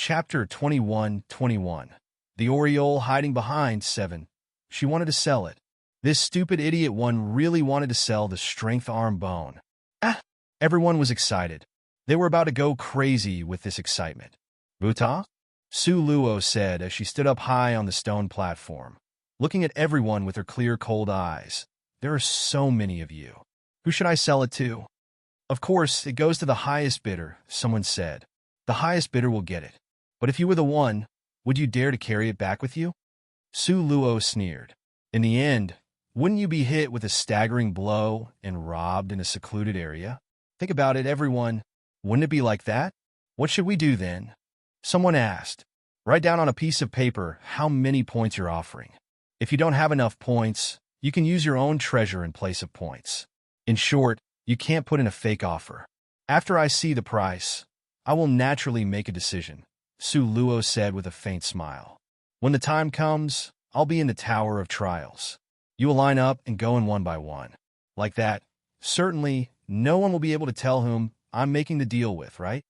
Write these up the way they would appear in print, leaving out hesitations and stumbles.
Chapter 21:21. The Oriole hiding behind 7. She wanted to sell it. This stupid idiot one really wanted to sell the strength arm bone. Everyone was excited. They were about to go crazy with this excitement. Buta? Su Luo said as she stood up high on the stone platform, looking at everyone with her clear, cold eyes. There are so many of you. Who should I sell it to? Of course, it goes to the highest bidder, someone said. The highest bidder will get it. But if you were the one, would you dare to carry it back with you? Su Luo sneered. In the end, wouldn't you be hit with a staggering blow and robbed in a secluded area? Think about it, everyone. Wouldn't it be like that? What should we do then? Someone asked. Write down on a piece of paper how many points you're offering. If you don't have enough points, you can use your own treasure in place of points. In short, you can't put in a fake offer. After I see the price, I will naturally make a decision, Su Luo said with a faint smile. When the time comes, I'll be in the Tower of Trials. You will line up and go in one by one. Like that, certainly, no one will be able to tell whom I'm making the deal with, right?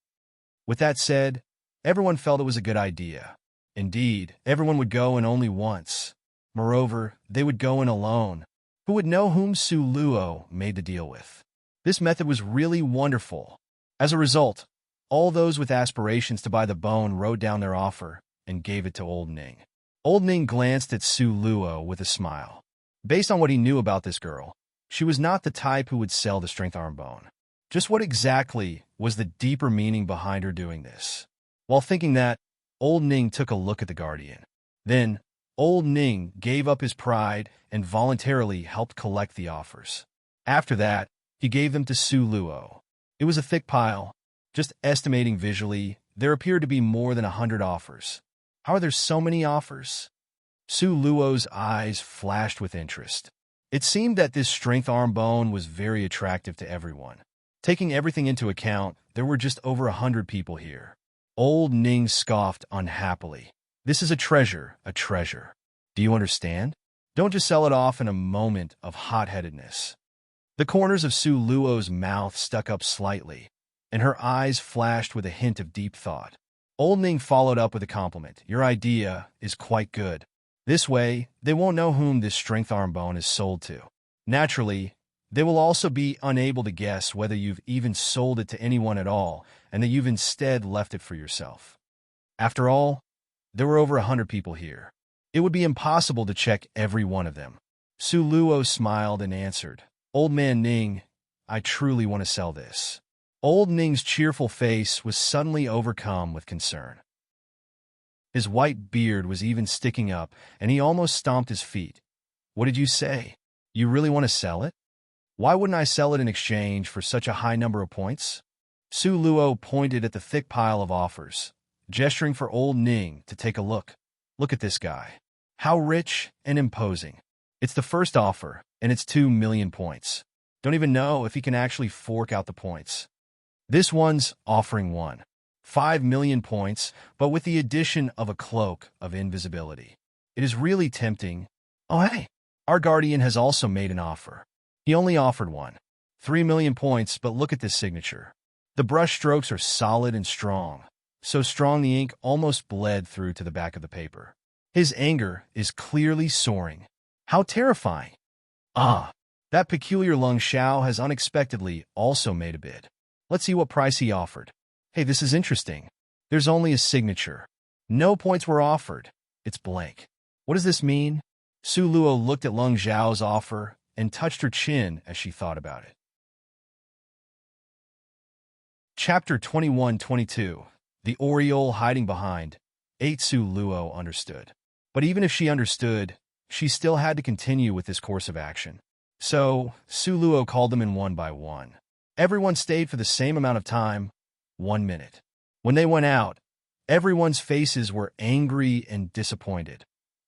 With that said, everyone felt it was a good idea. Indeed, everyone would go in only once. Moreover, they would go in alone. Who would know whom Su Luo made the deal with? This method was really wonderful. As a result, all those with aspirations to buy the bone wrote down their offer and gave it to Old Ning. Old Ning glanced at Su Luo with a smile. Based on what he knew about this girl, she was not the type who would sell the strength arm bone. Just what exactly was the deeper meaning behind her doing this? While thinking that, Old Ning took a look at the guardian. Then, Old Ning gave up his pride and voluntarily helped collect the offers. After that, he gave them to Su Luo. It was a thick pile. Just estimating visually, there appeared to be more than 100 offers. How are there so many offers? Su Luo's eyes flashed with interest. It seemed that this strength arm bone was very attractive to everyone. Taking everything into account, there were just over 100 people here. Old Ning scoffed unhappily. This is a treasure, a treasure. Do you understand? Don't just sell it off in a moment of hot-headedness. The corners of Su Luo's mouth stuck up slightly, and her eyes flashed with a hint of deep thought. Old Ning followed up with a compliment. Your idea is quite good. This way, they won't know whom this strength arm bone is sold to. Naturally, they will also be unable to guess whether you've even sold it to anyone at all and that you've instead left it for yourself. After all, there were over 100 people here. It would be impossible to check every one of them. Su Luo smiled and answered, Old Man Ning, I truly want to sell this. Old Ning's cheerful face was suddenly overcome with concern. His white beard was even sticking up, and he almost stomped his feet. What did you say? You really want to sell it? Why wouldn't I sell it in exchange for such a high number of points? Su Luo pointed at the thick pile of offers, gesturing for Old Ning to take a look. Look at this guy. How rich and imposing. It's the first offer, and it's 2 million points. Don't even know if he can actually fork out the points. This one's offering 5 million points, but with the addition of a cloak of invisibility. It is really tempting. Oh hey, our guardian has also made an offer. He only offered 3 million points, but look at this signature. The brush strokes are solid and strong, so strong the ink almost bled through to the back of the paper. His anger is clearly soaring. How terrifying. That peculiar Lung Xiao has unexpectedly also made a bid. Let's see what price he offered. Hey, this is interesting. There's only a signature. No points were offered. It's blank. What does this mean? Su Luo looked at Lung Xiao's offer and touched her chin as she thought about it. Chapter 21:22. The Oriole hiding behind 8. Su Luo understood. But even if she understood, she still had to continue with this course of action. So, Su Luo called them in one by one. Everyone stayed for the same amount of time, 1 minute. When they went out, everyone's faces were angry and disappointed.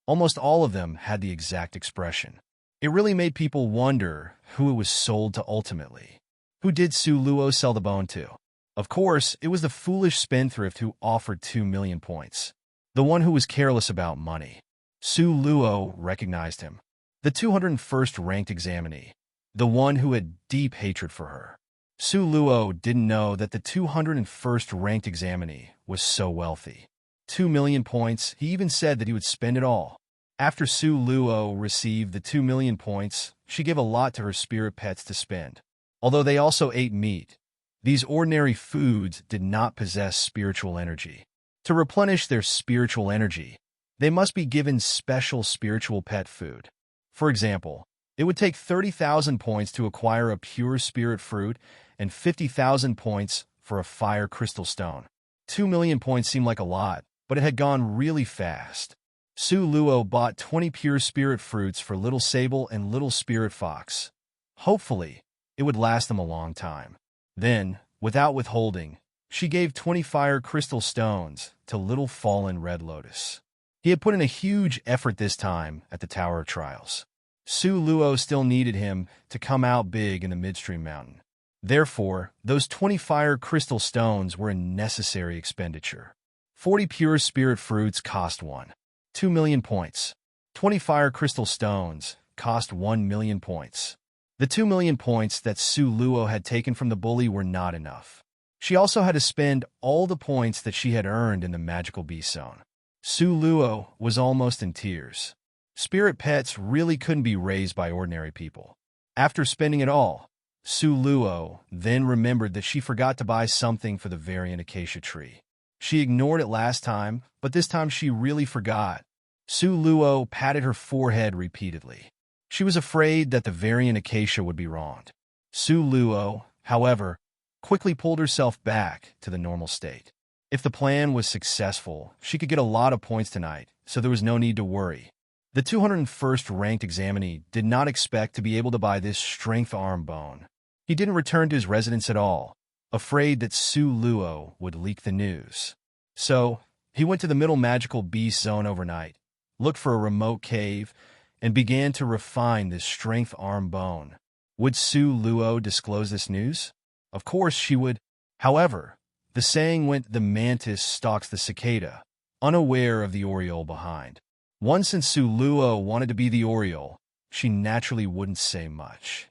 Almost all of them had the exact expression. It really made people wonder who it was sold to ultimately. Who did Su Luo sell the bone to? Of course, it was the foolish spendthrift who offered 2 million points. The one who was careless about money. Su Luo recognized him. The 201st ranked examinee. The one who had deep hatred for her. Su Luo didn't know that the 201st ranked examinee was so wealthy. 2 million points. He even said that he would spend it all. After Su Luo received the 2 million points, she gave a lot to her spirit pets to spend. Although they also ate meat, these ordinary foods did not possess spiritual energy. To replenish their spiritual energy, they must be given special spiritual pet food. For example, it would take 30,000 points to acquire a pure spirit fruit and 50,000 points for a fire crystal stone. 2 million points seemed like a lot, but it had gone really fast. Su Luo bought 20 pure spirit fruits for Little Sable and Little Spirit Fox. Hopefully, it would last them a long time. Then, without withholding, she gave 20 fire crystal stones to Little Fallen Red Lotus. He had put in a huge effort this time at the Tower of Trials. Su Luo still needed him to come out big in the Midstream Mountain. Therefore, those 20 fire crystal stones were a necessary expenditure. 40 pure spirit fruits cost 2 million points. 20 fire crystal stones cost 1 million points. The 2 million points that Su Luo had taken from the bully were not enough. She also had to spend all the points that she had earned in the Magical Beast Zone. Su Luo was almost in tears. Spirit pets really couldn't be raised by ordinary people. After spending it all, Su Luo then remembered that she forgot to buy something for the Variant Acacia tree. She ignored it last time, but this time she really forgot. Su Luo patted her forehead repeatedly. She was afraid that the Variant Acacia would be wronged. Su Luo, however, quickly pulled herself back to the normal state. If the plan was successful, she could get a lot of points tonight, so there was no need to worry. The 201st ranked examinee did not expect to be able to buy this strength arm bone. He didn't return to his residence at all, afraid that Su Luo would leak the news. So, he went to the Middle Magical Beast Zone overnight, looked for a remote cave, and began to refine this strength arm bone. Would Su Luo disclose this news? Of course she would. However, the saying went, the mantis stalks the cicada, unaware of the oriole behind. Once since Su Luo wanted to be the oriole, she naturally wouldn't say much.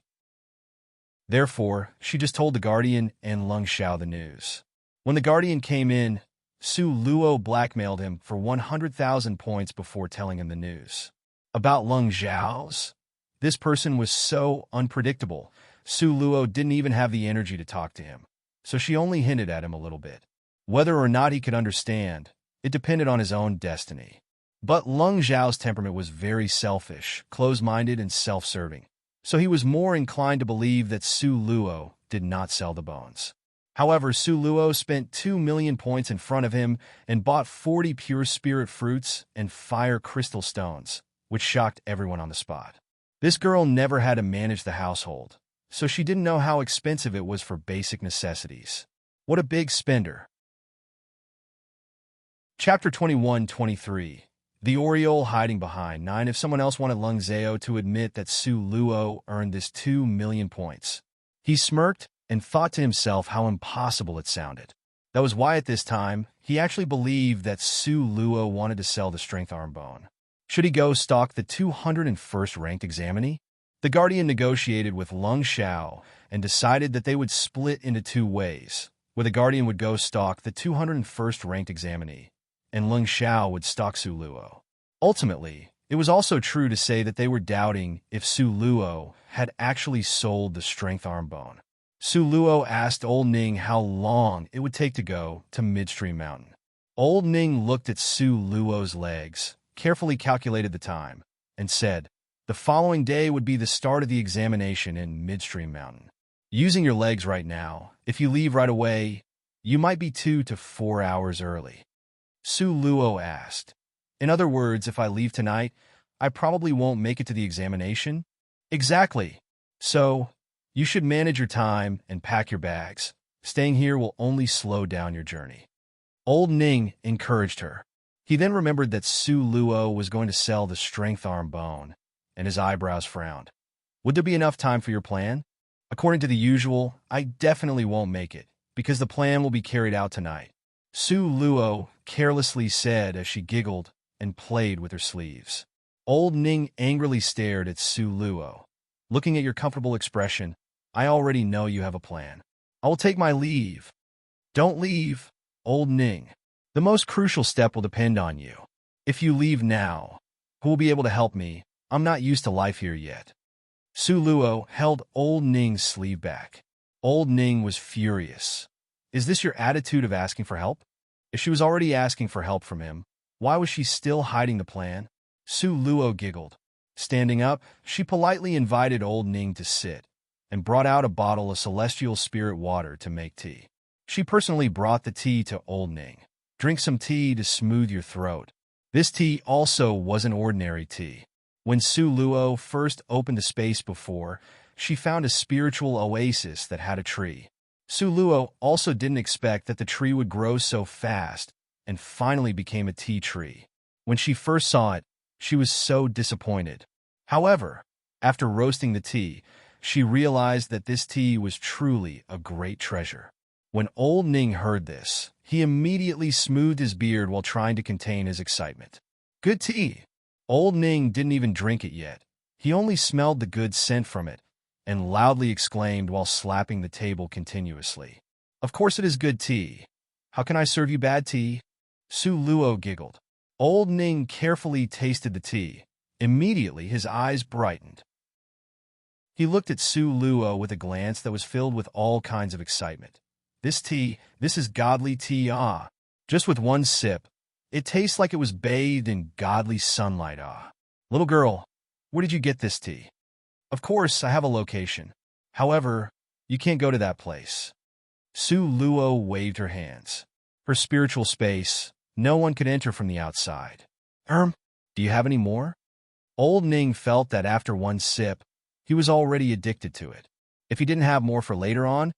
Therefore, she just told the Guardian and Lung Xiao the news. When the Guardian came in, Su Luo blackmailed him for 100,000 points before telling him the news. About Lung Xiao's? This person was so unpredictable, Su Luo didn't even have the energy to talk to him, so she only hinted at him a little bit. Whether or not he could understand, it depended on his own destiny. But Lung Xiao's temperament was very selfish, close-minded, and self-serving, so he was more inclined to believe that Su Luo did not sell the bones. However, Su Luo spent 2 million points in front of him and bought 40 pure spirit fruits and fire crystal stones, which shocked everyone on the spot. This girl never had to manage the household, so she didn't know how expensive it was for basic necessities. What a big spender. Chapter 21-23. The Oriole Hiding Behind 9. If someone else wanted Lung Xiao to admit that Su Luo earned this 2 million points, he smirked and thought to himself how impossible it sounded. That was why at this time, he actually believed that Su Luo wanted to sell the strength arm bone. Should he go stalk the 201st ranked examinee? The Guardian negotiated with Lung Xiao and decided that they would split into two ways, where the Guardian would go stalk the 201st ranked examinee, and Lung Xiao would stalk Su Luo. Ultimately, it was also true to say that they were doubting if Su Luo had actually sold the strength arm bone. Su Luo asked Old Ning how long it would take to go to Midstream Mountain. Old Ning looked at Su Luo's legs, carefully calculated the time, and said, the following day would be the start of the examination in Midstream Mountain. Using your legs right now, if you leave right away, you might be 2 to 4 hours early. Su Luo asked, in other words, if I leave tonight, I probably won't make it to the examination? Exactly. So, you should manage your time and pack your bags. Staying here will only slow down your journey. Old Ning encouraged her. He then remembered that Su Luo was going to sell the strength arm bone, and his eyebrows frowned. Would there be enough time for your plan? According to the usual, I definitely won't make it, because the plan will be carried out tonight. Su Luo carelessly said as she giggled and played with her sleeves. Old Ning angrily stared at Su Luo. Looking at your comfortable expression, I already know you have a plan. I will take my leave. Don't leave, Old Ning. The most crucial step will depend on you. If you leave now, who will be able to help me? I'm not used to life here yet. Su Luo held Old Ning's sleeve back. Old Ning was furious. Is this your attitude of asking for help? If she was already asking for help from him, why was she still hiding the plan? Su Luo giggled. Standing up, she politely invited Old Ning to sit and brought out a bottle of celestial spirit water to make tea. She personally brought the tea to Old Ning. Drink some tea to smooth your throat. This tea also wasn't ordinary tea. When Su Luo first opened the space before, she found a spiritual oasis that had a tree. Su Luo also didn't expect that the tree would grow so fast and finally became a tea tree. When she first saw it, she was so disappointed. However, after roasting the tea, she realized that this tea was truly a great treasure. When Old Ning heard this, he immediately smoothed his beard while trying to contain his excitement. Good tea! Old Ning didn't even drink it yet. He only smelled the good scent from it and loudly exclaimed while slapping the table continuously. Of course it is good tea. How can I serve you bad tea? Su Luo giggled. Old Ning carefully tasted the tea. Immediately his eyes brightened. He looked at Su Luo with a glance that was filled with all kinds of excitement. This tea, this is godly tea, ah. Just with one sip, it tastes like it was bathed in godly sunlight, ah. Little girl, where did you get this tea? Of course, I have a location. However, you can't go to that place. Su Luo waved her hands. Her spiritual space, no one could enter from the outside. Do you have any more? Old Ning felt that after one sip, he was already addicted to it. If he didn't have more for later on,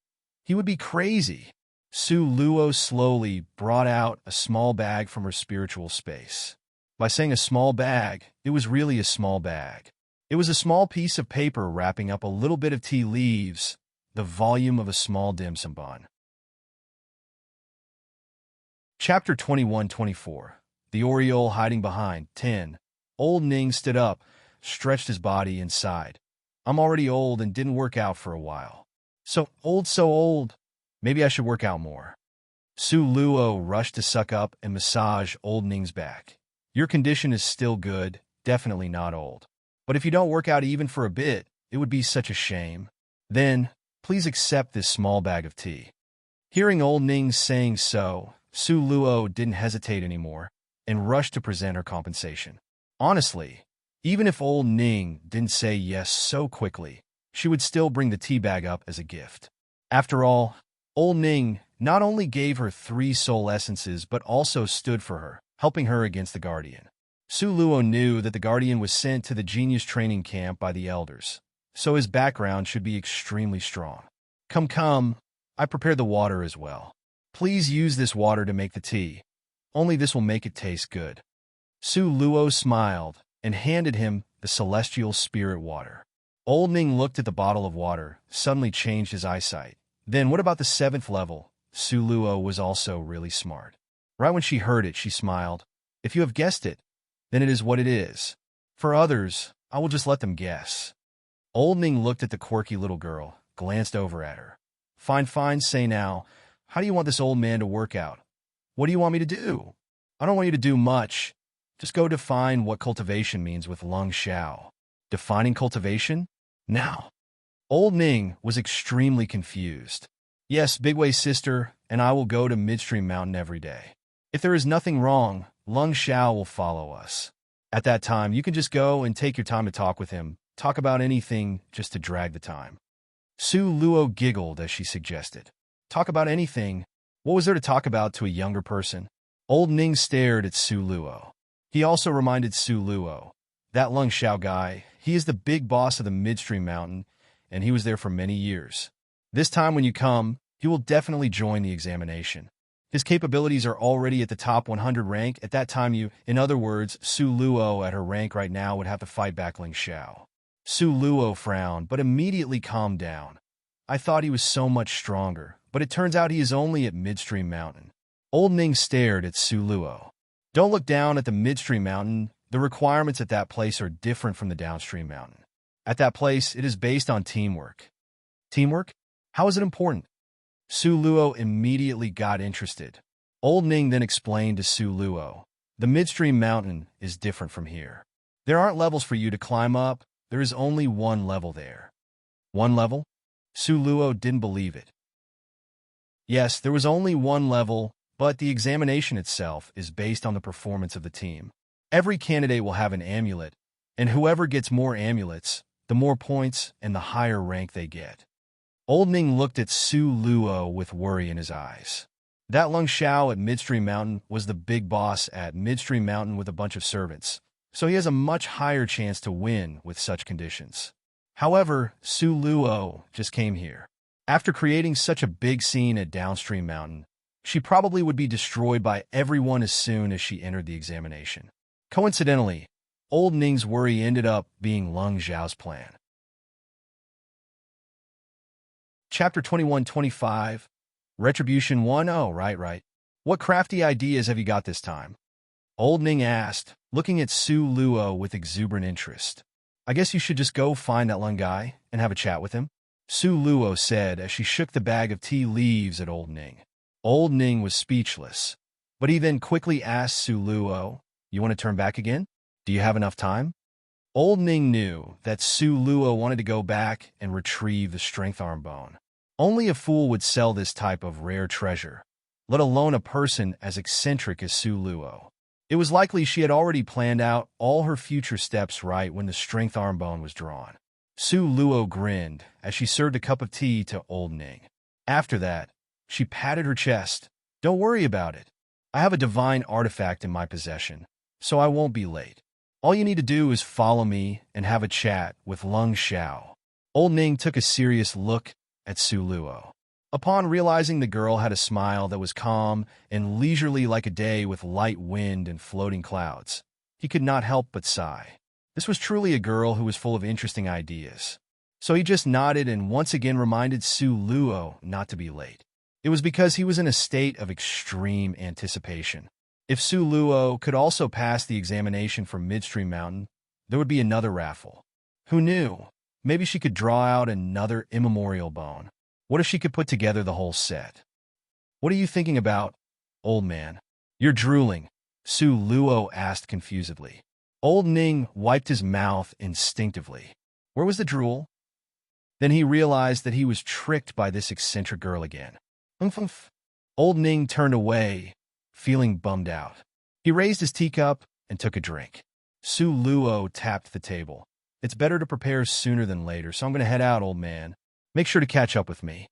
he would be crazy. Su Luo slowly brought out a small bag from her spiritual space. By saying a small bag, it was really a small bag. It was a small piece of paper wrapping up a little bit of tea leaves, the volume of a small dim sum bun. Chapter 21-24. The Oriole Hiding Behind. 10. Old Ning stood up, stretched his body, and sighed. I'm already old and didn't work out for a while. So old. Maybe I should work out more. Su Luo rushed to suck up and massage Old Ning's back. Your condition is still good, definitely not old. But if you don't work out even for a bit, it would be such a shame. Then, please accept this small bag of tea. Hearing Old Ning saying so, Su Luo didn't hesitate anymore and rushed to present her compensation. Honestly, even if Old Ning didn't say yes so quickly, she would still bring the tea bag up as a gift. After all, Old Ning not only gave her 3 soul essences but also stood for her, helping her against the Guardian. Su Luo knew that the Guardian was sent to the genius training camp by the elders, so his background should be extremely strong. Come, I prepared the water as well. Please use this water to make the tea. Only this will make it taste good. Su Luo smiled and handed him the celestial spirit water. Old Ning looked at the bottle of water, suddenly changed his eyesight. Then what about the 7th level? Su Luo was also really smart. Right when she heard it, she smiled. If you have guessed it, then it is what it is. For others, I will just let them guess. Old Ning looked at the quirky little girl, glanced over at her. Fine, say now, how do you want this old man to work out? What do you want me to do? I don't want you to do much. Just go define what cultivation means with Lung Xiao. Defining cultivation? Now. Old Ning was extremely confused. Yes, Bigway's sister, and I will go to Midstream Mountain every day. If there is nothing wrong, Lung Xiao will follow us. At that time, you can just go and take your time to talk with him. Talk about anything just to drag the time. Su Luo giggled as she suggested. Talk about anything? What was there to talk about to a younger person? Old Ning stared at Su Luo. He also reminded Su Luo. That Lung Xiao guy, he is the big boss of the Midstream Mountain, and he was there for many years. This time when you come, he will definitely join the examination. His capabilities are already at the top 100 rank. At that time in other words, Su Luo at her rank right now would have to fight back Lung Xiao. Su Luo frowned, but immediately calmed down. I thought he was so much stronger, but it turns out he is only at Midstream Mountain. Old Ning stared at Su Luo. Don't look down at the Midstream Mountain. The requirements at that place are different from the Downstream Mountain. At that place, it is based on teamwork. Teamwork? How is it important? Su Luo immediately got interested. Old Ning then explained to Su Luo, the midstream mountain is different from here. There aren't levels for you to climb up, there is only one level there. One level? Su Luo didn't believe it. Yes, there was only one level, but the examination itself is based on the performance of the team. Every candidate will have an amulet, and whoever gets more amulets, the more points and the higher rank they get. Old Ning looked at Su Luo with worry in his eyes. That Lung Xiao at Midstream Mountain was the big boss at Midstream Mountain with a bunch of servants, so he has a much higher chance to win with such conditions. However, Su Luo just came here. After creating such a big scene at Downstream Mountain, she probably would be destroyed by everyone as soon as she entered the examination. Coincidentally, Old Ning's worry ended up being Lung Xiao's plan. Chapter 21-25, Retribution 1. Oh, right. What crafty ideas have you got this time? Old Ning asked, looking at Su Luo with exuberant interest. I guess you should just go find that Lung guy and have a chat with him, Su Luo said as she shook the bag of tea leaves at Old Ning. Old Ning was speechless, but he then quickly asked Su Luo, you want to turn back again? Do you have enough time? Old Ning knew that Su Luo wanted to go back and retrieve the strength arm bone. Only a fool would sell this type of rare treasure, let alone a person as eccentric as Su Luo. It was likely she had already planned out all her future steps right when the strength arm bone was drawn. Su Luo grinned as she served a cup of tea to Old Ning. After that, she patted her chest. Don't worry about it. I have a divine artifact in my possession, so I won't be late. All you need to do is follow me and have a chat with Lung Xiao. Old Ning took a serious look at Su Luo. Upon realizing the girl had a smile that was calm and leisurely like a day with light wind and floating clouds, he could not help but sigh. This was truly a girl who was full of interesting ideas. So he just nodded and once again reminded Su Luo not to be late. It was because he was in a state of extreme anticipation. If Su Luo could also pass the examination for Midstream Mountain, there would be another raffle. Who knew? Maybe she could draw out another immemorial bone. What if she could put together the whole set? What are you thinking about, old man? You're drooling, Su Luo asked confusedly. Old Ning wiped his mouth instinctively. Where was the drool? Then he realized that he was tricked by this eccentric girl again. Umph. Old Ning turned away, feeling bummed out. He raised his teacup and took a drink. Su Luo tapped the table. It's better to prepare sooner than later, so I'm going to head out, old man. Make sure to catch up with me.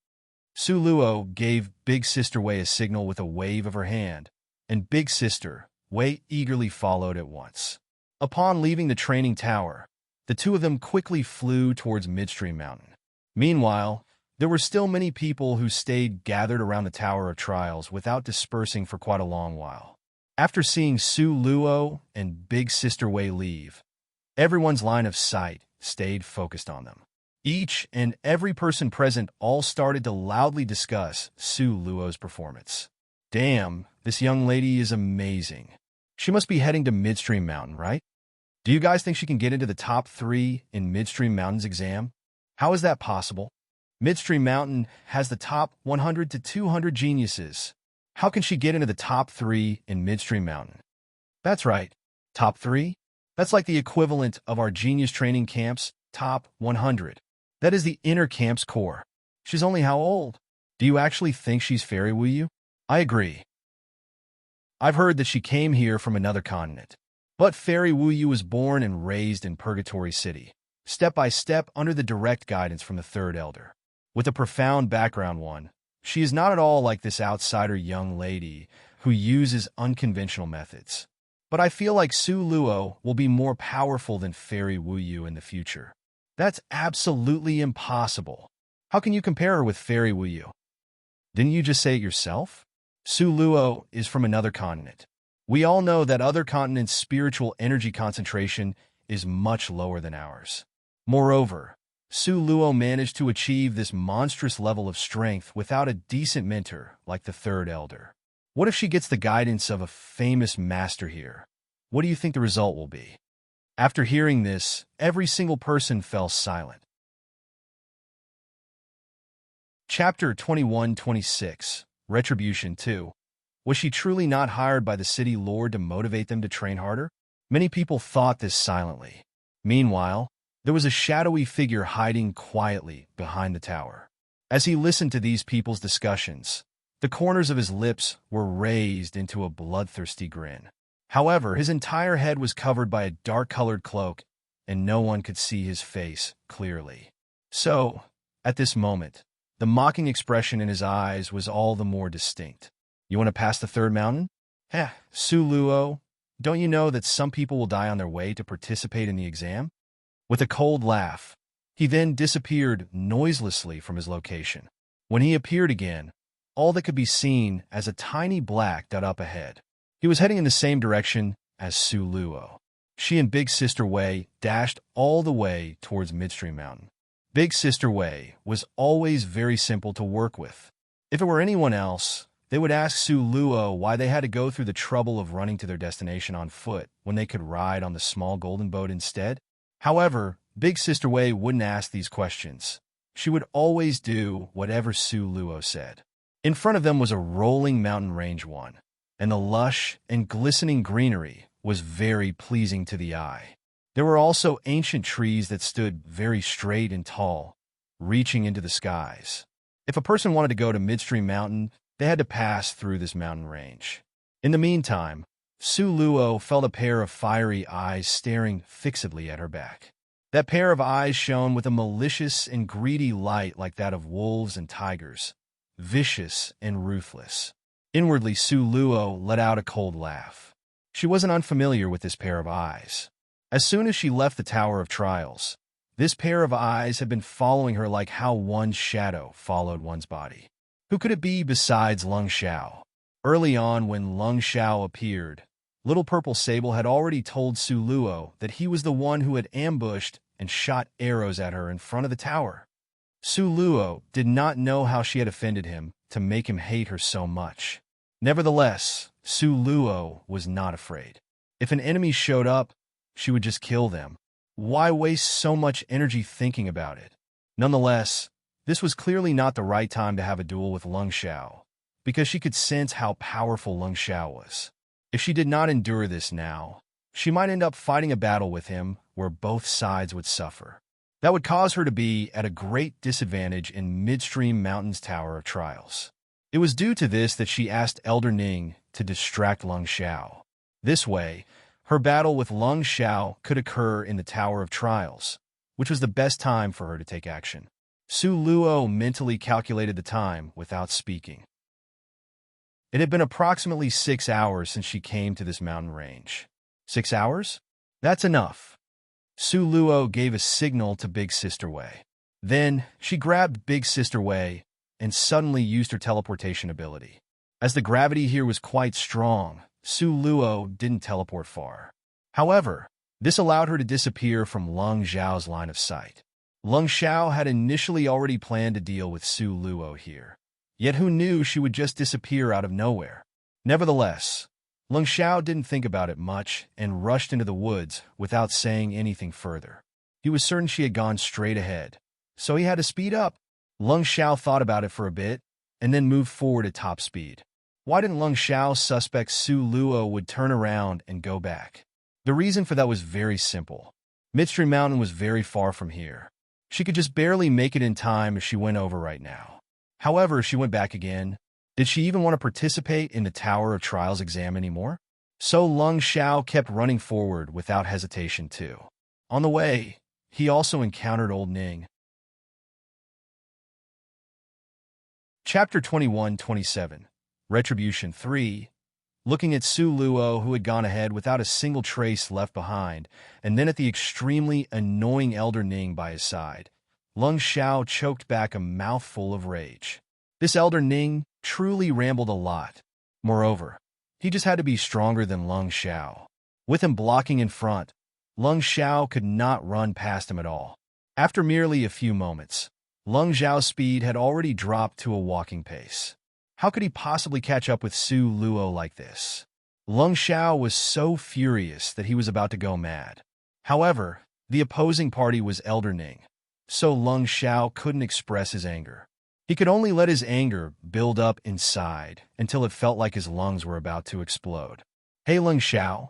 Su Luo gave Big Sister Wei a signal with a wave of her hand, and Big Sister Wei eagerly followed at once. Upon leaving the training tower, the two of them quickly flew towards Midstream Mountain. Meanwhile, there were still many people who stayed gathered around the Tower of Trials without dispersing for quite a long while. After seeing Su Luo and Big Sister Wei leave, everyone's line of sight stayed focused on them. Each and every person present all started to loudly discuss Su Luo's performance. Damn, this young lady is amazing. She must be heading to Midstream Mountain, right? Do you guys think she can get into the top 3 in Midstream Mountain's exam? How is that possible? Midstream Mountain has the top 100 to 200 geniuses. How can she get into the top 3 in Midstream Mountain? That's right, top 3? That's like the equivalent of our genius training camp's top 100. That is the inner camp's core. She's only how old? Do you actually think she's Fairy Wuyu? I agree. I've heard that she came here from another continent. But Fairy Wuyu was born and raised in Purgatory City, step by step under the direct guidance from the Third Elder. With a profound background one, she is not at all like this outsider young lady who uses unconventional methods. But I feel like Su Luo will be more powerful than Fairy Wuyu in the future. That's absolutely impossible. How can you compare her with Fairy Wuyu? Didn't you just say it yourself? Su Luo is from another continent. We all know that other continents' spiritual energy concentration is much lower than ours. Moreover, Su Luo managed to achieve this monstrous level of strength without a decent mentor like the Third Elder. What if she gets the guidance of a famous master here? What do you think the result will be? After hearing this, every single person fell silent. Chapter 21-26, Retribution 2. Was she truly not hired by the city lord to motivate them to train harder? Many people thought this silently. Meanwhile, there was a shadowy figure hiding quietly behind the tower. As he listened to these people's discussions, the corners of his lips were raised into a bloodthirsty grin. However, his entire head was covered by a dark-colored cloak, and no one could see his face clearly. So, at this moment, the mocking expression in his eyes was all the more distinct. You want to pass the third mountain? Heh, Suluo, don't you know that some people will die on their way to participate in the exam? With a cold laugh, he then disappeared noiselessly from his location. When he appeared again, all that could be seen as a tiny black dot up ahead. He was heading in the same direction as Suluo. She and Big Sister Wei dashed all the way towards Midstream Mountain. Big Sister Wei was always very simple to work with. If it were anyone else, they would ask Suluo why they had to go through the trouble of running to their destination on foot when they could ride on the small golden boat instead. However, Big Sister Wei wouldn't ask these questions. She would always do whatever Suluo said. In front of them was a rolling mountain range one, and the lush and glistening greenery was very pleasing to the eye. There were also ancient trees that stood very straight and tall, reaching into the skies. If a person wanted to go to Midstream Mountain, they had to pass through this mountain range. In the meantime, Suluo felt a pair of fiery eyes staring fixedly at her back. That pair of eyes shone with a malicious and greedy light like that of wolves and tigers, vicious and ruthless. Inwardly, Suluo let out a cold laugh. She wasn't unfamiliar with this pair of eyes. As soon as she left the Tower of Trials, this pair of eyes had been following her like how one's shadow followed one's body. Who could it be besides Lung Xiao? Early on, when Lung Xiao appeared, Little Purple Sable had already told Suluo that he was the one who had ambushed and shot arrows at her in front of the tower. Suluo did not know how she had offended him to make him hate her so much. Nevertheless, Suluo was not afraid. If an enemy showed up, she would just kill them. Why waste so much energy thinking about it? Nonetheless, this was clearly not the right time to have a duel with Lung Xiao, because she could sense how powerful Lung Xiao was. If she did not endure this now, she might end up fighting a battle with him where both sides would suffer. That would cause her to be at a great disadvantage in Midstream Mountain's Tower of Trials. It was due to this that she asked Elder Ning to distract Lung Xiao. This way, her battle with Lung Xiao could occur in the Tower of Trials, which was the best time for her to take action. Suluo mentally calculated the time without speaking. It had been approximately 6 hours since she came to this mountain range. 6 hours? That's enough. Suluo gave a signal to Big Sister Wei. Then, she grabbed Big Sister Wei and suddenly used her teleportation ability. As the gravity here was quite strong, Suluo didn't teleport far. However, this allowed her to disappear from Lung Xiao's line of sight. Lung Xiao had initially already planned to deal with Suluo here. Yet who knew she would just disappear out of nowhere? Nevertheless, Lung Xiao didn't think about it much and rushed into the woods without saying anything further. He was certain she had gone straight ahead, so he had to speed up. Lung Xiao thought about it for a bit and then moved forward at top speed. Why didn't Lung Xiao suspect Suluo would turn around and go back? The reason for that was very simple. Midstream Mountain was very far from here. She could just barely make it in time if she went over right now. However, she went back again. Did she even want to participate in the Tower of Trials exam anymore? So Lung Xiao kept running forward without hesitation too. On the way, he also encountered Old Ning. Chapter 21-27 Retribution 3. Looking at Suluo, who had gone ahead without a single trace left behind, and then at the extremely annoying Elder Ning by his side, Lung Xiao choked back a mouthful of rage. This Elder Ning truly rambled a lot. Moreover, he just had to be stronger than Lung Xiao. With him blocking in front, Lung Xiao could not run past him at all. After merely a few moments, Lung Xiao's speed had already dropped to a walking pace. How could he possibly catch up with Suluo like this? Lung Xiao was so furious that he was about to go mad. However, the opposing party was Elder Ning, so Lung Xiao couldn't express his anger. He could only let his anger build up inside until it felt like his lungs were about to explode. Hey, Lung Xiao,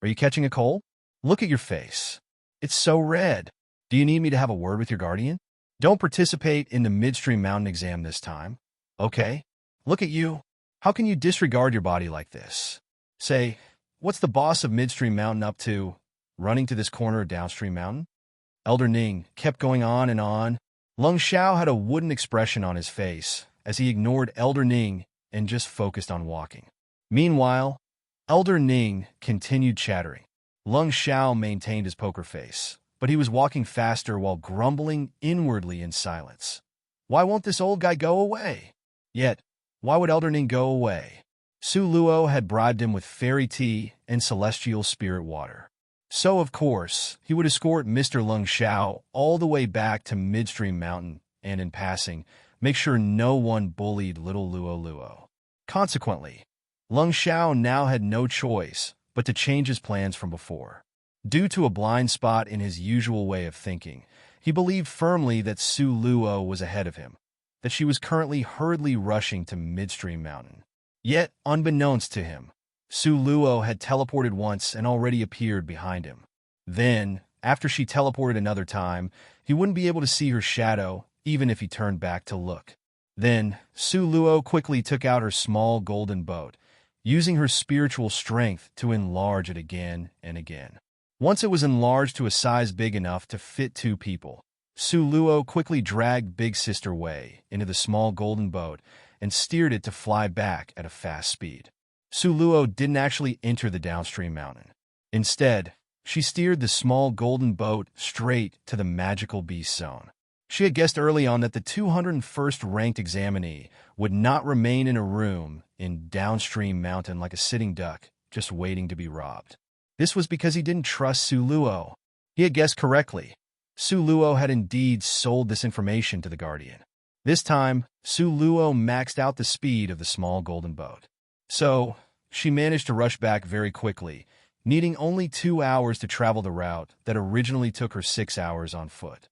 are you catching a cold? Look at your face. It's so red. Do you need me to have a word with your guardian? Don't participate in the midstream mountain exam this time. Okay? Look at you. How can you disregard your body like this? Say, what's the boss of midstream mountain up to, running to this corner of downstream mountain? Elder Ning kept going on and on. Lung Xiao had a wooden expression on his face as he ignored Elder Ning and just focused on walking. Meanwhile, Elder Ning continued chattering. Lung Xiao maintained his poker face, but he was walking faster while grumbling inwardly in silence. Why won't this old guy go away? Yet, why would Elder Ning go away? Su Luo had bribed him with fairy tea and celestial spirit water. So, of course, he would escort Mr. Lung Xiao all the way back to Midstream Mountain and, in passing, make sure no one bullied little Luo Luo. Consequently, Lung Xiao now had no choice but to change his plans from before. Due to a blind spot in his usual way of thinking, he believed firmly that Su Luo was ahead of him, that she was currently hurriedly rushing to Midstream Mountain. Yet, unbeknownst to him, Su Luo had teleported once and already appeared behind him. Then, after she teleported another time, he wouldn't be able to see her shadow, even if he turned back to look. Then, Su Luo quickly took out her small golden boat, using her spiritual strength to enlarge it again and again. Once it was enlarged to a size big enough to fit 2 people, Su Luo quickly dragged Big Sister Wei into the small golden boat and steered it to fly back at a fast speed. Su Luo didn't actually enter the downstream mountain. Instead, she steered the small golden boat straight to the magical beast zone. She had guessed early on that the 201st ranked examinee would not remain in a room in downstream mountain like a sitting duck, just waiting to be robbed. This was because he didn't trust Su Luo. He had guessed correctly. Su Luo had indeed sold this information to the Guardian. This time, Su Luo maxed out the speed of the small golden boat. So, she managed to rush back very quickly, needing only 2 hours to travel the route that originally took her 6 hours on foot.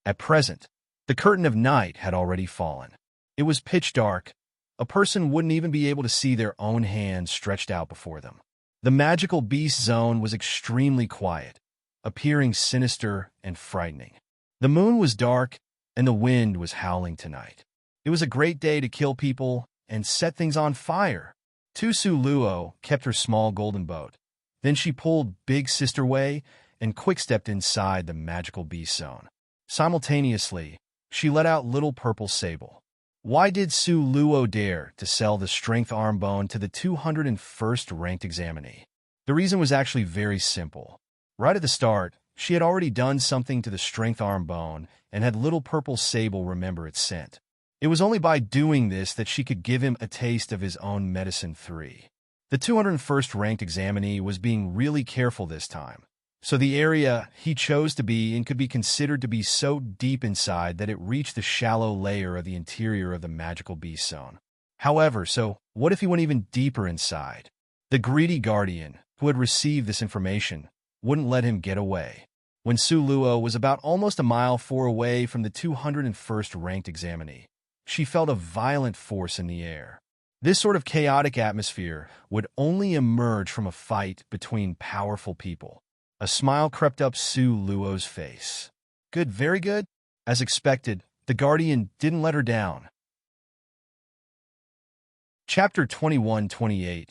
At present, the curtain of night had already fallen. It was pitch dark. A person wouldn't even be able to see their own hands stretched out before them. The magical beast zone was extremely quiet, appearing sinister and frightening. The moon was dark, and the wind was howling tonight. It was a great day to kill people and set things on fire. Su Luo kept her small golden boat. Then she pulled Big Sister Wei and quick-stepped inside the magical beast zone. Simultaneously, she let out Little Purple Sable. Why did Su Luo dare to sell the strength arm bone to the 201st ranked examinee? The reason was actually very simple. Right at the start, she had already done something to the strength arm bone and had Little Purple Sable remember its scent. It was only by doing this that she could give him a taste of his own medicine 3. The 201st ranked examinee was being really careful this time, so the area he chose to be in could be considered to be so deep inside that it reached the shallow layer of the interior of the magical beast zone. However, so what if he went even deeper inside? The greedy guardian, who had received this information, wouldn't let him get away. When Su Luo was about almost a mile away from the 201st ranked examinee, she felt a violent force in the air. This sort of chaotic atmosphere would only emerge from a fight between powerful people. A smile crept up Su Luo's face. Good, very good. As expected, the Guardian didn't let her down. Chapter 21-28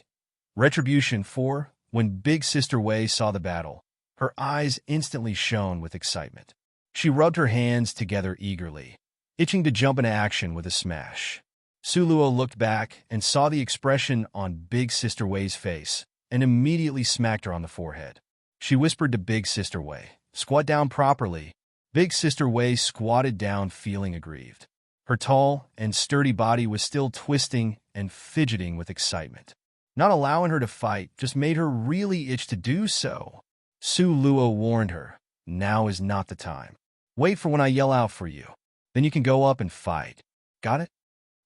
Retribution 4 When Big Sister Wei saw the battle, her eyes instantly shone with excitement. She rubbed her hands together eagerly, itching to jump into action with a smash. Su Luo looked back and saw the expression on Big Sister Wei's face and immediately smacked her on the forehead. She whispered to Big Sister Wei, "Squat down properly." Big Sister Wei squatted down, feeling aggrieved. Her tall and sturdy body was still twisting and fidgeting with excitement. Not allowing her to fight just made her really itch to do so. Su Luo warned her, "Now is not the time. Wait for when I yell out for you. Then you can go up and fight. Got it?"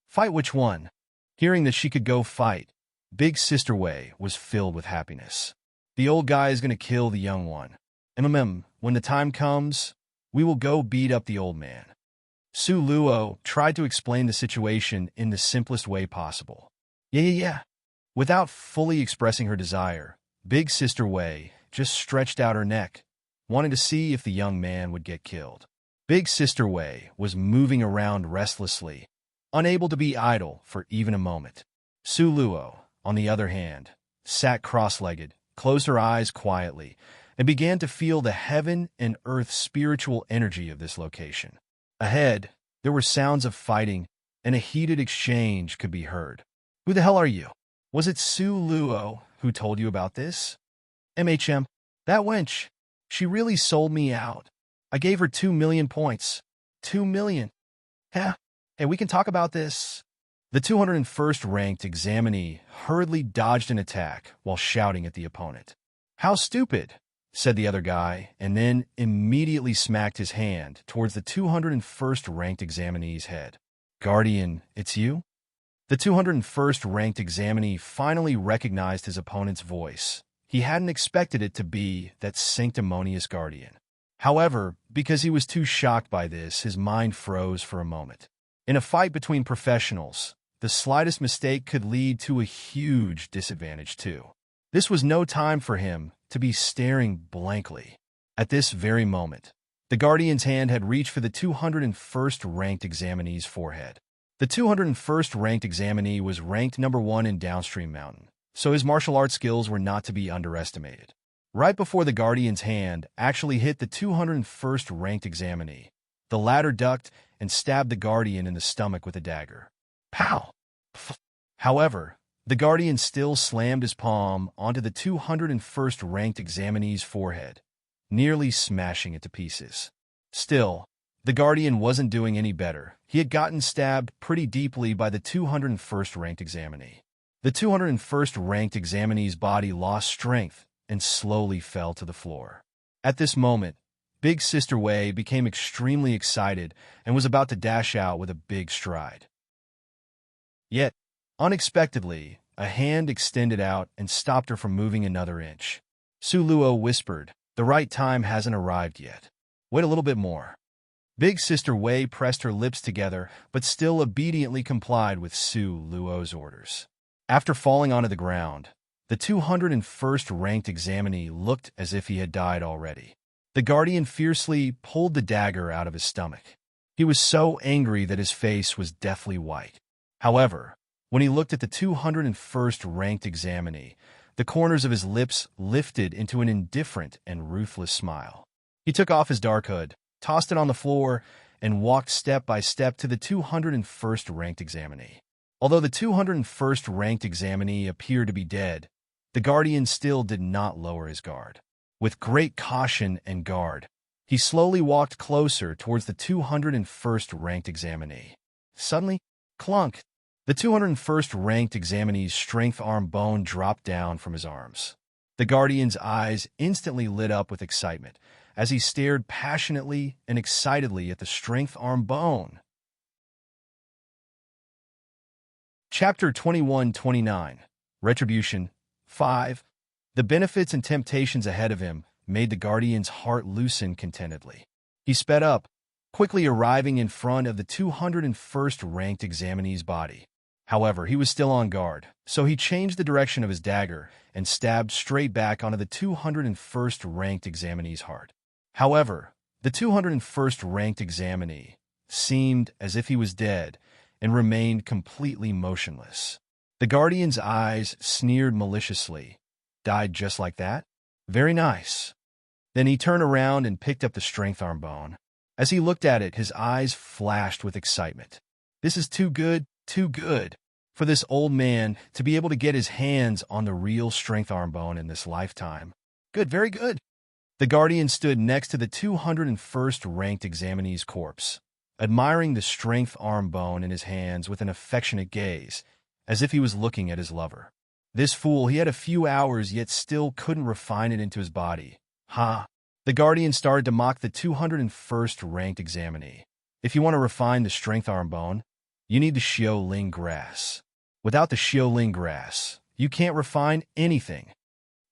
Fight which one? Hearing that she could go fight, Big Sister Wei was filled with happiness. The old guy is going to kill the young one. When the time comes, we will go beat up the old man. Su Luo tried to explain the situation in the simplest way possible. Yeah. Without fully expressing her desire, Big Sister Wei just stretched out her neck, wanting to see if the young man would get killed. Big Sister Wei was moving around restlessly, unable to be idle for even a moment. Su Luo, on the other hand, sat cross-legged, closed her eyes quietly, and began to feel the heaven and earth spiritual energy of this location. Ahead, there were sounds of fighting, and a heated exchange could be heard. Who the hell are you? Was it Su Luo who told you about this? MHM, that wench. She really sold me out. I gave her 2 million points. 2 million. Hey, we can talk about this. The 201st ranked examinee hurriedly dodged an attack while shouting at the opponent. How stupid, said the other guy, and then immediately smacked his hand towards the 201st ranked examinee's head. Guardian, it's you? The 201st ranked examinee finally recognized his opponent's voice. He hadn't expected it to be that sanctimonious guardian. However, because he was too shocked by this, his mind froze for a moment. In a fight between professionals, the slightest mistake could lead to a huge disadvantage too. This was no time for him to be staring blankly. At this very moment, the guardian's hand had reached for the 201st ranked examinee's forehead. The 201st ranked examinee was ranked number 1 in Downstream Mountain, so his martial arts skills were not to be underestimated. Right before the guardian's hand actually hit the 201st ranked examinee, the latter ducked and stabbed the guardian in the stomach with a dagger. Pow! However, the guardian still slammed his palm onto the 201st ranked examinee's forehead, nearly smashing it to pieces. Still, the guardian wasn't doing any better. He had gotten stabbed pretty deeply by the 201st ranked examinee. The 201st ranked examinee's body lost strength and slowly fell to the floor. At this moment, Big Sister Wei became extremely excited and was about to dash out with a big stride. Yet, unexpectedly, a hand extended out and stopped her from moving another inch. Su Luo whispered, "The right time hasn't arrived yet. Wait a little bit more." Big Sister Wei pressed her lips together, but still obediently complied with Su Luo's orders. After falling onto the ground, the 201st ranked examinee looked as if he had died already. The guardian fiercely pulled the dagger out of his stomach. He was so angry that his face was deathly white. However, when he looked at the 201st ranked examinee, the corners of his lips lifted into an indifferent and ruthless smile. He took off his dark hood, tossed it on the floor, and walked step by step to the 201st ranked examinee. Although the 201st ranked examinee appeared to be dead, the guardian still did not lower his guard. With great caution and guard, he slowly walked closer towards the 201st ranked examinee. Suddenly, clunk! The 201st ranked examinee's strength arm bone dropped down from his arms. The guardian's eyes instantly lit up with excitement as he stared passionately and excitedly at the strength arm bone. Chapter 21-29, Retribution 5. The benefits and temptations ahead of him made the guardian's heart loosen contentedly. He sped up, quickly arriving in front of the 201st ranked examinee's body. However, he was still on guard, so he changed the direction of his dagger and stabbed straight back onto the 201st ranked examinee's heart. However, the 201st ranked examinee seemed as if he was dead and remained completely motionless. The guardian's eyes sneered maliciously. Died just like that? Very nice. Then he turned around and picked up the strength arm bone. As he looked at it, his eyes flashed with excitement. This is too good for this old man to be able to get his hands on the real strength arm bone in this lifetime. Good, very good. The guardian stood next to the 201st ranked examinee's corpse, admiring the strength arm bone in his hands with an affectionate gaze, as if he was looking at his lover. This fool, he had a few hours yet still couldn't refine it into his body. Ha! The guardian started to mock the 201st ranked examinee. If you want to refine the strength arm bone, you need the Xiaoling grass. Without the Xiaoling grass, you can't refine anything.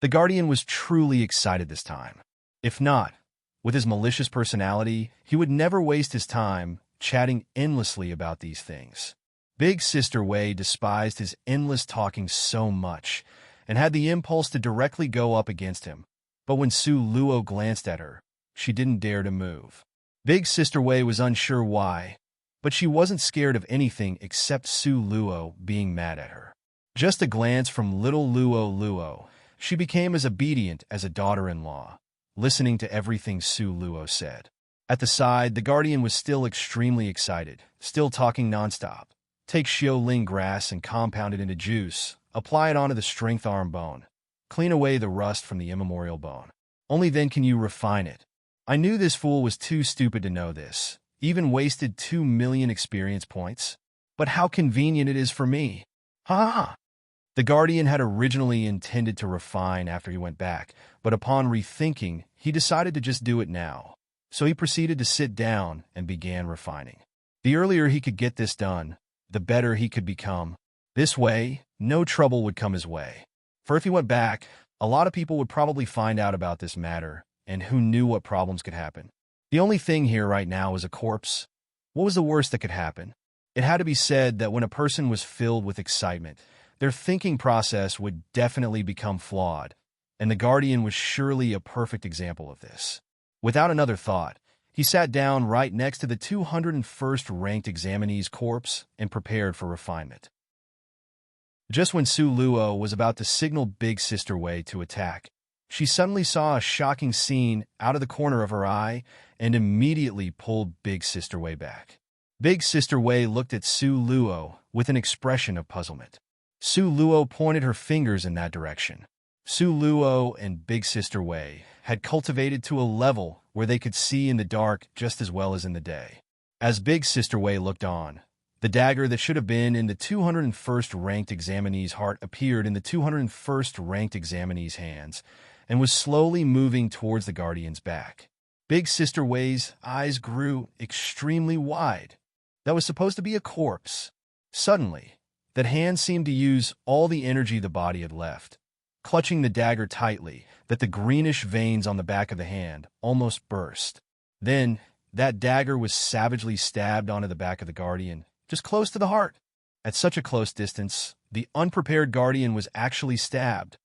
The guardian was truly excited this time. If not, with his malicious personality, he would never waste his time chatting endlessly about these things. Big Sister Wei despised his endless talking so much and had the impulse to directly go up against him. But when Su Luo glanced at her, she didn't dare to move. Big Sister Wei was unsure why, but she wasn't scared of anything except Su Luo being mad at her. Just a glance from little Luo, she became as obedient as a daughter-in-law, listening to everything Su Luo said. At the side, the guardian was still extremely excited, still talking nonstop. Take Xiaoling grass and compound it into juice. Apply it onto the strength arm bone. Clean away the rust from the immemorial bone. Only then can you refine it. I knew this fool was too stupid to know this, even wasted 2 million experience points. But how convenient it is for me. Ha ha! The guardian had originally intended to refine after he went back, but upon rethinking, he decided to just do it now. So he proceeded to sit down and began refining. The earlier he could get this done, the better he could become. This way, no trouble would come his way. For if he went back, a lot of people would probably find out about this matter, and who knew what problems could happen. The only thing here right now was a corpse. What was the worst that could happen? It had to be said that when a person was filled with excitement, their thinking process would definitely become flawed, and the guardian was surely a perfect example of this. Without another thought, he sat down right next to the 201st ranked examinee's corpse and prepared for refinement. Just when Su Luo was about to signal Big Sister Wei to attack, she suddenly saw a shocking scene out of the corner of her eye and immediately pulled Big Sister Wei back. Big Sister Wei looked at Su Luo with an expression of puzzlement. Su Luo pointed her fingers in that direction. Su Luo and Big Sister Wei had cultivated to a level where they could see in the dark just as well as in the day. As Big Sister Wei looked on, the dagger that should have been in the 201st ranked examinee's heart appeared in the 201st ranked examinee's hands and was slowly moving towards the guardian's back. Big Sister Wei's eyes grew extremely wide. That was supposed to be a corpse. Suddenly, that hand seemed to use all the energy the body had left. Clutching the dagger tightly, that the greenish veins on the back of the hand almost burst. Then, that dagger was savagely stabbed onto the back of the guardian, just close to the heart. At such a close distance, the unprepared guardian was actually stabbed.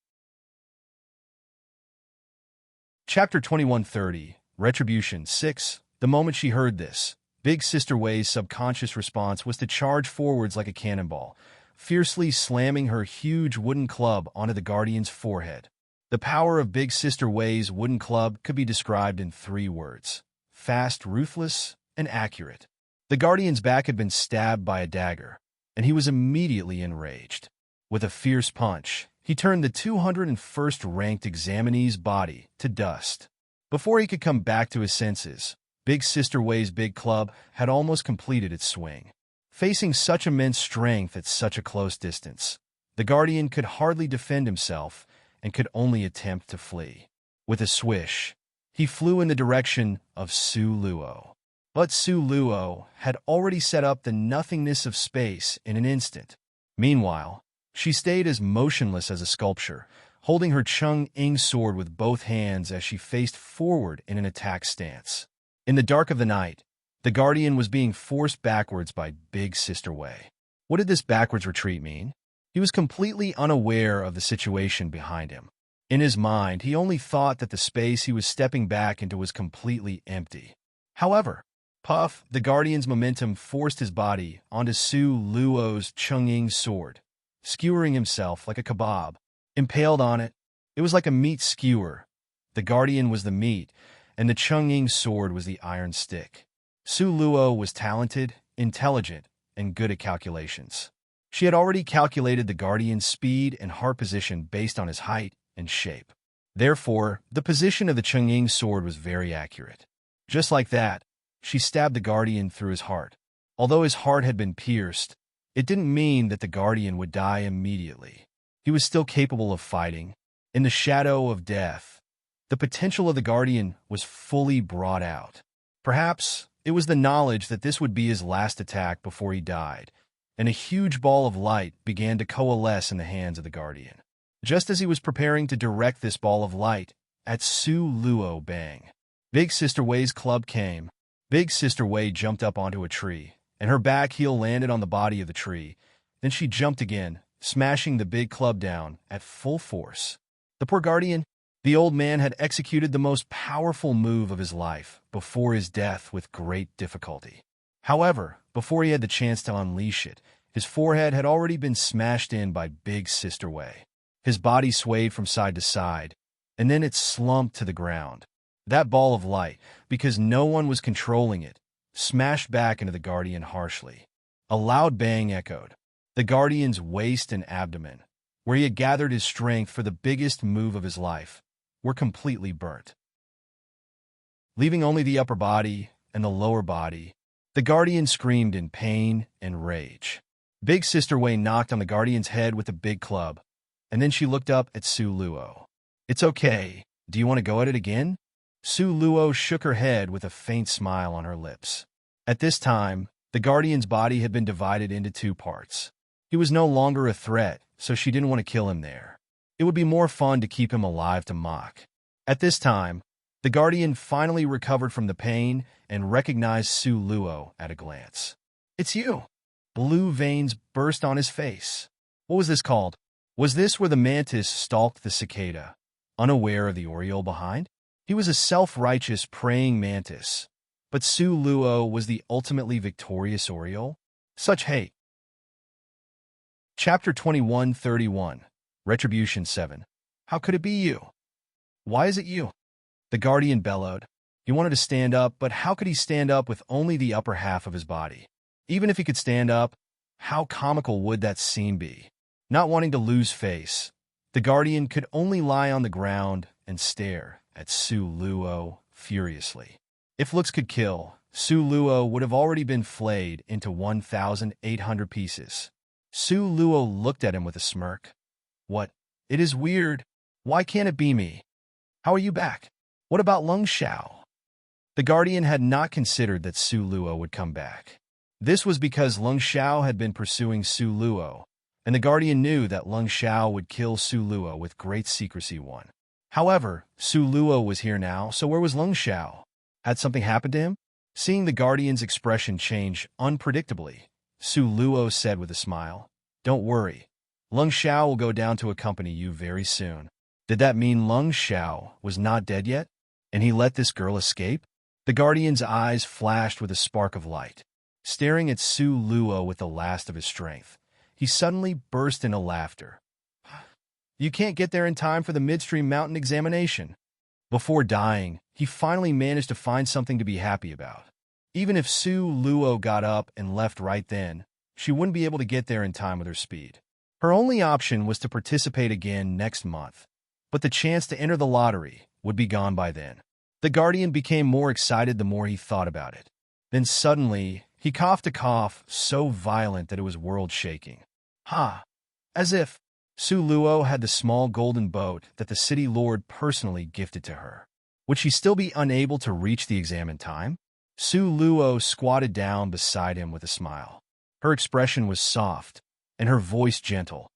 Chapter 2130, Retribution 6. The moment she heard this, Big Sister Wei's subconscious response was to charge forwards like a cannonball, fiercely slamming her huge wooden club onto the guardian's forehead. The power of Big Sister Wei's wooden club could be described in 3 words: fast, ruthless, and accurate. The guardian's back had been stabbed by a dagger, and he was immediately enraged. With a fierce punch, he turned the 201st ranked examinee's body to dust. Before he could come back to his senses, Big Sister Wei's big club had almost completed its swing. Facing such immense strength at such a close distance, the guardian could hardly defend himself and could only attempt to flee. With a swish, he flew in the direction of Su Luo. But Su Luo had already set up the nothingness of space in an instant. Meanwhile, she stayed as motionless as a sculpture, holding her Cheng-Ying sword with both hands as she faced forward in an attack stance. In the dark of the night, the guardian was being forced backwards by Big Sister Wei. What did this backwards retreat mean? He was completely unaware of the situation behind him. In his mind, he only thought that the space he was stepping back into was completely empty. However, puff, the guardian's momentum forced his body onto Su Luo's Cheng-Ying sword, skewering himself like a kebab. Impaled on it, it was like a meat skewer. The guardian was the meat, and the Cheng-Ying sword was the iron stick. Su Luo was talented, intelligent, and good at calculations. She had already calculated the guardian's speed and heart position based on his height and shape. Therefore, the position of the Cheng-Ying sword was very accurate. Just like that, she stabbed the guardian through his heart. Although his heart had been pierced, it didn't mean that the guardian would die immediately. He was still capable of fighting. In the shadow of death, the potential of the guardian was fully brought out. Perhaps it was the knowledge that this would be his last attack before he died, and a huge ball of light began to coalesce in the hands of the guardian. Just as he was preparing to direct this ball of light at Su Luo, bang! Big Sister Wei's club came. Big Sister Wei jumped up onto a tree, and her back heel landed on the body of the tree. Then she jumped again, smashing the big club down at full force. The poor guardian, the old man had executed the most powerful move of his life before his death with great difficulty. However, before he had the chance to unleash it, his forehead had already been smashed in by Big Sister Wei. His body swayed from side to side, and then it slumped to the ground. That ball of light, because no one was controlling it, smashed back into the guardian harshly. A loud bang echoed. The guardian's waist and abdomen, where he had gathered his strength for the biggest move of his life, were completely burnt. Leaving only the upper body and the lower body, the guardian screamed in pain and rage. Big Sister Wei knocked on the guardian's head with a big club, and then she looked up at Su Luo. "It's okay. Do you want to go at it again?" Su Luo shook her head with a faint smile on her lips. At this time, the guardian's body had been divided into two parts. He was no longer a threat, so she didn't want to kill him there. It would be more fun to keep him alive to mock. At this time, the guardian finally recovered from the pain and recognized Su Luo at a glance. "It's you!" Blue veins burst on his face. What was this called? Was this where the mantis stalked the cicada, unaware of the oriole behind? He was a self-righteous praying mantis, but Su Luo was the ultimately victorious oriole? Such hate. Chapter 21:31 Retribution 7. How could it be you? Why is it you? The guardian bellowed. He wanted to stand up, but how could he stand up with only the upper half of his body? Even if he could stand up, how comical would that scene be? Not wanting to lose face, the guardian could only lie on the ground and stare at Su Luo furiously. If looks could kill, Su Luo would have already been flayed into 1,800 pieces. Su Luo looked at him with a smirk. "What? It is weird. Why can't it be me? How are you back? What about Lung Xiao?" The guardian had not considered that Su Luo would come back. This was because Lung Xiao had been pursuing Su Luo, and the guardian knew that Lung Xiao would kill Su Luo with great secrecy. However, Su Luo was here now, so where was Lung Xiao? Had something happened to him? Seeing the guardian's expression change unpredictably, Su Luo said with a smile, "Don't worry. Lung Xiao will go down to accompany you very soon." Did that mean Lung Xiao was not dead yet, and he let this girl escape? The guardian's eyes flashed with a spark of light. Staring at Su Luo with the last of his strength, he suddenly burst into laughter. "You can't get there in time for the midstream mountain examination." Before dying, he finally managed to find something to be happy about. Even if Su Luo got up and left right then, she wouldn't be able to get there in time with her speed. Her only option was to participate again next month, but the chance to enter the lottery would be gone by then. The guardian became more excited the more he thought about it. Then suddenly, he coughed a cough so violent that it was world-shaking. Ha! As if Su Luo had the small golden boat that the city lord personally gifted to her. Would she still be unable to reach the exam in time? Su Luo squatted down beside him with a smile. Her expression was soft, and her voice gentle.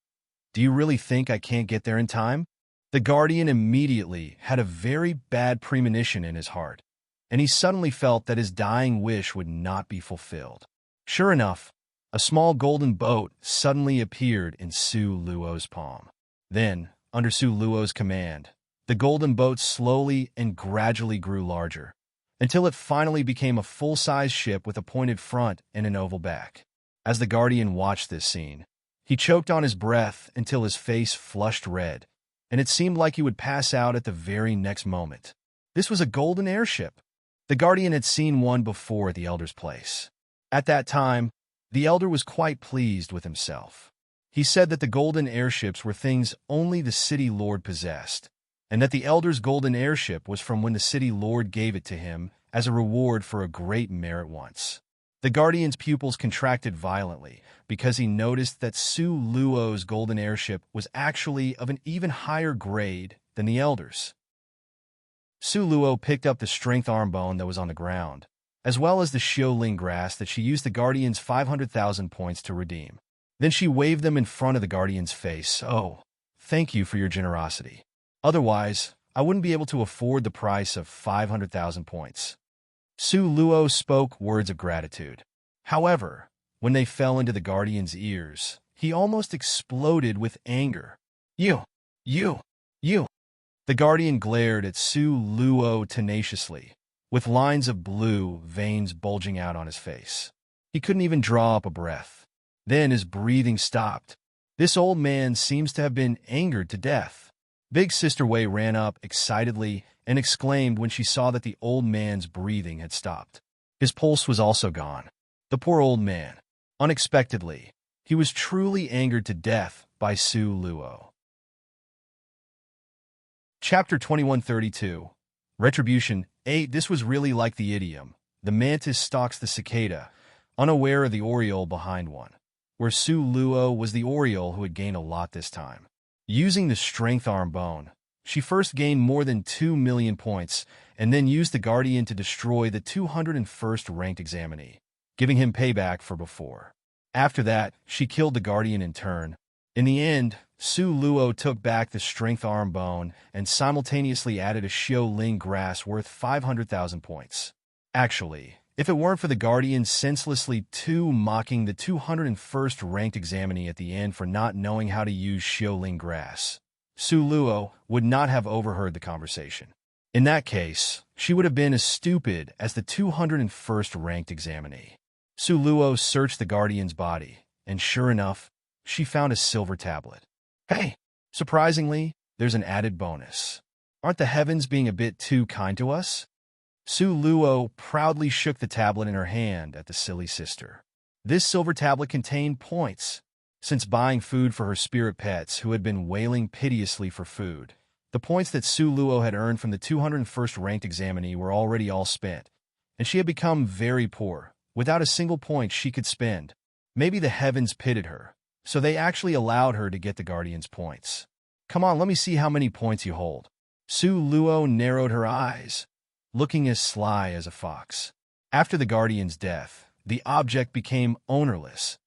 "Do you really think I can't get there in time?" The guardian immediately had a very bad premonition in his heart, and he suddenly felt that his dying wish would not be fulfilled. Sure enough, a small golden boat suddenly appeared in Su Luo's palm. Then, under Su Luo's command, the golden boat slowly and gradually grew larger, until it finally became a full-size ship with a pointed front and an oval back. As the guardian watched this scene, he choked on his breath until his face flushed red, and it seemed like he would pass out at the very next moment. This was a golden airship. The guardian had seen one before at the elder's place. At that time, the elder was quite pleased with himself. He said that the golden airships were things only the city lord possessed, and that the elder's golden airship was from when the city lord gave it to him as a reward for a great merit once. The guardian's pupils contracted violently because he noticed that Su Luo's golden airship was actually of an even higher grade than the elder's. Su Luo picked up the strength arm bone that was on the ground, as well as the Xiaoling grass that she used the guardian's 500,000 points to redeem. Then she waved them in front of the guardian's face. "Oh, thank you for your generosity. Otherwise, I wouldn't be able to afford the price of 500,000 points." Su Luo spoke words of gratitude. However, when they fell into the guardian's ears, he almost exploded with anger. You! You! You! The guardian glared at Su Luo tenaciously, with lines of blue veins bulging out on his face. He couldn't even draw up a breath. Then his breathing stopped. This old man seems to have been angered to death. Big Sister Wei ran up excitedly and exclaimed when she saw that the old man's breathing had stopped. His pulse was also gone. The poor old man. Unexpectedly, he was truly angered to death by Su Luo. Chapter 2132. Retribution 8. This was really like the idiom. The mantis stalks the cicada, unaware of the oriole behind one, where Su Luo was the oriole who had gained a lot this time. Using the strength arm bone, she first gained more than 2 million points, and then used the guardian to destroy the 201st ranked examinee, giving him payback for before. After that, she killed the guardian in turn. In the end, Su Luo took back the strength arm bone and simultaneously added a Xiaoling grass worth 500,000 points. Actually, if it weren't for the guardian senselessly mocking the 201st ranked examinee at the end for not knowing how to use Xiaoling grass, Su Luo would not have overheard the conversation. In that case, she would have been as stupid as the 201st ranked examinee. Su Luo searched the guardian's body, and sure enough, she found a silver tablet. Hey! Surprisingly, there's an added bonus. Aren't the heavens being a bit too kind to us? Su Luo proudly shook the tablet in her hand at the silly sister. This silver tablet contained points. Since buying food for her spirit pets who had been wailing piteously for food, the points that Su Luo had earned from the 201st ranked examinee were already all spent, and she had become very poor, without a single point she could spend. Maybe the heavens pitied her, so they actually allowed her to get the guardian's points. Come on, let me see how many points you hold. Su Luo narrowed her eyes, looking as sly as a fox. After the guardian's death, the object became ownerless,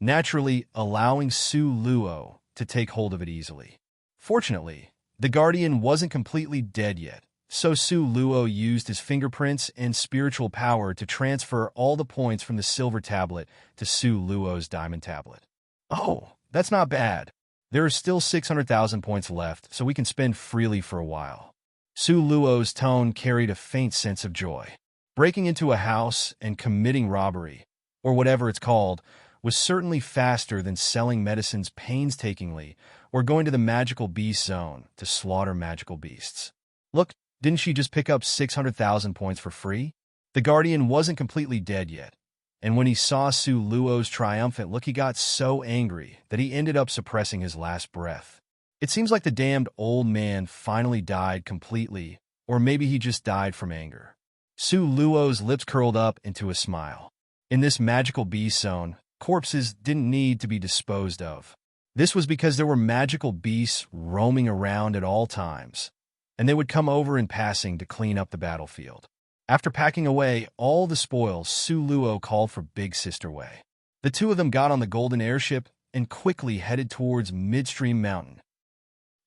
naturally allowing Su Luo to take hold of it easily. Fortunately, the guardian wasn't completely dead yet, so Su Luo used his fingerprints and spiritual power to transfer all the points from the silver tablet to Su Luo's diamond tablet. Oh, that's not bad. There are still 600,000 points left, so we can spend freely for a while. Su Luo's tone carried a faint sense of joy. Breaking into a house and committing robbery, or whatever it's called, was certainly faster than selling medicines painstakingly or going to the magical beast zone to slaughter magical beasts. Look, didn't she just pick up 600,000 points for free? The guardian wasn't completely dead yet, and when he saw Su Luo's triumphant look, he got so angry that he ended up suppressing his last breath. It seems like the damned old man finally died completely, or maybe he just died from anger. Su Luo's lips curled up into a smile. In this magical beast zone, corpses didn't need to be disposed of. This was because there were magical beasts roaming around at all times, and they would come over in passing to clean up the battlefield. After packing away all the spoils, Su Luo called for Big Sister Wei. The two of them got on the golden airship and quickly headed towards Midstream Mountain.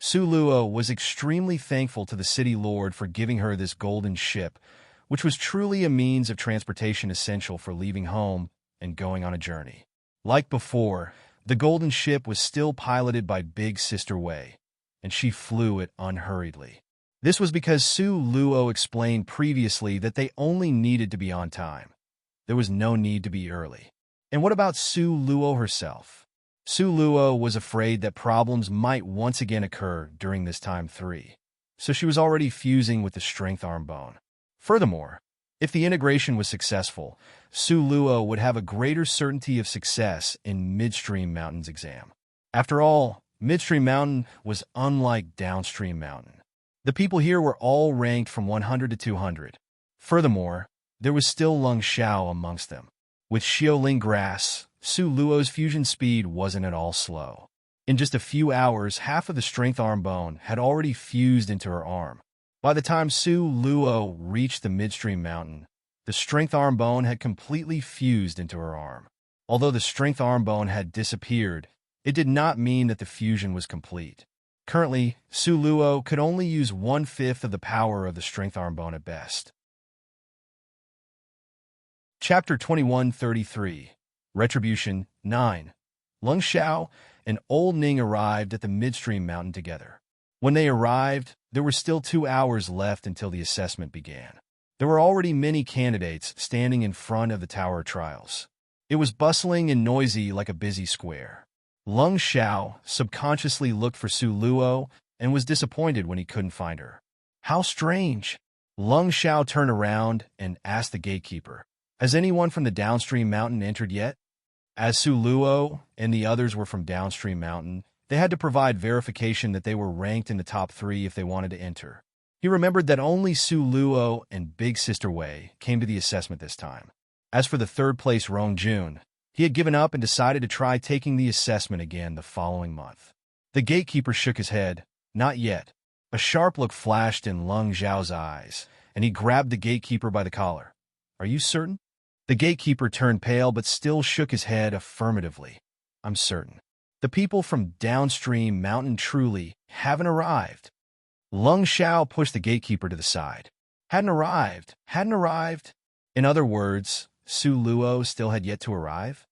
Su Luo was extremely thankful to the city lord for giving her this golden ship, which was truly a means of transportation essential for leaving home and going on a journey. Like before, the golden ship was still piloted by Big Sister Wei, and she flew it unhurriedly. This was because Su Luo explained previously that they only needed to be on time. There was no need to be early. And what about Su Luo herself? Su Luo was afraid that problems might once again occur during this time 3, so she was already fusing with the strength arm bone. Furthermore, if the integration was successful, Su Luo would have a greater certainty of success in Midstream Mountain's exam. After all, Midstream Mountain was unlike Downstream Mountain. The people here were all ranked from 100 to 200. Furthermore, there was still Lung Xiao amongst them. With Xiaoling grass, Su Luo's fusion speed wasn't at all slow. In just a few hours, half of the strength arm bone had already fused into her arm. By the time Su Luo reached the Midstream Mountain, the strength arm bone had completely fused into her arm. Although the strength arm bone had disappeared, it did not mean that the fusion was complete. Currently, Su Luo could only use 1/5 of the power of the strength arm bone at best. Chapter 2133, Retribution 9. Lung Xiao and Old Ning arrived at the midstream mountain together. When they arrived, there were still 2 hours left until the assessment began. There were already many candidates standing in front of the Tower of Trials. It was bustling and noisy like a busy square. Lung Xiao subconsciously looked for Su Luo and was disappointed when he couldn't find her. How strange! Lung Xiao turned around and asked the gatekeeper, "Has anyone from the downstream mountain entered yet?" As Su Luo and the others were from downstream mountain, they had to provide verification that they were ranked in the top 3 if they wanted to enter. He remembered that only Su Luo and Big Sister Wei came to the assessment this time. As for the third-place Rong Jun, he had given up and decided to try taking the assessment again the following month. The gatekeeper shook his head. Not yet. A sharp look flashed in Lung Xiao's eyes, and he grabbed the gatekeeper by the collar. "Are you certain?" The gatekeeper turned pale but still shook his head affirmatively. "I'm certain. The people from downstream mountain truly haven't arrived." Lung Xiao pushed the gatekeeper to the side. Hadn't arrived. In other words, Su Luo still had yet to arrive?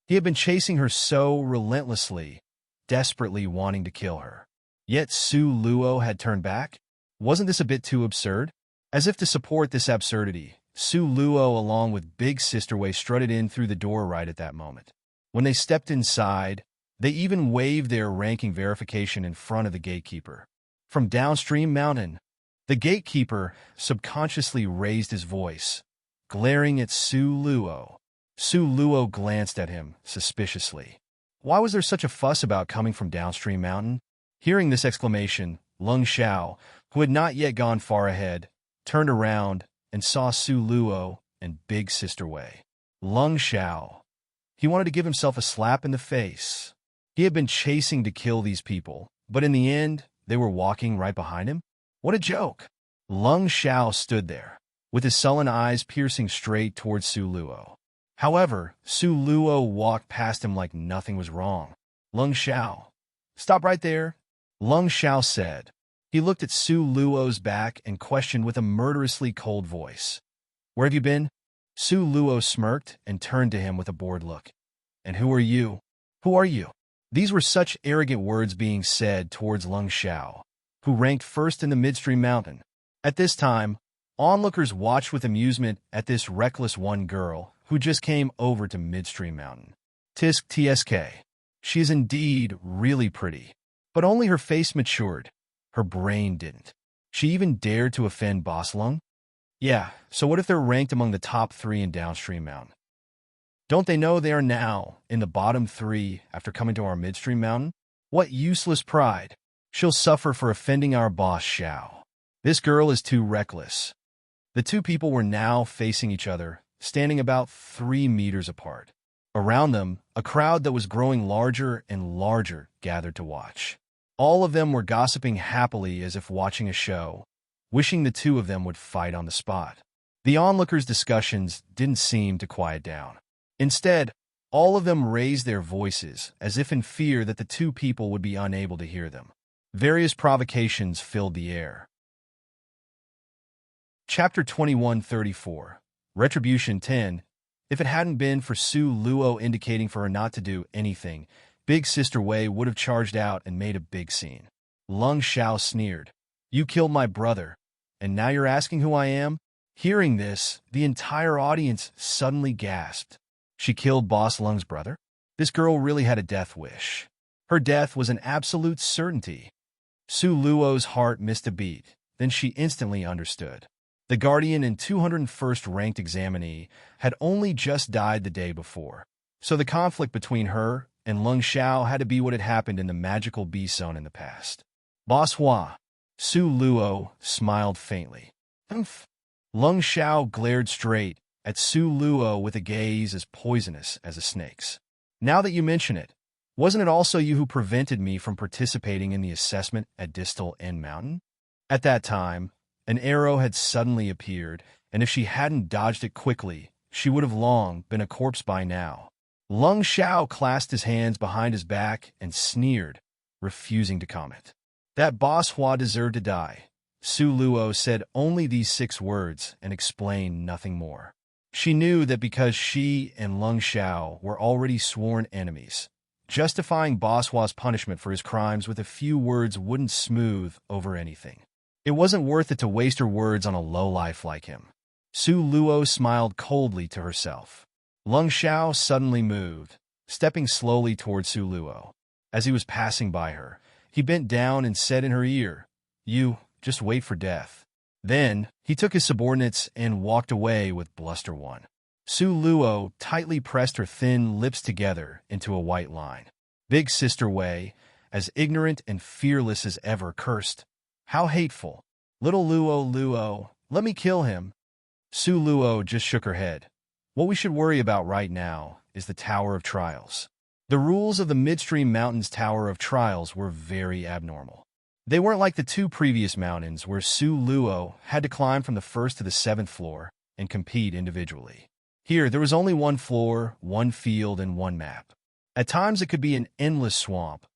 He had been chasing her so relentlessly, desperately wanting to kill her. Yet Su Luo had turned back? Wasn't this a bit too absurd? As if to support this absurdity, Su Luo along with Big Sister Wei strutted in through the door right at that moment. When they stepped inside, they even waved their ranking verification in front of the gatekeeper. From downstream mountain, the gatekeeper subconsciously raised his voice, glaring at Su Luo. Su Luo glanced at him suspiciously. Why was there such a fuss about coming from downstream mountain? Hearing this exclamation, Lung Xiao, who had not yet gone far ahead, turned around and saw Su Luo and Big Sister Wei. Lung Xiao. He wanted to give himself a slap in the face. He had been chasing to kill these people, but in the end, they were walking right behind him? What a joke! Lung Xiao stood there, with his sullen eyes piercing straight towards Su Luo. However, Su Luo walked past him like nothing was wrong. "Lung Xiao, stop right there," Lung Xiao said. He looked at Su Luo's back and questioned with a murderously cold voice. "Where have you been?" Su Luo smirked and turned to him with a bored look. "And who are you? Who are you?" These were such arrogant words being said towards Lung Xiao, who ranked first in the midstream mountain. At this time, onlookers watched with amusement at this reckless one girl who just came over to midstream mountain. Tisk tsk. She is indeed really pretty, but only her face matured. Her brain didn't. She even dared to offend Boss Lung? Yeah, so what if they're ranked among the top 3 in downstream mountain? Don't they know they are now in the bottom 3 after coming to our midstream mountain? What useless pride. She'll suffer for offending our boss Xiao. This girl is too reckless. The 2 people were now facing each other, standing about 3 meters apart. Around them, a crowd that was growing larger and larger gathered to watch. All of them were gossiping happily as if watching a show, wishing the 2 of them would fight on the spot. The onlookers' discussions didn't seem to quiet down. Instead, all of them raised their voices, as if in fear that the 2 people would be unable to hear them. Various provocations filled the air. Chapter 2134, Retribution 10. If it hadn't been for Su Luo indicating for her not to do anything, Big Sister Wei would have charged out and made a big scene. Lung Xiao sneered. "You killed my brother, and now you're asking who I am?" Hearing this, the entire audience suddenly gasped. She killed Boss Lung's brother? This girl really had a death wish. Her death was an absolute certainty. Su Luo's heart missed a beat, then she instantly understood. The Guardian and 201st ranked examinee had only just died the day before, so the conflict between her and Lung Xiao had to be what had happened in the magical bee zone in the past. "Boss Hua." Su Luo smiled faintly. "Humph." Lung Xiao glared straight at Su Luo with a gaze as poisonous as a snake's. "Now that you mention it, wasn't it also you who prevented me from participating in the assessment at Distal End Mountain?" At that time, an arrow had suddenly appeared, and if she hadn't dodged it quickly, she would have long been a corpse by now. Lung Xiao clasped his hands behind his back and sneered, refusing to comment. That Boss Hua deserved to die. Su Luo said only these 6 words and explained nothing more. She knew that because she and Lung Xiao were already sworn enemies, justifying Boss Hua's punishment for his crimes with a few words wouldn't smooth over anything. It wasn't worth it to waste her words on a lowlife like him. Su Luo smiled coldly to herself. Lung Xiao suddenly moved, stepping slowly toward Su Luo. As he was passing by her, he bent down and said in her ear, "You, just wait for death." Then, he took his subordinates and walked away with Bluster One. Su Luo tightly pressed her thin lips together into a white line. Big Sister Wei, as ignorant and fearless as ever, cursed. "How hateful. Little Luo, let me kill him." Su Luo just shook her head. "What we should worry about right now is the Tower of Trials." The rules of the Midstream Mountains Tower of Trials were very abnormal. They weren't like the two previous mountains where Su Luo had to climb from the 1st to the 7th floor and compete individually. Here, there was only one floor, one field, and one map. At times it could be an endless swamp,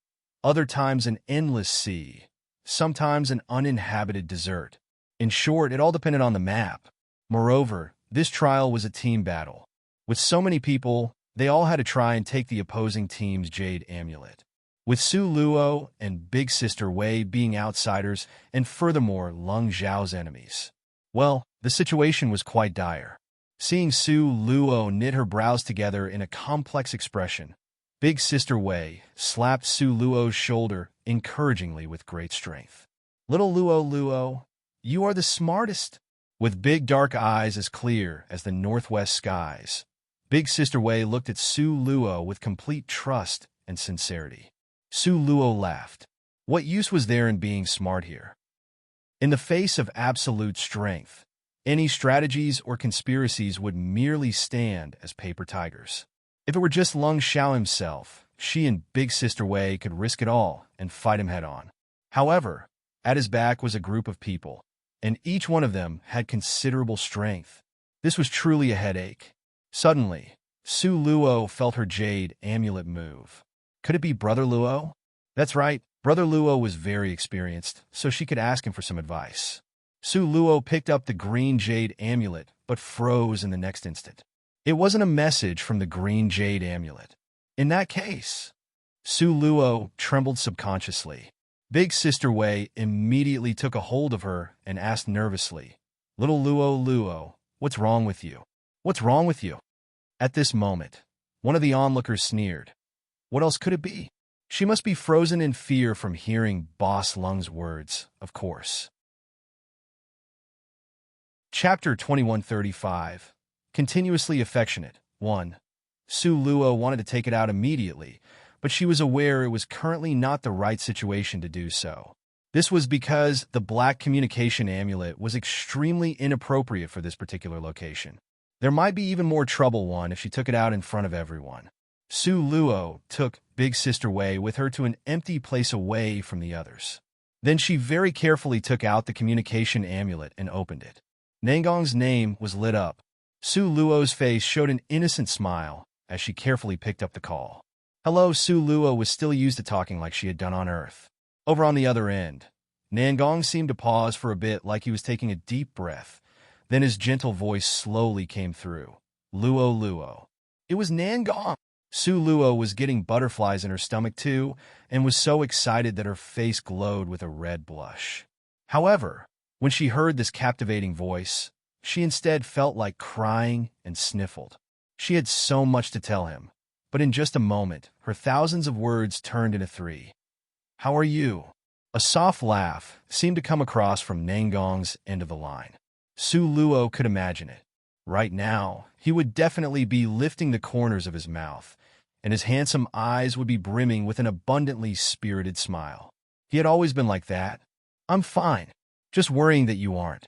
other times an endless sea, sometimes an uninhabited desert. In short, it all depended on the map. Moreover, this trial was a team battle. With so many people, they all had to try and take the opposing team's Jade Amulet. With Su Luo and Big Sister Wei being outsiders, and furthermore Lung Zhao's enemies. Well, the situation was quite dire. Seeing Su Luo knit her brows together in a complex expression, Big Sister Wei slapped Su Luo's shoulder encouragingly with great strength. "Little Luo, you are the smartest." With big dark eyes as clear as the northwest skies, Big Sister Wei looked at Su Luo with complete trust and sincerity. Su Luo laughed. What use was there in being smart here? In the face of absolute strength, any strategies or conspiracies would merely stand as paper tigers. If it were just Lung Xiao himself, she and Big Sister Wei could risk it all and fight him head-on. However, at his back was a group of people, and each one of them had considerable strength. This was truly a headache. Suddenly, Su Luo felt her Jade Amulet move. Could it be Brother Luo? That's right, Brother Luo was very experienced, so she could ask him for some advice. Su Luo picked up the green Jade Amulet, but froze in the next instant. It wasn't a message from the green Jade Amulet. In that case, Su Luo trembled subconsciously. Big Sister Wei immediately took a hold of her and asked nervously, "Little Luo, what's wrong with you? What's wrong with you?" At this moment, one of the onlookers sneered. What else could it be? She must be frozen in fear from hearing Boss Lung's words, of course. Chapter 2135. Continuously Affectionate. 1. Su Luo wanted to take it out immediately, but she was aware it was currently not the right situation to do so. This was because the black communication amulet was extremely inappropriate for this particular location. There might be even more trouble if she took it out in front of everyone. Su Luo took Big Sister Wei with her to an empty place away from the others. Then she very carefully took out the communication amulet and opened it. Nangong's name was lit up. Su Luo's face showed an innocent smile as she carefully picked up the call. Hello. Su Luo was still used to talking like she had done on Earth. Over on the other end, Nangong seemed to pause for a bit like he was taking a deep breath. Then his gentle voice slowly came through. Luo. It was Nangong. Su Luo was getting butterflies in her stomach too, and was so excited that her face glowed with a red blush. However, when she heard this captivating voice, she instead felt like crying and sniffled. She had so much to tell him, but in just a moment, her thousands of words turned into 3. How are you? A soft laugh seemed to come across from Nangong's end of the line. Su Luo could imagine it. Right now, he would definitely be lifting the corners of his mouth, and his handsome eyes would be brimming with an abundantly spirited smile. He had always been like that. I'm fine. Just worrying that you aren't.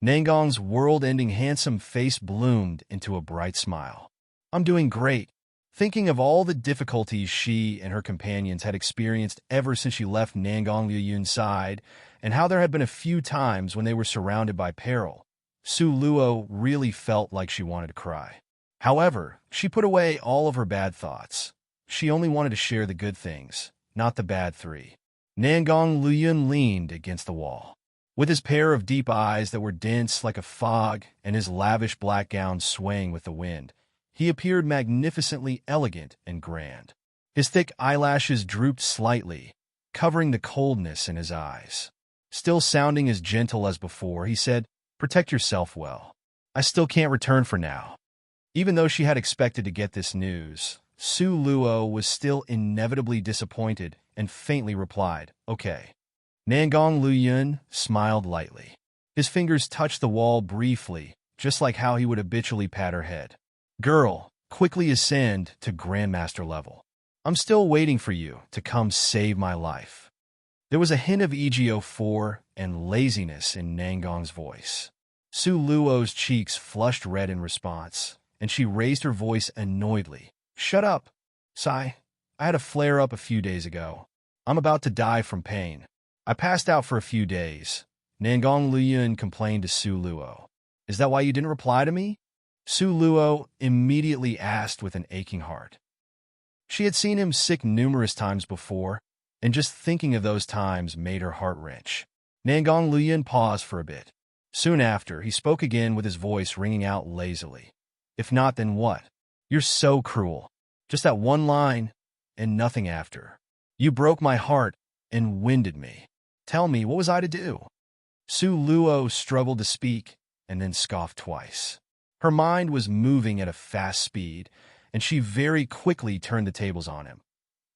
Nangong's world-ending handsome face bloomed into a bright smile. I'm doing great. Thinking of all the difficulties she and her companions had experienced ever since she left Nangong Liuyun's side, and how there had been a few times when they were surrounded by peril, Su Luo really felt like she wanted to cry. However, she put away all of her bad thoughts. She only wanted to share the good things, not the bad 3. Nangong Liuyun leaned against the wall. With his pair of deep eyes that were dense like a fog and his lavish black gown swaying with the wind, he appeared magnificently elegant and grand. His thick eyelashes drooped slightly, covering the coldness in his eyes. Still sounding as gentle as before, he said, "Protect yourself well. I still can't return for now." Even though she had expected to get this news, Su Luo was still inevitably disappointed and faintly replied, "Okay." Nangong Luyun smiled lightly. His fingers touched the wall briefly, just like how he would habitually pat her head. "Girl, quickly ascend to Grandmaster level. I'm still waiting for you to come save my life." There was a hint of EGO4 and laziness in Nangong's voice. Su Luo's cheeks flushed red in response, and she raised her voice annoyedly. "Shut up, Sai. I had a flare-up a few days ago. I'm about to die from pain. I passed out for a few days." Nangong Luyun complained to Su Luo. "Is that why you didn't reply to me?" Su Luo immediately asked with an aching heart. She had seen him sick numerous times before, and just thinking of those times made her heart wrench. Nangong Luyun paused for a bit. Soon after, he spoke again with his voice ringing out lazily. "If not, then what? You're so cruel. Just that one line, and nothing after. You broke my heart and winded me. Tell me, what was I to do?" Su Luo struggled to speak, and then scoffed twice. Her mind was moving at a fast speed, and she very quickly turned the tables on him.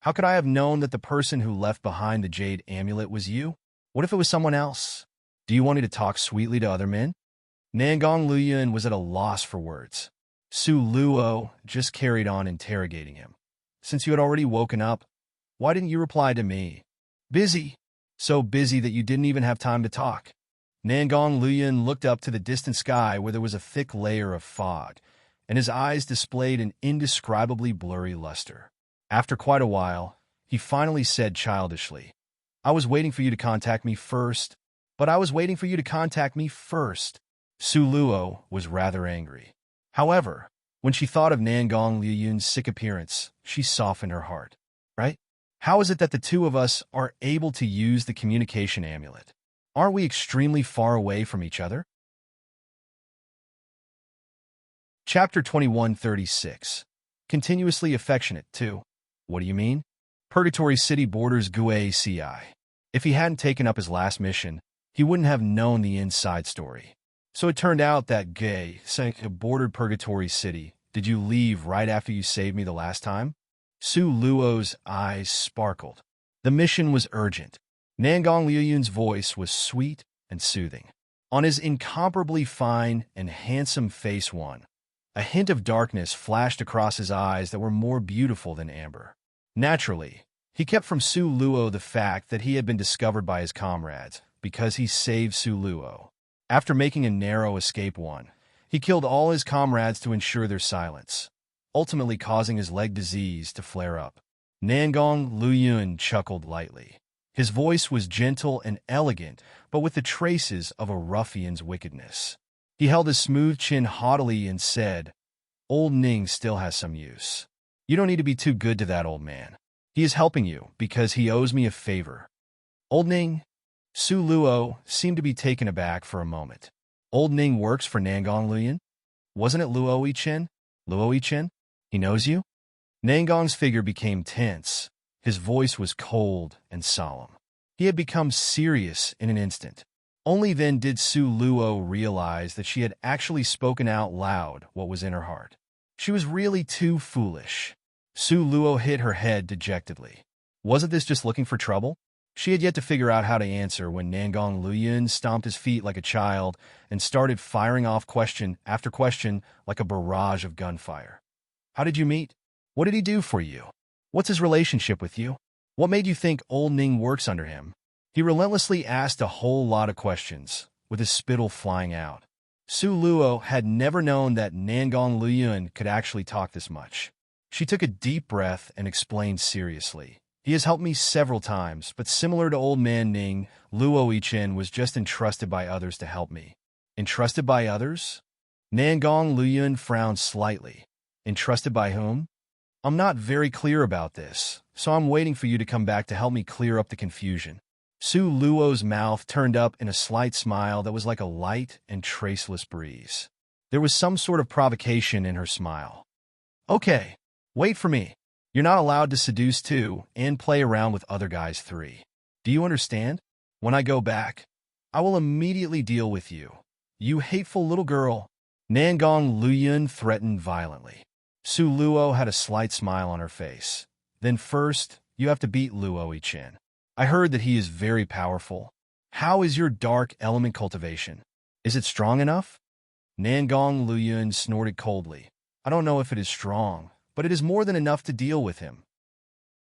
"How could I have known that the person who left behind the jade amulet was you? What if it was someone else? Do you want me to talk sweetly to other men?" Nangong Luyun was at a loss for words. Su Luo just carried on interrogating him. "Since you had already woken up, why didn't you reply to me?" "Busy. So busy that you didn't even have time to talk." Nangong Luyun looked up to the distant sky where there was a thick layer of fog, and his eyes displayed an indescribably blurry luster. After quite a while, he finally said childishly, "I was waiting for you to contact me first, but I was waiting for you to contact me first." Su Luo was rather angry. However, when she thought of Nangong Luyun's sick appearance, she softened her heart. Right? How is it that the two of us are able to use the communication amulet? Aren't we extremely far away from each other? Chapter 2136. Continuously affectionate, too. What do you mean? Purgatory City borders Gue Ci. If he hadn't taken up his last mission, he wouldn't have known the inside story. So it turned out that Gue Ci bordered Purgatory City. Did you leave right after you saved me the last time? Su Luo's eyes sparkled. The mission was urgent. Nangong Luyun's voice was sweet and soothing. On his incomparably fine and handsome face a hint of darkness flashed across his eyes that were more beautiful than amber. Naturally, he kept from Su Luo the fact that he had been discovered by his comrades, because he saved Su Luo. After making a narrow escape he killed all his comrades to ensure their silence, ultimately causing his leg disease to flare up. Nangong Luyun chuckled lightly. His voice was gentle and elegant, but with the traces of a ruffian's wickedness. He held his smooth chin haughtily and said, "Old Ning still has some use. You don't need to be too good to that old man. He is helping you because he owes me a favor." "Old Ning?" Su Luo seemed to be taken aback for a moment. "Old Ning works for Nangong Luyun? Wasn't it Luo Yichen? Luo Yichen? He knows you?" Nangong's figure became tense. His voice was cold and solemn. He had become serious in an instant. Only then did Su Luo realize that she had actually spoken out loud what was in her heart. She was really too foolish. Su Luo hit her head dejectedly. Wasn't this just looking for trouble? She had yet to figure out how to answer when Nangong Luyun stomped his feet like a child and started firing off question after question like a barrage of gunfire. "How did you meet? What did he do for you? What's his relationship with you? What made you think old Ning works under him?" He relentlessly asked a whole lot of questions, with his spittle flying out. Su Luo had never known that Nangong Luyun could actually talk this much. She took a deep breath and explained seriously. "He has helped me several times, but similar to old man Ning, Luo Yichen was just entrusted by others to help me." "Entrusted by others?" Nangong Luyun frowned slightly. "Entrusted by whom?" "I'm not very clear about this, so I'm waiting for you to come back to help me clear up the confusion." Su Luo's mouth turned up in a slight smile that was like a light and traceless breeze. There was some sort of provocation in her smile. Okay, wait for me. You're not allowed to seduce too and play around with other guys 3. Do you understand? When I go back, I will immediately deal with you. You hateful little girl. Nangong Luyun threatened violently. Su Luo had a slight smile on her face. Then first, you have to beat Luo Ichin. I heard that he is very powerful. How is your dark element cultivation? Is it strong enough? Nangong Luyun snorted coldly. I don't know if it is strong, but it is more than enough to deal with him.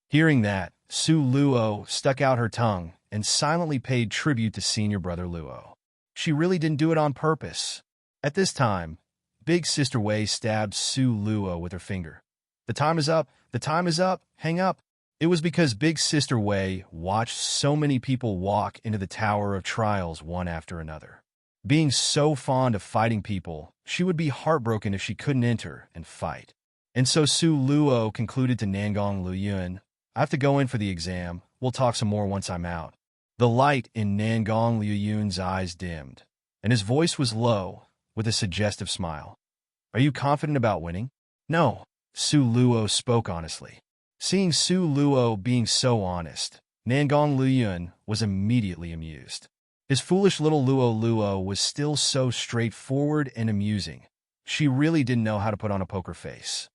Hearing that, Su Luo stuck out her tongue and silently paid tribute to senior brother Luo. She really didn't do it on purpose. At this time, Big Sister Wei stabbed Su Luo with her finger. The time is up. The time is up. Hang up. It was because Big Sister Wei watched so many people walk into the Tower of Trials one after another. Being so fond of fighting people, she would be heartbroken if she couldn't enter and fight. And so Su Luo concluded to Nangong Luyun, I have to go in for the exam. We'll talk some more once I'm out. The light in Nangong Luyun's eyes dimmed, and his voice was low, with a suggestive smile. Are you confident about winning? No, Su Luo spoke honestly. Seeing Su Luo being so honest, Nangong Luyun was immediately amused. His foolish little Luo was still so straightforward and amusing. She really didn't know how to put on a poker face.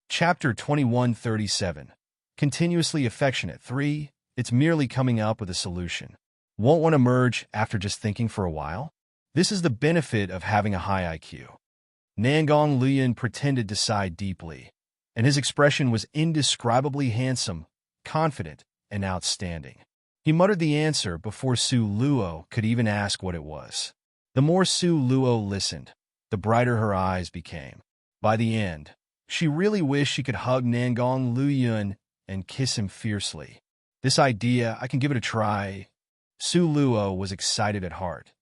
Chapter 2137. Continuously affectionate. 3. It's merely coming up with a solution. Won't one emerge after just thinking for a while? This is the benefit of having a high IQ. Nangong Luyun pretended to sigh deeply, and his expression was indescribably handsome, confident, and outstanding. He muttered the answer before Su Luo could even ask what it was. The more Su Luo listened, the brighter her eyes became. By the end, she really wished she could hug Nangong Luyun and kiss him fiercely. This idea, I can give it a try. Su Luo was excited at heart,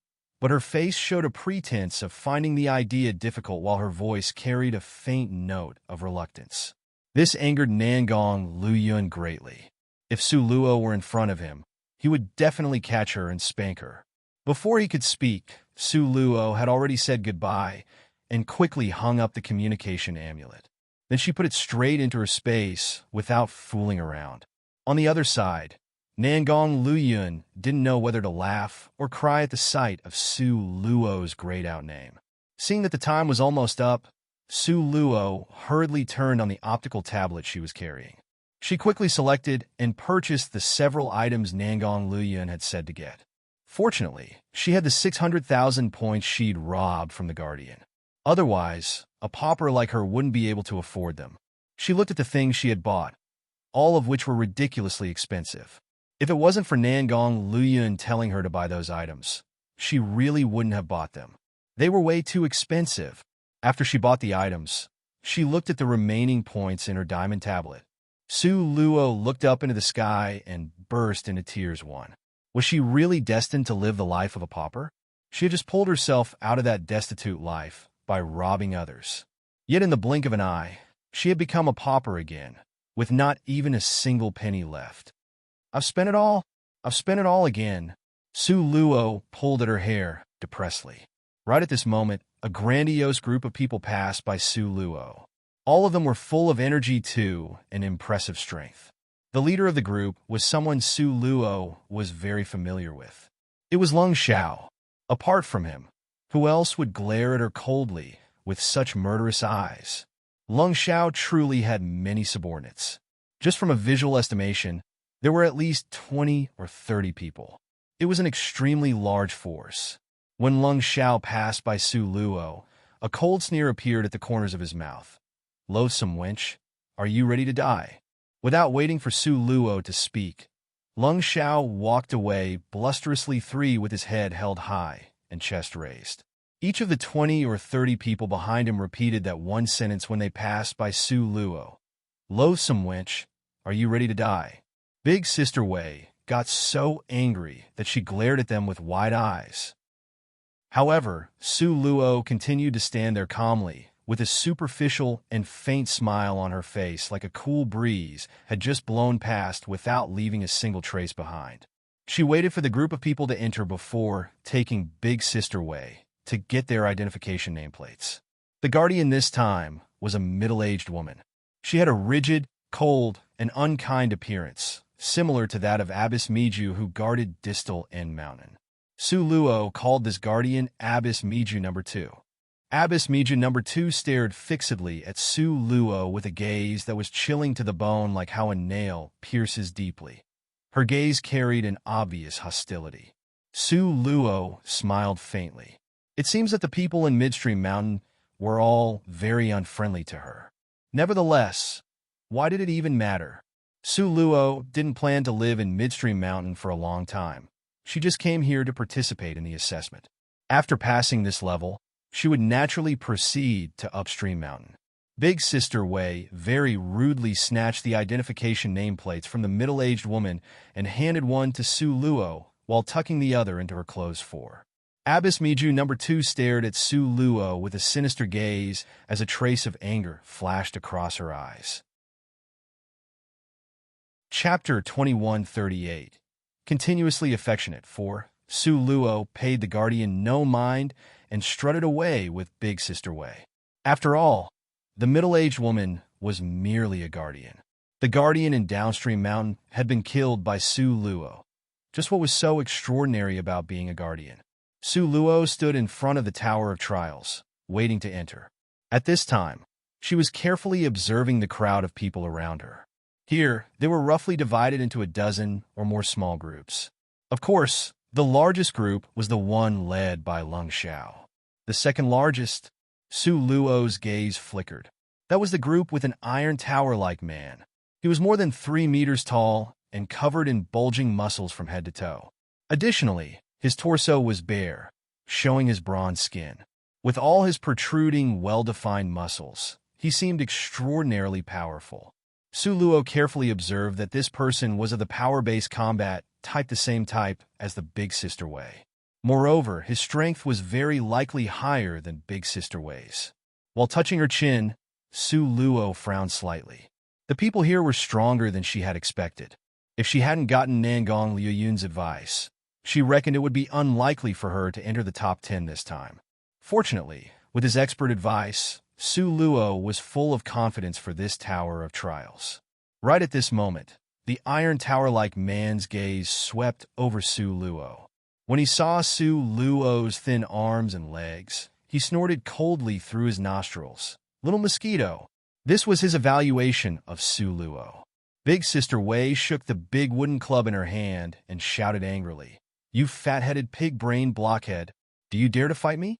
but her face showed a pretense of finding the idea difficult while her voice carried a faint note of reluctance. This angered Nangong Luyun greatly. If Su Luo were in front of him, he would definitely catch her and spank her. Before he could speak, Su Luo had already said goodbye and quickly hung up the communication amulet. Then she put it straight into her space without fooling around. On the other side, Nangong Luyun didn't know whether to laugh or cry at the sight of Su Luo's grayed-out name. Seeing that the time was almost up, Su Luo hurriedly turned on the optical tablet she was carrying. She quickly selected and purchased the several items Nangong Luyun had said to get. Fortunately, she had the 600,000 points she'd robbed from the Guardian. Otherwise, a pauper like her wouldn't be able to afford them. She looked at the things she had bought, all of which were ridiculously expensive. If it wasn't for Nangong Luyun telling her to buy those items, she really wouldn't have bought them. They were way too expensive. After she bought the items, she looked at the remaining points in her diamond tablet. Su Luo looked up into the sky and burst into tears. Was she really destined to live the life of a pauper? She had just pulled herself out of that destitute life by robbing others. Yet in the blink of an eye, she had become a pauper again, with not even a single penny left. I've spent it all. I've spent it all again. Su Luo pulled at her hair, depressedly. Right at this moment, a grandiose group of people passed by Su Luo. All of them were full of energy too and impressive strength. The leader of the group was someone Su Luo was very familiar with. It was Lung Xiao. Apart from him, who else would glare at her coldly with such murderous eyes? Lung Xiao truly had many subordinates. Just from a visual estimation, there were at least 20 or 30 people. It was an extremely large force. When Lung Xiao passed by Su Luo, a cold sneer appeared at the corners of his mouth. Loathsome wench, are you ready to die? Without waiting for Su Luo to speak, Lung Xiao walked away blusterously with his head held high and chest raised. Each of the 20 or 30 people behind him repeated that one sentence when they passed by Su Luo. Loathsome wench, are you ready to die? Big Sister Wei got so angry that she glared at them with wide eyes. However, Su Luo continued to stand there calmly, with a superficial and faint smile on her face like a cool breeze had just blown past without leaving a single trace behind. She waited for the group of people to enter before taking Big Sister Way to get their identification nameplates. The guardian this time was a middle-aged woman. She had a rigid, cold, and unkind appearance, similar to that of Abbess Miju who guarded Distal End Mountain. Su Luo called this guardian Abbess Miju No. 2. Abbess Miju No. 2 stared fixedly at Su Luo with a gaze that was chilling to the bone like how a nail pierces deeply. Her gaze carried an obvious hostility. Su Luo smiled faintly. It seems that the people in Midstream Mountain were all very unfriendly to her. Nevertheless, why did it even matter? Su Luo didn't plan to live in Midstream Mountain for a long time. She just came here to participate in the assessment. After passing this level, she would naturally proceed to Upstream Mountain. Big Sister Wei very rudely snatched the identification nameplates from the middle-aged woman and handed one to Su Luo while tucking the other into her clothes for. Abbess Miju No. 2 stared at Su Luo with a sinister gaze as a trace of anger flashed across her eyes. Chapter 2138. Continuously Affectionate 4. Su Luo paid the guardian no mind and strutted away with Big Sister Wei. After all, the middle-aged woman was merely a guardian. The guardian in Downstream Mountain had been killed by Su Luo. Just what was so extraordinary about being a guardian? Su Luo stood in front of the Tower of Trials, waiting to enter. At this time, she was carefully observing the crowd of people around her. Here, they were roughly divided into a dozen or more small groups. Of course, the largest group was the one led by Lung Xiao. The second largest, Su Luo's gaze flickered. That was the group with an iron tower-like man. He was more than 3 meters tall and covered in bulging muscles from head to toe. Additionally, his torso was bare, showing his bronze skin. With all his protruding, well-defined muscles, he seemed extraordinarily powerful. Su Luo carefully observed that this person was of the power-based combat type, the same type as the Big Sister Wei. Moreover, his strength was very likely higher than Big Sister Wei's. While touching her chin, Su Luo frowned slightly. The people here were stronger than she had expected. If she hadn't gotten Nangong Liuyun's advice, she reckoned it would be unlikely for her to enter the top 10 this time. Fortunately, with his expert advice, Su Luo was full of confidence for this Tower of Trials. Right at this moment, the iron tower-like man's gaze swept over Su Luo. When he saw Su Luo's thin arms and legs, he snorted coldly through his nostrils. Little mosquito. This was his evaluation of Su Luo. Big Sister Wei shook the big wooden club in her hand and shouted angrily, "You fat-headed pig-brained blockhead, do you dare to fight me?"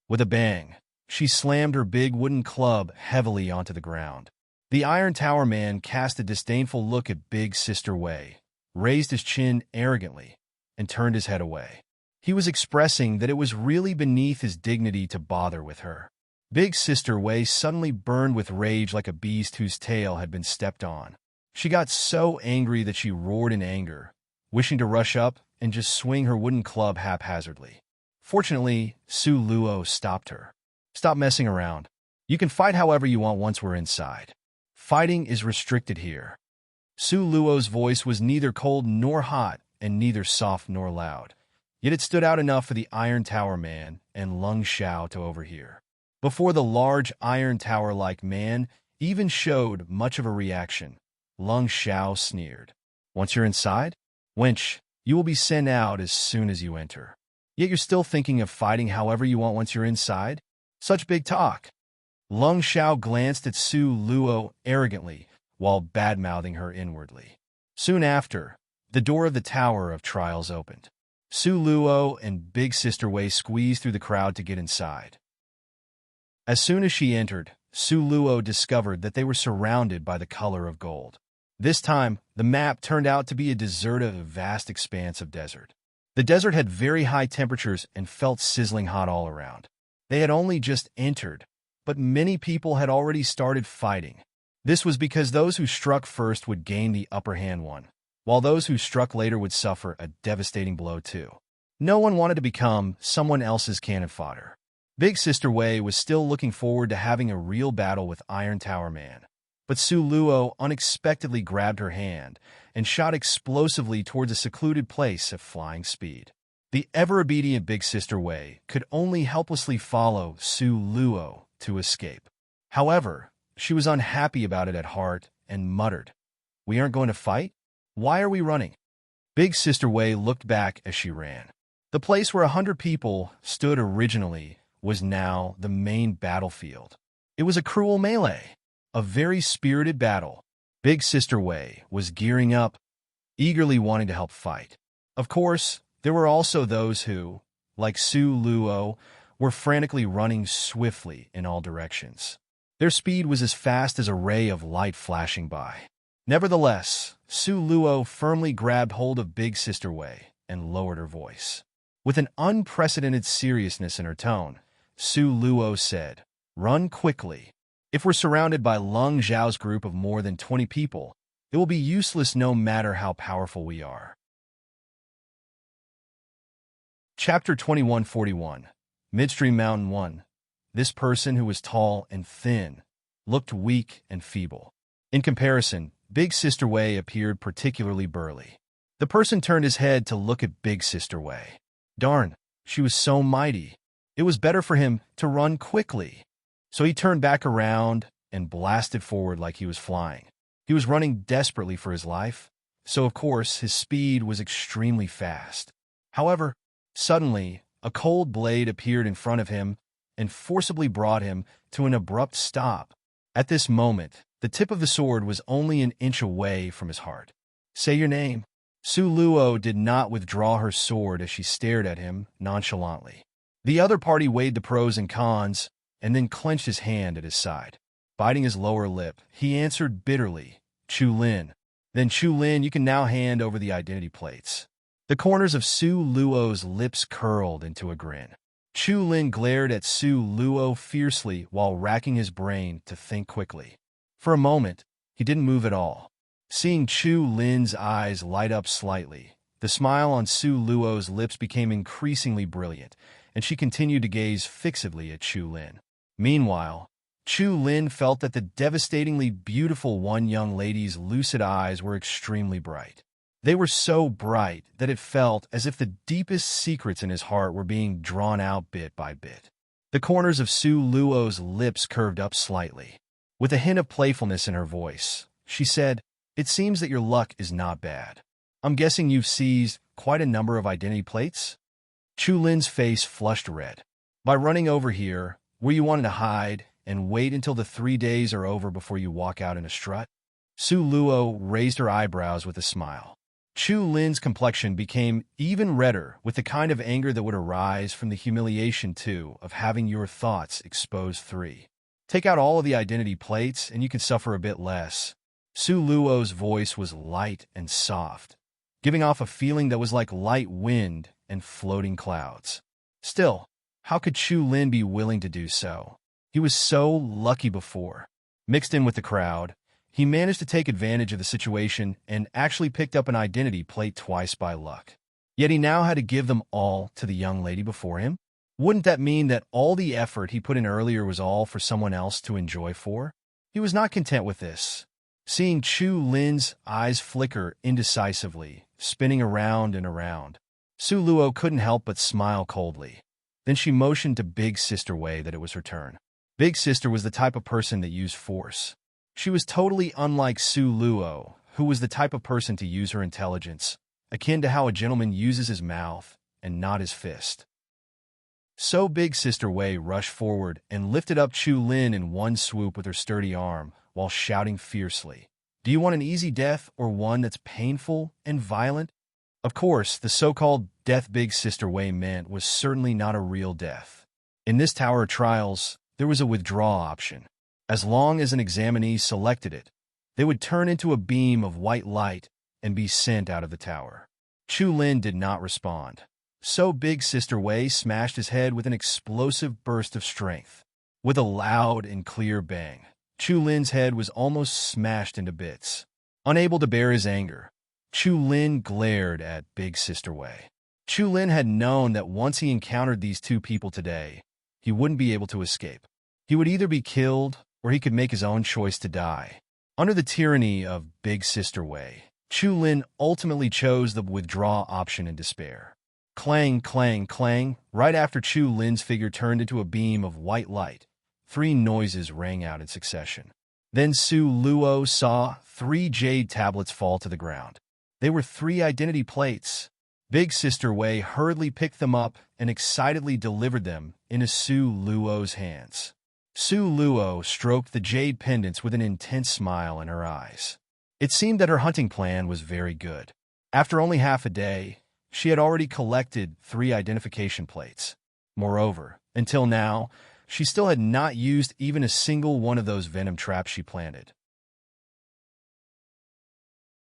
With a bang, she slammed her big wooden club heavily onto the ground. The Iron Tower man cast a disdainful look at Big Sister Wei, raised his chin arrogantly, and turned his head away. He was expressing that it was really beneath his dignity to bother with her. Big Sister Wei suddenly burned with rage like a beast whose tail had been stepped on. She got so angry that she roared in anger, wishing to rush up and just swing her wooden club haphazardly. Fortunately, Su Luo stopped her. "Stop messing around. You can fight however you want once we're inside. Fighting is restricted here." Su Luo's voice was neither cold nor hot and neither soft nor loud. Yet it stood out enough for the Iron Tower man and Lung Xiao to overhear. Before the large Iron Tower-like man even showed much of a reaction, Lung Xiao sneered. "Once you're inside, wench, you will be sent out as soon as you enter. Yet you're still thinking of fighting however you want once you're inside? Such big talk." Lung Xiao glanced at Su Luo arrogantly while bad-mouthing her inwardly. Soon after, the door of the Tower of Trials opened. Su Luo and Big Sister Wei squeezed through the crowd to get inside. As soon as she entered, Su Luo discovered that they were surrounded by the color of gold. This time, the map turned out to be a deserted, vast expanse of desert. The desert had very high temperatures and felt sizzling hot all around. They had only just entered, but many people had already started fighting. This was because those who struck first would gain the upper hand one, while those who struck later would suffer a devastating blow too. No one wanted to become someone else's cannon fodder. Big Sister Wei was still looking forward to having a real battle with Iron Tower Man. But Su Luo unexpectedly grabbed her hand and shot explosively towards a secluded place at flying speed. The ever-obedient Big Sister Wei could only helplessly follow Su Luo to escape. However, she was unhappy about it at heart and muttered, "We aren't going to fight? Why are we running?" Big Sister Wei looked back as she ran. The place where 100 people stood originally was now the main battlefield. It was a cruel melee, a very spirited battle. Big Sister Wei was gearing up, eagerly wanting to help fight. Of course, there were also those who, like Su Luo, were frantically running swiftly in all directions. Their speed was as fast as a ray of light flashing by. Nevertheless, Su Luo firmly grabbed hold of Big Sister Wei and lowered her voice. With an unprecedented seriousness in her tone, Su Luo said, "Run quickly. If we're surrounded by Lung Zhao's group of more than 20 people, it will be useless no matter how powerful we are." Chapter 2141, Midstream Mountain 1. This person, who was tall and thin, looked weak and feeble. In comparison, Big Sister Wei appeared particularly burly. The person turned his head to look at Big Sister Wei. Darn, she was so mighty. It was better for him to run quickly. So he turned back around and blasted forward like he was flying. He was running desperately for his life, so of course his speed was extremely fast. However, suddenly, a cold blade appeared in front of him and forcibly brought him to an abrupt stop. At this moment, the tip of the sword was only an inch away from his heart. "Say your name." Su Luo did not withdraw her sword as she stared at him nonchalantly. The other party weighed the pros and cons and then clenched his hand at his side. Biting his lower lip, he answered bitterly, "Chu Lin." "Then Chu Lin, you can now hand over the identity plates." The corners of Su Luo's lips curled into a grin. Chu Lin glared at Su Luo fiercely while racking his brain to think quickly. For a moment, he didn't move at all. Seeing Chu Lin's eyes light up slightly, the smile on Su Luo's lips became increasingly brilliant, and she continued to gaze fixedly at Chu Lin. Meanwhile, Chu Lin felt that the devastatingly beautiful one young lady's lucid eyes were extremely bright. They were so bright that it felt as if the deepest secrets in his heart were being drawn out bit by bit. The corners of Su Luo's lips curved up slightly. With a hint of playfulness in her voice, she said, "It seems that your luck is not bad. I'm guessing you've seized quite a number of identity plates?" Chu Lin's face flushed red. "By running over here, where you wanted to hide, and wait until the 3 days are over before you walk out in a strut?" Su Luo raised her eyebrows with a smile. Chu Lin's complexion became even redder with the kind of anger that would arise from the humiliation, too, of having your thoughts exposed. 3. Take out all of the identity plates, and you can suffer a bit less. Su Luo's voice was light and soft, giving off a feeling that was like light wind and floating clouds. Still, how could Chu Lin be willing to do so? He was so lucky before. Mixed in with the crowd, he managed to take advantage of the situation and actually picked up an identity plate twice by luck. Yet he now had to give them all to the young lady before him? Wouldn't that mean that all the effort he put in earlier was all for someone else to enjoy for? He was not content with this. Seeing Chu Lin's eyes flicker indecisively, spinning around and around, Su Luo couldn't help but smile coldly. Then she motioned to Big Sister Wei that it was her turn. Big Sister was the type of person that used force. She was totally unlike Su Luo, who was the type of person to use her intelligence, akin to how a gentleman uses his mouth and not his fist. So Big Sister Wei rushed forward and lifted up Chu Lin in one swoop with her sturdy arm, while shouting fiercely, "Do you want an easy death or one that's painful and violent?" Of course, the so-called death Big Sister Wei meant was certainly not a real death. In this tower of trials, there was a withdrawal option. As long as an examinee selected it, they would turn into a beam of white light and be sent out of the tower. Chu Lin did not respond. So Big Sister Wei smashed his head with an explosive burst of strength. With a loud and clear bang, Chu Lin's head was almost smashed into bits. Unable to bear his anger, Chu Lin glared at Big Sister Wei. Chu Lin had known that once he encountered these two people today, he wouldn't be able to escape. He would either be killed, or he could make his own choice to die. Under the tyranny of Big Sister Wei, Chu Lin ultimately chose the withdraw option in despair. Clang, clang, clang. Right after Chu Lin's figure turned into a beam of white light, 3 noises rang out in succession. Then Su Luo saw 3 jade tablets fall to the ground. They were 3 identity plates. Big Sister Wei hurriedly picked them up and excitedly delivered them into Su Luo's hands. Su Luo stroked the jade pendants with an intense smile in her eyes. It seemed that her hunting plan was very good. After only half a day, she had already collected 3 identification plates. Moreover, until now, she still had not used even a single one of those venom traps she planted.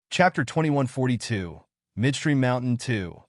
Chapter 2142, Midstream Mountain 2.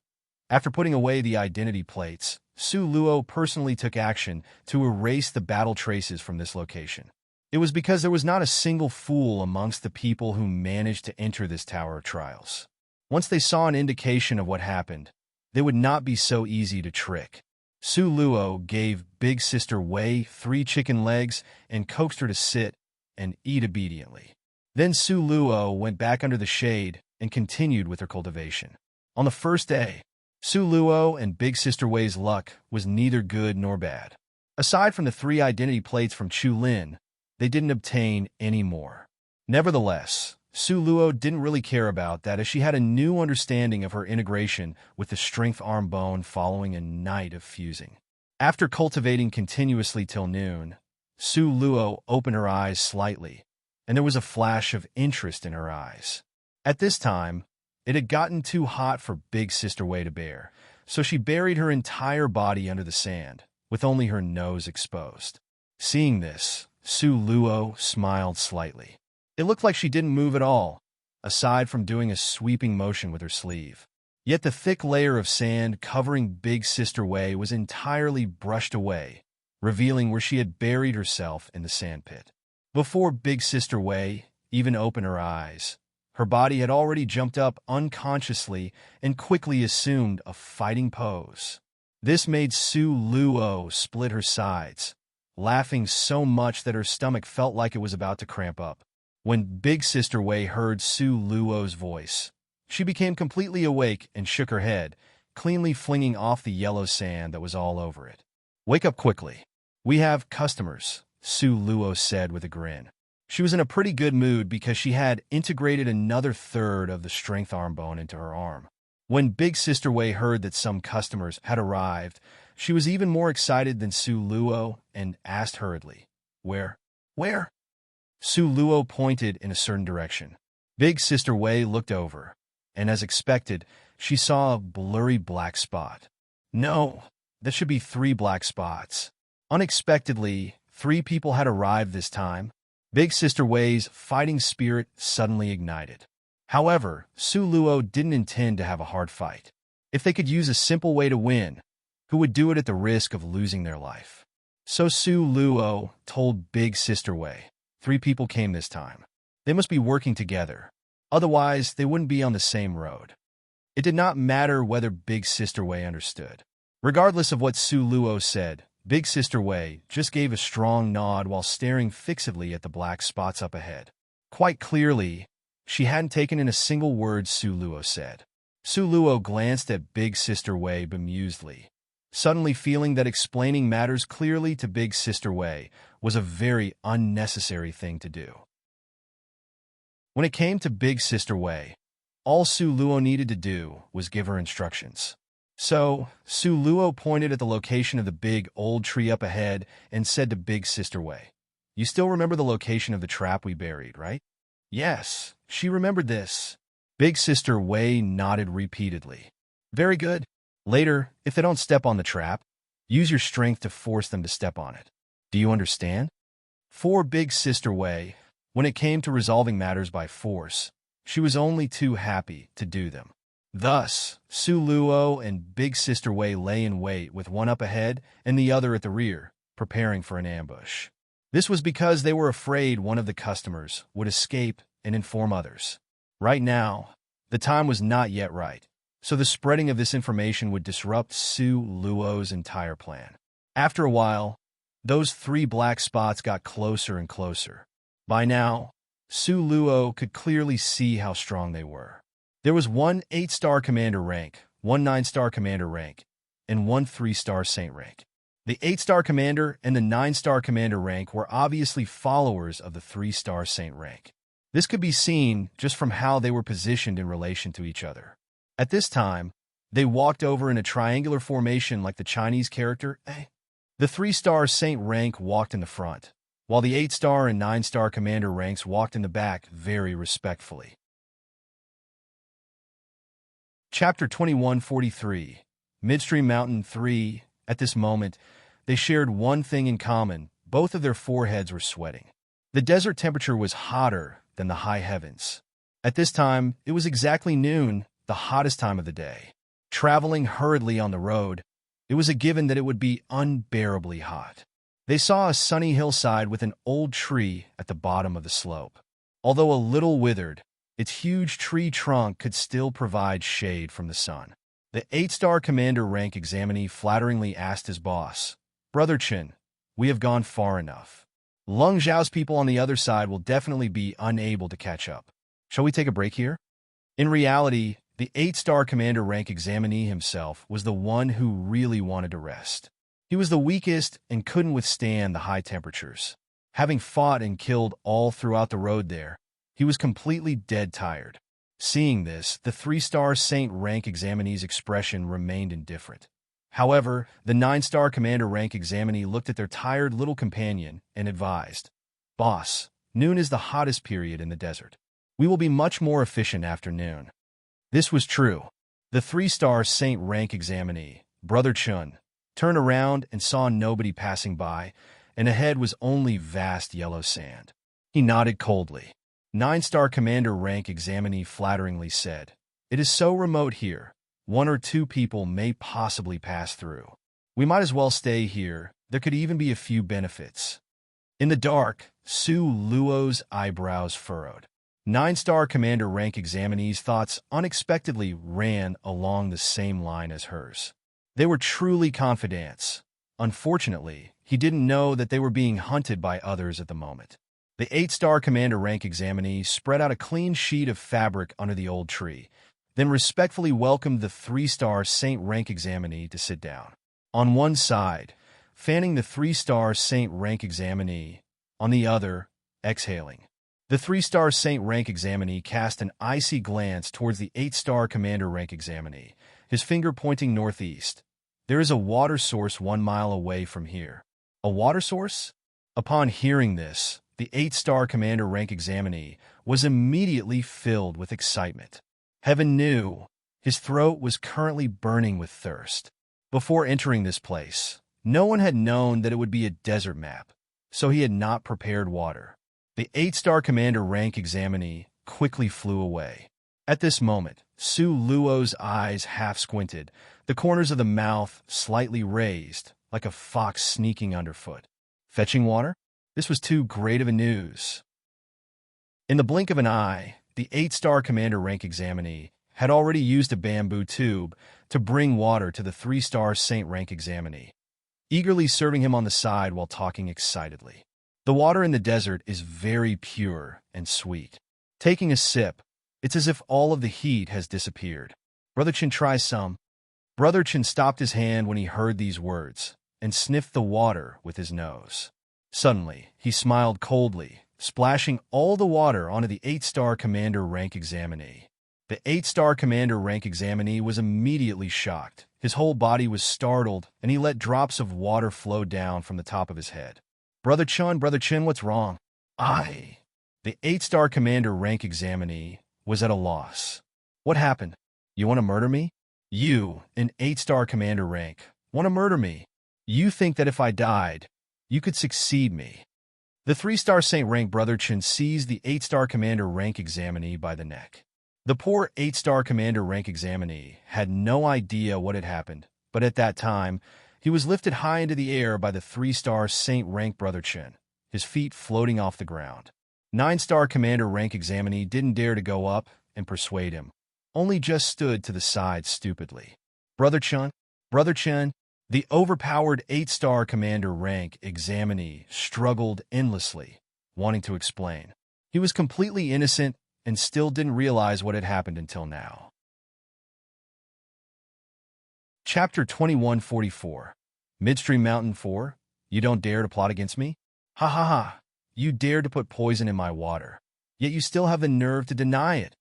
After putting away the identity plates, Su Luo personally took action to erase the battle traces from this location. It was because there was not a single fool amongst the people who managed to enter this Tower of Trials. Once they saw an indication of what happened, they would not be so easy to trick. Su Luo gave Big Sister Wei 3 chicken legs and coaxed her to sit and eat obediently. Then Su Luo went back under the shade and continued with her cultivation. On the first day, Su Luo and Big Sister Wei's luck was neither good nor bad. Aside from the 3 identity plates from Chu Lin, they didn't obtain any more. Nevertheless, Su Luo didn't really care about that, as she had a new understanding of her integration with the strength arm bone following a night of fusing. After cultivating continuously till noon, Su Luo opened her eyes slightly, and there was a flash of interest in her eyes. At this time, it had gotten too hot for Big Sister Wei to bear, so she buried her entire body under the sand, with only her nose exposed. Seeing this, Su Luo smiled slightly. It looked like she didn't move at all, aside from doing a sweeping motion with her sleeve. Yet the thick layer of sand covering Big Sister Wei was entirely brushed away, revealing where she had buried herself in the sandpit. Before Big Sister Wei even opened her eyes, her body had already jumped up unconsciously and quickly assumed a fighting pose. This made Su Luo split her sides, laughing so much that her stomach felt like it was about to cramp up. When Big Sister Wei heard Su Luo's voice, she became completely awake and shook her head, cleanly flinging off the yellow sand that was all over it. "Wake up quickly. We have customers," Su Luo said with a grin. She was in a pretty good mood because she had integrated another third of the strength arm bone into her arm. When Big Sister Wei heard that some customers had arrived, she was even more excited than Su Luo and asked hurriedly, Where? Su Luo pointed in a certain direction. Big Sister Wei looked over, and as expected, she saw a blurry black spot. No, that should be 3 black spots. Unexpectedly, 3 people had arrived this time. Big Sister Wei's fighting spirit suddenly ignited. However, Su Luo didn't intend to have a hard fight. If they could use a simple way to win, who would do it at the risk of losing their life? So Su Luo told Big Sister Wei, 3 people came this time. They must be working together. Otherwise, they wouldn't be on the same road. It did not matter whether Big Sister Wei understood. Regardless of what Su Luo said, Big Sister Wei just gave a strong nod while staring fixedly at the black spots up ahead. Quite clearly, she hadn't taken in a single word Su Luo said. Su Luo glanced at Big Sister Wei bemusedly, suddenly feeling that explaining matters clearly to Big Sister Wei was a very unnecessary thing to do. When it came to Big Sister Wei, all Su Luo needed to do was give her instructions. So, Su Luo pointed at the location of the big old tree up ahead and said to Big Sister Wei, "You still remember the location of the trap we buried, right?" Yes, she remembered this. Big Sister Wei nodded repeatedly. "Very good. Later, if they don't step on the trap, use your strength to force them to step on it. Do you understand?" For Big Sister Wei, when it came to resolving matters by force, she was only too happy to do them. Thus, Su Luo and Big Sister Wei lay in wait with one up ahead and the other at the rear, preparing for an ambush. This was because they were afraid one of the customers would escape and inform others. Right now, the time was not yet right, so the spreading of this information would disrupt Su Luo's entire plan. After a while, those 3 black spots got closer and closer. By now, Su Luo could clearly see how strong they were. There was 1 8-star commander rank, 1 9-star commander rank, and 1 3-star saint rank. The 8-star commander and the 9-star commander rank were obviously followers of the 3-star saint rank. This could be seen just from how they were positioned in relation to each other. At this time, they walked over in a triangular formation like the Chinese character A. The 3-star saint rank walked in the front, while the 8-star and 9-star commander ranks walked in the back very respectfully. Chapter 2143, Midstream Mountain 3. At this moment, they shared one thing in common. Both of their foreheads were sweating. The desert temperature was hotter than the high heavens. At this time, it was exactly noon, the hottest time of the day. Traveling hurriedly on the road, it was a given that it would be unbearably hot. They saw a sunny hillside with an old tree at the bottom of the slope. Although a little withered, its huge tree trunk could still provide shade from the sun. The 8-star commander rank examinee flatteringly asked his boss, "Brother Chen, we have gone far enough. Lung Zhao's people on the other side will definitely be unable to catch up. Shall we take a break here?" In reality, the 8-star commander rank examinee himself was the one who really wanted to rest. He was the weakest and couldn't withstand the high temperatures. Having fought and killed all throughout the road there, he was completely dead tired. Seeing this, the 3-star saint rank examinee's expression remained indifferent. However, the 9-star commander rank examinee looked at their tired little companion and advised, "Boss, noon is the hottest period in the desert. We will be much more efficient after noon." This was true. The 3-star saint rank examinee, Brother Chun, turned around and saw nobody passing by, and ahead was only vast yellow sand. He nodded coldly. 9-star commander rank examinee flatteringly said, "It is so remote here. 1 or 2 people may possibly pass through. We might as well stay here. There could even be a few benefits." In the dark, Su Luo's eyebrows furrowed. 9-star commander rank examinee's thoughts unexpectedly ran along the same line as hers. They were truly confidants. Unfortunately, he didn't know that they were being hunted by others at the moment. The 8-star commander rank examinee spread out a clean sheet of fabric under the old tree, then respectfully welcomed the 3-star saint rank examinee to sit down. On one side, fanning the 3-star saint rank examinee, on the other, exhaling. The 3-star saint rank examinee cast an icy glance towards the 8-star commander rank examinee, his finger pointing northeast. "There is a water source 1 mile away from here." "A water source?" Upon hearing this, the 8-star commander rank examinee was immediately filled with excitement. Heaven knew, his throat was currently burning with thirst. Before entering this place, no one had known that it would be a desert map, so he had not prepared water. The 8-star commander rank examinee quickly flew away. At this moment, Su Luo's eyes half squinted, the corners of the mouth slightly raised, like a fox sneaking underfoot. Fetching water? This was too great of a news. In the blink of an eye, the 8-star commander rank examinee had already used a bamboo tube to bring water to the 3-star saint rank examinee, eagerly serving him on the side while talking excitedly. The water in the desert is very pure and sweet. Taking a sip, it's as if all of the heat has disappeared. "Brother Chen, try some." Brother Chen stopped his hand when he heard these words and sniffed the water with his nose. Suddenly, he smiled coldly, splashing all the water onto the 8-star commander rank examinee. The 8-star commander rank examinee was immediately shocked. His whole body was startled, and he let drops of water flow down from the top of his head. Brother Chen, what's wrong?" The 8-star commander rank examinee was at a loss. "What happened? You want to murder me? You, an 8-star commander rank, want to murder me? You think that if I died, you could succeed me?" The 3-star saint rank Brother Chen seized the 8-star commander rank examinee by the neck. The poor 8-star commander rank examinee had no idea what had happened, but at that time, he was lifted high into the air by the 3-star saint rank Brother Chen, his feet floating off the ground. 9-star commander rank examinee didn't dare to go up and persuade him, only just stood to the side stupidly. Brother Chen, The overpowered 8-star commander rank examinee struggled endlessly, wanting to explain. He was completely innocent and still didn't realize what had happened until now. Chapter 2144. Midstream Mountain 4. You don't dare to plot against me? Ha ha ha. You dared to put poison in my water, yet you still have the nerve to deny it.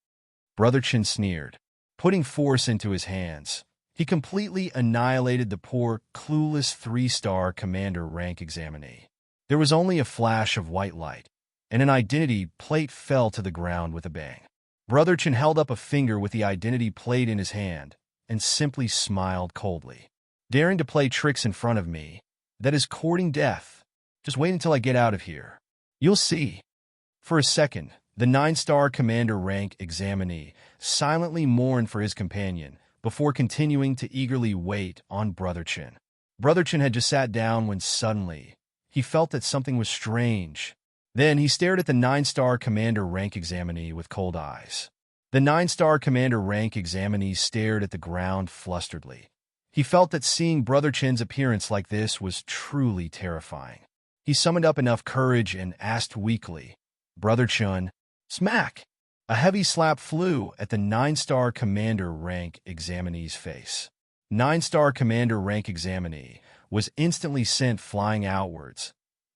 Brother Chin sneered, putting force into his hands. He completely annihilated the poor, clueless 3-star commander rank examinee. There was only a flash of white light, and an identity plate fell to the ground with a bang. Brother Chin held up a finger with the identity plate in his hand and simply smiled coldly. Daring to play tricks in front of me, that is courting death. Just wait until I get out of here. You'll see. For a second, the 9-star commander rank examinee silently mourned for his companion before continuing to eagerly wait on Brother Chin. Brother Chin had just sat down when suddenly he felt that something was strange. Then he stared at the 9-star commander rank examinee with cold eyes. The 9-star commander rank examinee stared at the ground flusteredly. He felt that seeing Brother Chin's appearance like this was truly terrifying. He summoned up enough courage and asked weakly, "Brother Chin," smack! A heavy slap flew at the 9-star commander rank examinee's face. 9-star commander rank examinee was instantly sent flying outwards,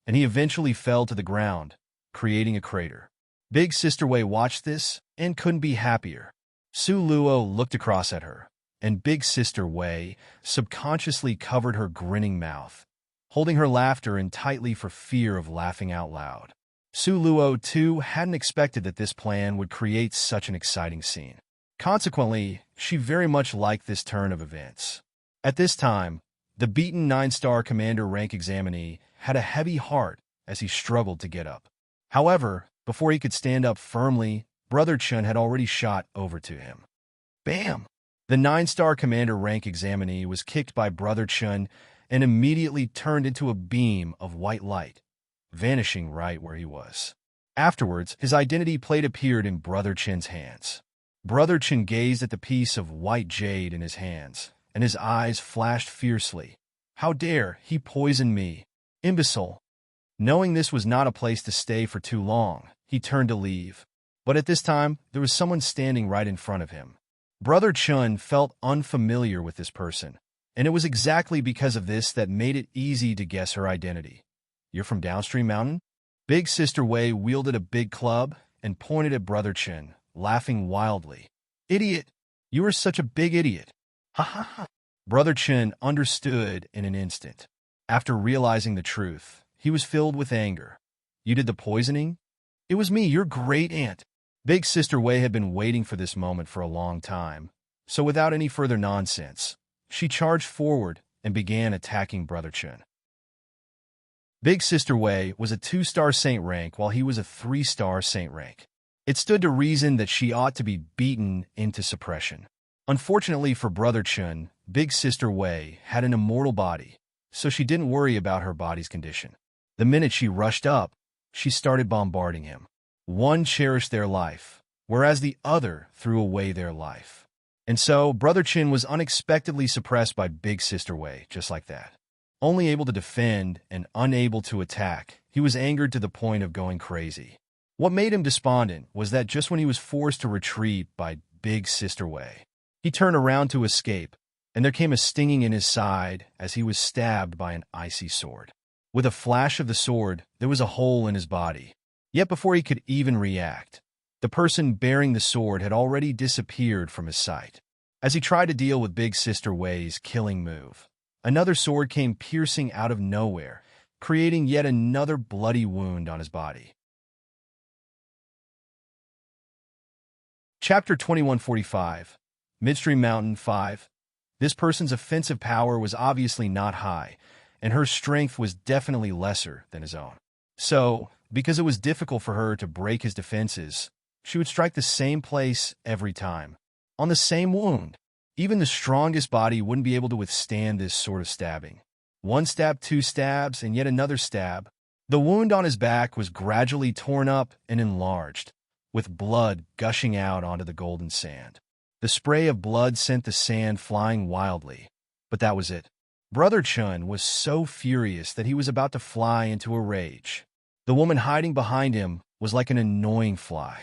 and he eventually fell to the ground, creating a crater. Big Sister Wei watched this and couldn't be happier. Su Luo looked across at her, and Big Sister Wei subconsciously covered her grinning mouth, holding her laughter in tightly for fear of laughing out loud. Su Luo, too, hadn't expected that this plan would create such an exciting scene. Consequently, she very much liked this turn of events. At this time, the beaten 9-star commander rank examinee had a heavy heart as he struggled to get up. However, before he could stand up firmly, Brother Chun had already shot over to him. Bam! The 9-star commander rank examinee was kicked by Brother Chun and immediately turned into a beam of white light, vanishing right where he was. Afterwards, his identity plate appeared in Brother Chin's hands. Brother Chin gazed at the piece of white jade in his hands, and his eyes flashed fiercely. How dare he poison me? Imbecile! Knowing this was not a place to stay for too long, he turned to leave. But at this time, there was someone standing right in front of him. Brother Chun felt unfamiliar with this person, and it was exactly because of this that made it easy to guess her identity. You're from Downstream Mountain? Big Sister Wei wielded a big club and pointed at Brother Chin, laughing wildly. Idiot! You are such a big idiot! Ha ha ha! Brother Chin understood in an instant. After realizing the truth, he was filled with anger. You did the poisoning? It was me, your great aunt. Big Sister Wei had been waiting for this moment for a long time, so without any further nonsense, she charged forward and began attacking Brother Chin. Big Sister Wei was a 2-star saint rank while he was a 3-star saint rank. It stood to reason that she ought to be beaten into suppression. Unfortunately for Brother Chun, Big Sister Wei had an immortal body, so she didn't worry about her body's condition. The minute she rushed up, she started bombarding him. One cherished their life, whereas the other threw away their life. And so, Brother Chin was unexpectedly suppressed by Big Sister Wei, just like that. Only able to defend and unable to attack, he was angered to the point of going crazy. What made him despondent was that just when he was forced to retreat by Big Sister Wei, he turned around to escape, and there came a stinging in his side as he was stabbed by an icy sword. With a flash of the sword, there was a hole in his body. Yet before he could even react, the person bearing the sword had already disappeared from his sight. As he tried to deal with Big Sister Wei's killing move, another sword came piercing out of nowhere, creating yet another bloody wound on his body. Chapter 2145. Midstream Mountain 5. This person's offensive power was obviously not high, and her strength was definitely lesser than his own. So, because it was difficult for her to break his defenses, she would strike the same place every time, on the same wound. Even the strongest body wouldn't be able to withstand this sort of stabbing. One stab, 2 stabs, and yet another stab. The wound on his back was gradually torn up and enlarged, with blood gushing out onto the golden sand. The spray of blood sent the sand flying wildly, but that was it. Brother Chun was so furious that he was about to fly into a rage. The woman hiding behind him was like an annoying fly.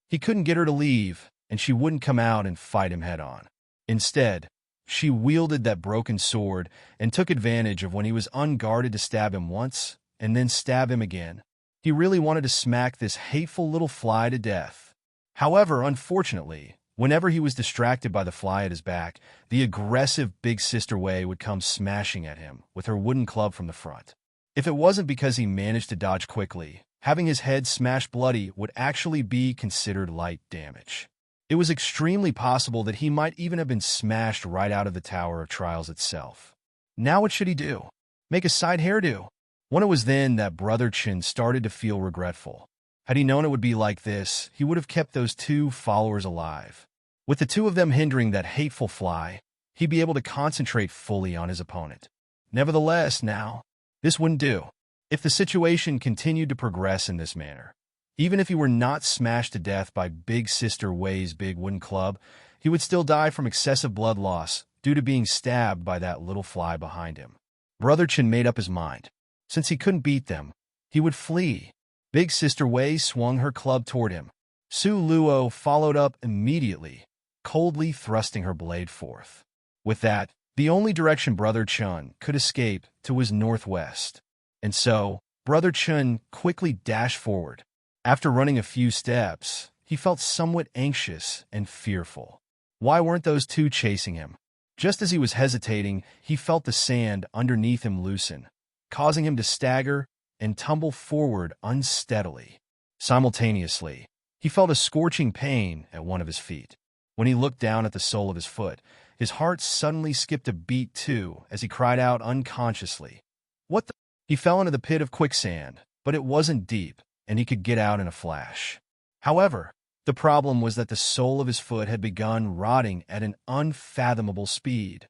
He couldn't get her to leave, and she wouldn't come out and fight him head-on. Instead, she wielded that broken sword and took advantage of when he was unguarded to stab him once and then stab him again. He really wanted to smack this hateful little fly to death. However, unfortunately, whenever he was distracted by the fly at his back, the aggressive big sister Wei would come smashing at him with her wooden club from the front. If it wasn't because he managed to dodge quickly, having his head smashed bloody would actually be considered light damage. It was extremely possible that he might even have been smashed right out of the Tower of Trials itself. Now what should he do? Make a side hairdo? When it was then that Brother Chin started to feel regretful. Had he known it would be like this, he would have kept those two followers alive. With the two of them hindering that hateful fly, he'd be able to concentrate fully on his opponent. Nevertheless, now, this wouldn't do. If the situation continued to progress in this manner, even if he were not smashed to death by Big Sister Wei's big wooden club, he would still die from excessive blood loss due to being stabbed by that little fly behind him. Brother Chin made up his mind. Since he couldn't beat them, he would flee. Big Sister Wei swung her club toward him. Su Luo followed up immediately, coldly thrusting her blade forth. With that, the only direction Brother Chun could escape to was northwest. And so, Brother Chun quickly dashed forward. After running a few steps, he felt somewhat anxious and fearful. Why weren't those two chasing him? Just as he was hesitating, he felt the sand underneath him loosen, causing him to stagger and tumble forward unsteadily. Simultaneously, he felt a scorching pain at one of his feet. When he looked down at the sole of his foot, his heart suddenly skipped a beat too as he cried out unconsciously, "What the?" He fell into the pit of quicksand, but it wasn't deep, and he could get out in a flash. However, the problem was that the sole of his foot had begun rotting at an unfathomable speed.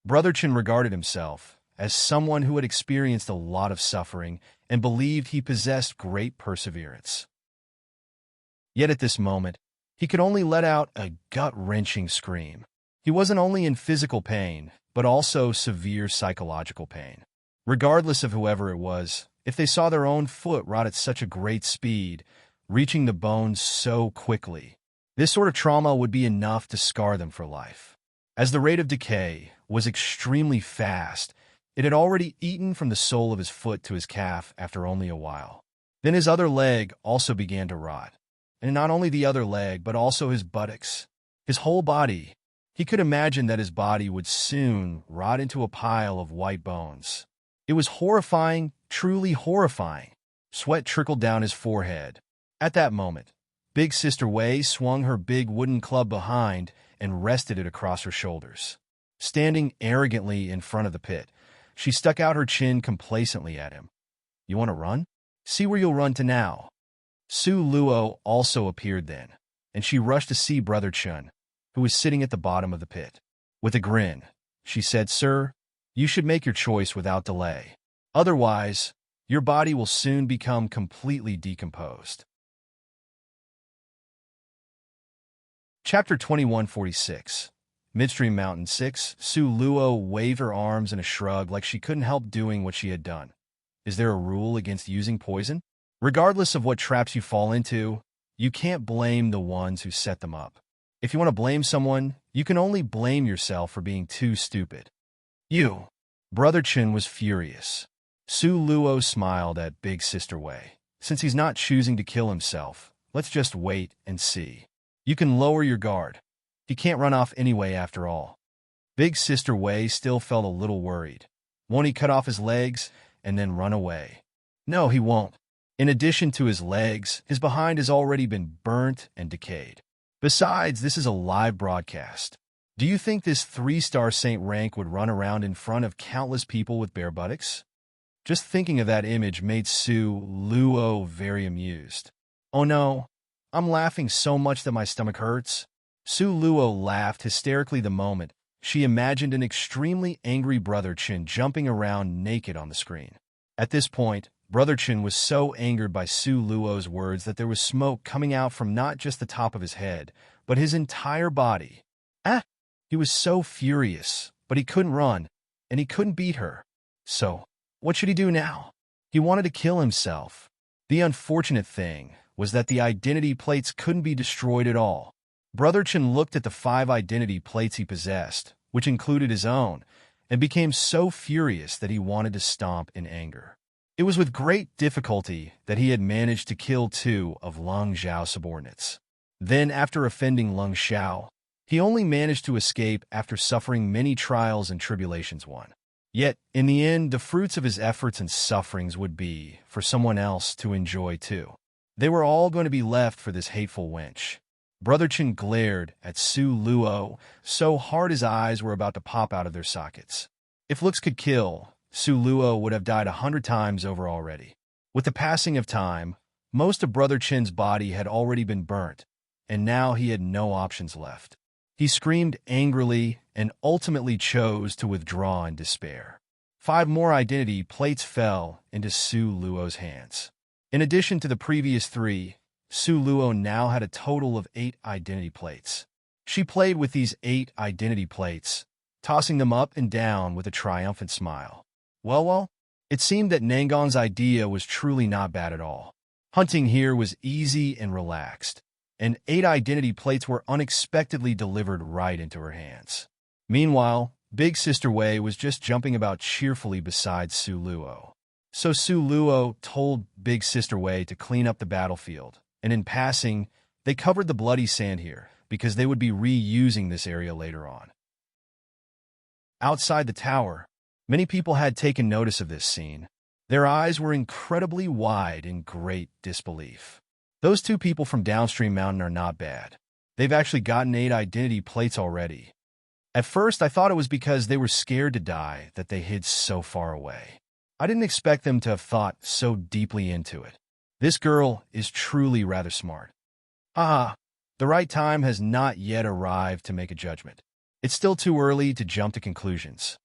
Brother Chin regarded himself as someone who had experienced a lot of suffering and believed he possessed great perseverance. Yet at this moment, he could only let out a gut-wrenching scream. He wasn't only in physical pain, but also severe psychological pain. Regardless of whoever it was, if they saw their own foot rot at such a great speed, reaching the bone so quickly, this sort of trauma would be enough to scar them for life. As the rate of decay was extremely fast, it had already eaten from the sole of his foot to his calf after only a while. Then his other leg also began to rot. And not only the other leg, but also his buttocks. His whole body. He could imagine that his body would soon rot into a pile of white bones. It was horrifying, truly horrifying. Sweat trickled down his forehead. At that moment, Big Sister Wei swung her big wooden club behind and rested it across her shoulders. Standing arrogantly in front of the pit, she stuck out her chin complacently at him. "You want to run? See where you'll run to now." Su Luo also appeared then, and she rushed to see Brother Chun, who was sitting at the bottom of the pit. With a grin, she said, "Sir, you should make your choice without delay. Otherwise, your body will soon become completely decomposed." Chapter 2146. Midstream Mountain 6. Su Luo waved her arms in a shrug like she couldn't help doing what she had done. Is there a rule against using poison? Regardless of what traps you fall into, you can't blame the ones who set them up. If you want to blame someone, you can only blame yourself for being too stupid. You. Brother Chin was furious. Su Luo smiled at Big Sister Wei. Since he's not choosing to kill himself, let's just wait and see. You can lower your guard. He can't run off anyway after all. Big Sister Wei still felt a little worried. Won't he cut off his legs and then run away? No, he won't. In addition to his legs, his behind has already been burnt and decayed. Besides, this is a live broadcast. Do you think this 3-star saint rank would run around in front of countless people with bare buttocks? Just thinking of that image made Su Luo very amused. Oh no, I'm laughing so much that my stomach hurts. Su Luo laughed hysterically the moment she imagined an extremely angry Brother Chin jumping around naked on the screen. At this point, Brother Chin was so angered by Su Luo's words that there was smoke coming out from not just the top of his head, but his entire body. He was so furious, but he couldn't run. and he couldn't beat her. So, what should he do now? He wanted to kill himself. The unfortunate thing was that the identity plates couldn't be destroyed at all. Brother Chen looked at the 5 identity plates he possessed, which included his own, and became so furious that he wanted to stomp in anger. It was with great difficulty that he had managed to kill 2 of Leng Zhao's subordinates. Then, after offending Leng Zhao, he only managed to escape after suffering many trials and tribulations. Yet, in the end, the fruits of his efforts and sufferings would be for someone else to enjoy too. They were all going to be left for this hateful wench. Brother Chen glared at Su Luo so hard his eyes were about to pop out of their sockets. If looks could kill, Su Luo would have died 100 times over already. With the passing of time, most of Brother Chen's body had already been burnt, and now he had no options left. He screamed angrily and ultimately chose to withdraw in despair. 5 more identity plates fell into Su Luo's hands. In addition to the previous 3, Su Luo now had a total of 8 identity plates. She played with these 8 identity plates, tossing them up and down with a triumphant smile. Well, it seemed that Nangon's idea was truly not bad at all. Hunting here was easy and relaxed, and 8 identity plates were unexpectedly delivered right into her hands. Meanwhile, Big Sister Wei was just jumping about cheerfully beside Su Luo. So Su Luo told Big Sister Wei to clean up the battlefield, and in passing, they covered the bloody sand here because they would be reusing this area later on. Outside the tower, many people had taken notice of this scene. Their eyes were incredibly wide in great disbelief. Those 2 people from Downstream Mountain are not bad. They've actually gotten 8 identity plates already. At first, I thought it was because they were scared to die that they hid so far away. I didn't expect them to have thought so deeply into it. This girl is truly rather smart. The right time has not yet arrived to make a judgment. It's still too early to jump to conclusions.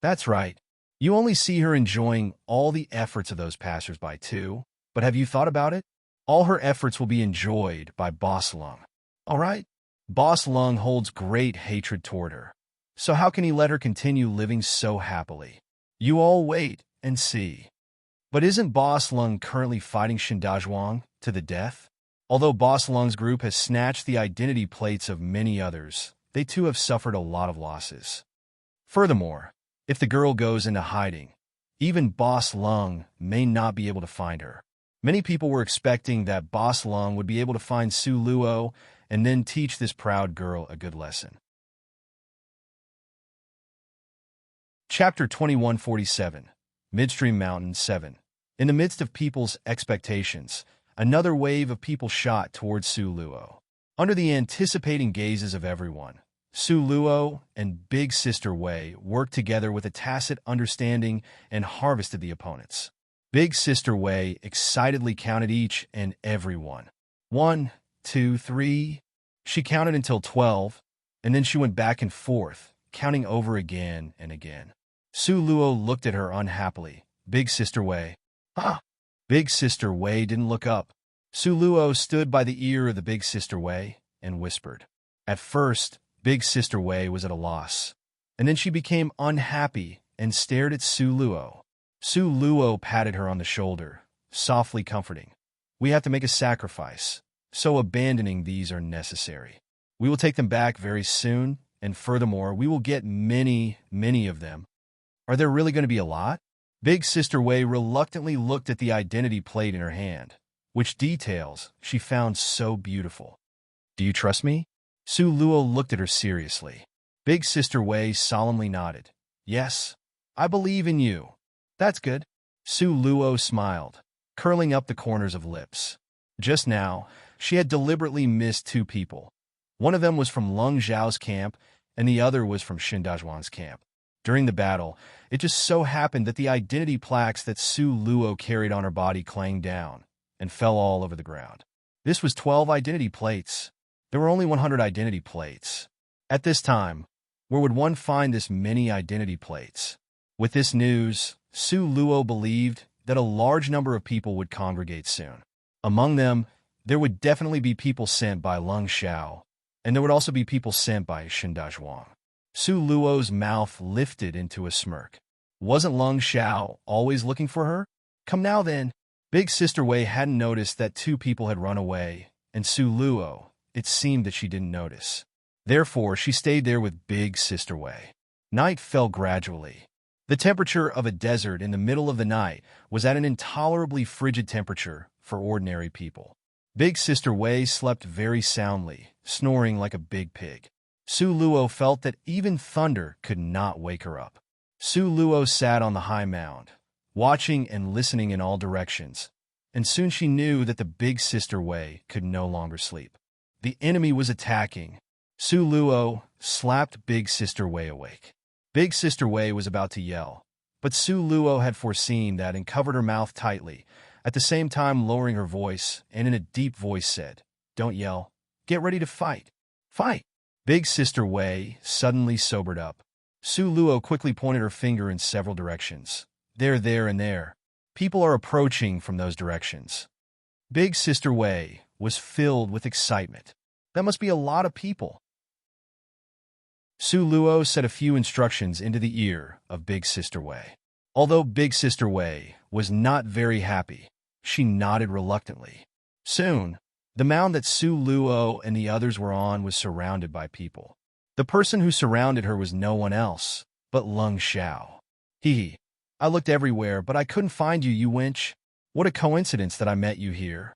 That's right. You only see her enjoying all the efforts of those passersby too, but have you thought about it? All her efforts will be enjoyed by Boss Lung. All right? Boss Lung holds great hatred toward her. So how can he let her continue living so happily? You all wait and see. But isn't Boss Lung currently fighting Shindazhuang to the death? Although Boss Lung's group has snatched the identity plates of many others, they too have suffered a lot of losses. Furthermore, if the girl goes into hiding, even Boss Lung may not be able to find her. Many people were expecting that Boss Lung would be able to find Su Luo and then teach this proud girl a good lesson. Chapter 2147, Midstream Mountain 7. In the midst of people's expectations, another wave of people shot towards Su Luo. Under the anticipating gazes of everyone, Su Luo and Big Sister Wei worked together with a tacit understanding and harvested the opponents. Big Sister Wei excitedly counted each and every one. 1, 2, 3. She counted until 12, and then she went back and forth, counting over again and again. Su Luo looked at her unhappily. Big Sister Wei. Big Sister Wei didn't look up. Su Luo stood by the ear of the Big Sister Wei and whispered. At first, Big Sister Wei was at a loss, and then she became unhappy and stared at Su Luo. Su Luo patted her on the shoulder, softly comforting. We have to make a sacrifice, so abandoning these are necessary. We will take them back very soon, and furthermore, we will get many, many of them. Are there really going to be a lot? Big Sister Wei reluctantly looked at the identity plate in her hand, which details she found so beautiful. Do you trust me? Su Luo looked at her seriously. Big Sister Wei solemnly nodded. Yes, I believe in you. That's good. Su Luo smiled, curling up the corners of lips. Just now, she had deliberately missed 2 people. One of them was from Leng Zhao's camp, and the other was from Shindazhuang's camp. During the battle, it just so happened that the identity plaques that Su Luo carried on her body clanged down and fell all over the ground. This was 12 identity plates. There were only 100 identity plates. At this time, where would one find this many identity plates? With this news, Su Luo believed that a large number of people would congregate soon. Among them, there would definitely be people sent by Leng Zhao, and there would also be people sent by Shindazhuang. Su Luo's mouth lifted into a smirk. Wasn't Lung Xiao always looking for her? Come now then. Big Sister Wei hadn't noticed that two people had run away, and Su Luo, it seemed that she didn't notice. Therefore, she stayed there with Big Sister Wei. Night fell gradually. The temperature of a desert in the middle of the night was at an intolerably frigid temperature for ordinary people. Big Sister Wei slept very soundly, snoring like a big pig. Su Luo felt that even thunder could not wake her up. Su Luo sat on the high mound, watching and listening in all directions, and soon she knew that the Big Sister Wei could no longer sleep. The enemy was attacking. Su Luo slapped Big Sister Wei awake. Big Sister Wei was about to yell, but Su Luo had foreseen that and covered her mouth tightly, at the same time lowering her voice, and in a deep voice said, "Don't yell. Get ready to fight. Fight!" Big Sister Wei suddenly sobered up. Su Luo quickly pointed her finger in several directions. There, and there. People are approaching from those directions. Big Sister Wei was filled with excitement. That must be a lot of people. Su Luo said a few instructions into the ear of Big Sister Wei. Although Big Sister Wei was not very happy, she nodded reluctantly. Soon, the mound that Su Luo and the others were on was surrounded by people. The person who surrounded her was no one else but Lung Xiao. Hee. I looked everywhere, but I couldn't find you, you wench. What a coincidence that I met you here.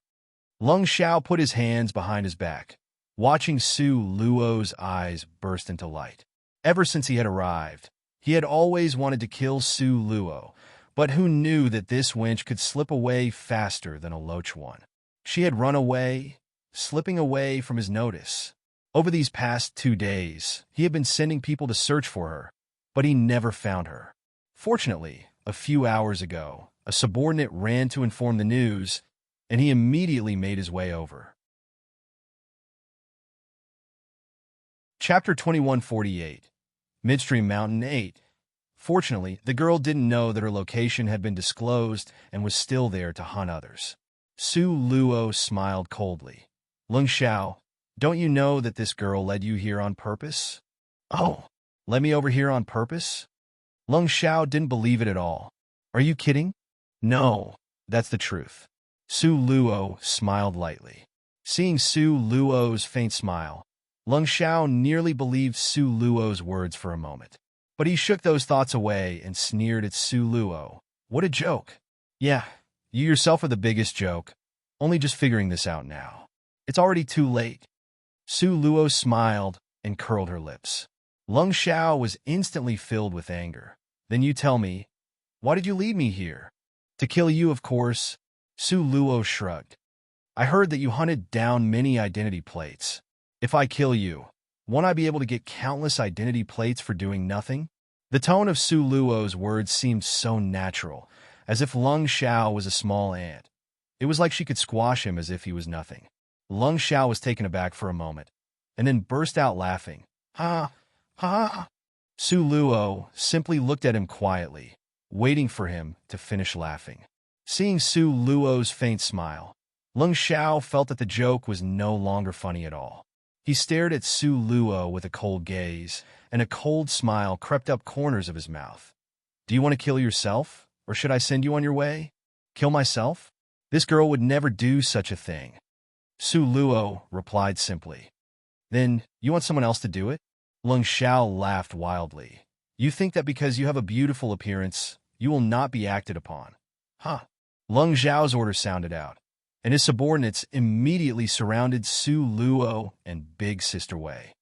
Lung Xiao put his hands behind his back, watching Su Luo's eyes burst into light. Ever since he had arrived, he had always wanted to kill Su Luo, but who knew that this wench could slip away faster than a loach one? She had run away, slipping away from his notice. Over these past 2 days, he had been sending people to search for her, but he never found her. Fortunately, a few hours ago, a subordinate ran to inform the news, and he immediately made his way over. Chapter 2148, Midstream Mountain 8. Fortunately, the girl didn't know that her location had been disclosed and was still there to hunt others. Su Luo smiled coldly. Lung Xiao, don't you know that this girl led you here on purpose? Oh, led me over here on purpose? Lung Xiao didn't believe it at all. Are you kidding? No, that's the truth. Su Luo smiled lightly. Seeing Su Luo's faint smile, Lung Xiao nearly believed Su Luo's words for a moment. But he shook those thoughts away and sneered at Su Luo. What a joke. Yeah, you yourself are the biggest joke. Only just figuring this out now. It's already too late. Su Luo smiled and curled her lips. Lung Xiao was instantly filled with anger. Then you tell me, why did you lead me here? To kill you, of course. Su Luo shrugged. I heard that you hunted down many identity plates. If I kill you, won't I be able to get countless identity plates for doing nothing? The tone of Su Luo's words seemed so natural, as if Lung Xiao was a small ant. It was like she could squash him as if he was nothing. Lung Xiao was taken aback for a moment, and then burst out laughing. Ha, ha. Su Luo simply looked at him quietly, waiting for him to finish laughing. Seeing Su Luo's faint smile, Lung Xiao felt that the joke was no longer funny at all. He stared at Su Luo with a cold gaze, and a cold smile crept up corners of his mouth. Do you want to kill yourself, or should I send you on your way? Kill myself? This girl would never do such a thing. Su Luo replied simply. Then, you want someone else to do it? Lung Xiao laughed wildly. You think that because you have a beautiful appearance, you will not be acted upon? Huh. Lung Xiao's order sounded out, and his subordinates immediately surrounded Su Luo and Big Sister Wei.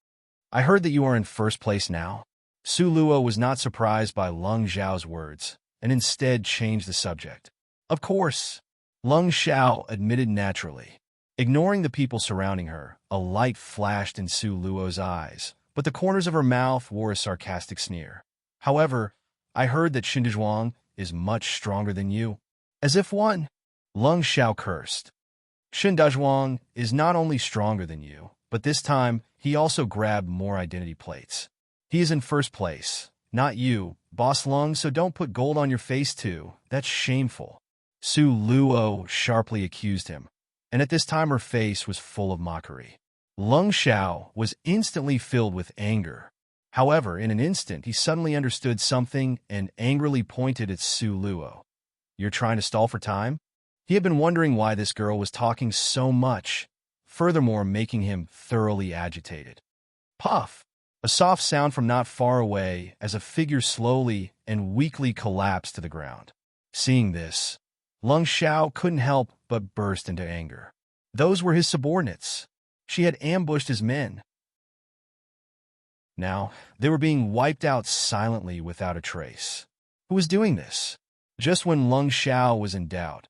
I heard that you are in first place now. Su Luo was not surprised by Lung Xiao's words, and instead changed the subject. Of course. Lung Xiao admitted naturally. Ignoring the people surrounding her, a light flashed in Su Luo's eyes, but the corners of her mouth wore a sarcastic sneer. However, I heard that Shindazhuang is much stronger than you. As if one. Lung Xiao cursed. Shindazhuang is not only stronger than you, but this time he also grabbed more identity plates. He is in first place, not you, Boss Lung, so don't put gold on your face too. That's shameful. Su Luo sharply accused him, and at this time her face was full of mockery. Lung Xiao was instantly filled with anger. However, in an instant, he suddenly understood something and angrily pointed at Su Luo. You're trying to stall for time? He had been wondering why this girl was talking so much, furthermore making him thoroughly agitated. Puff! A soft sound from not far away as a figure slowly and weakly collapsed to the ground. Seeing this, Lung Xiao couldn't help but burst into anger. Those were his subordinates. She had ambushed his men. Now, they were being wiped out silently without a trace. Who was doing this? Just when Lung Xiao was in doubt,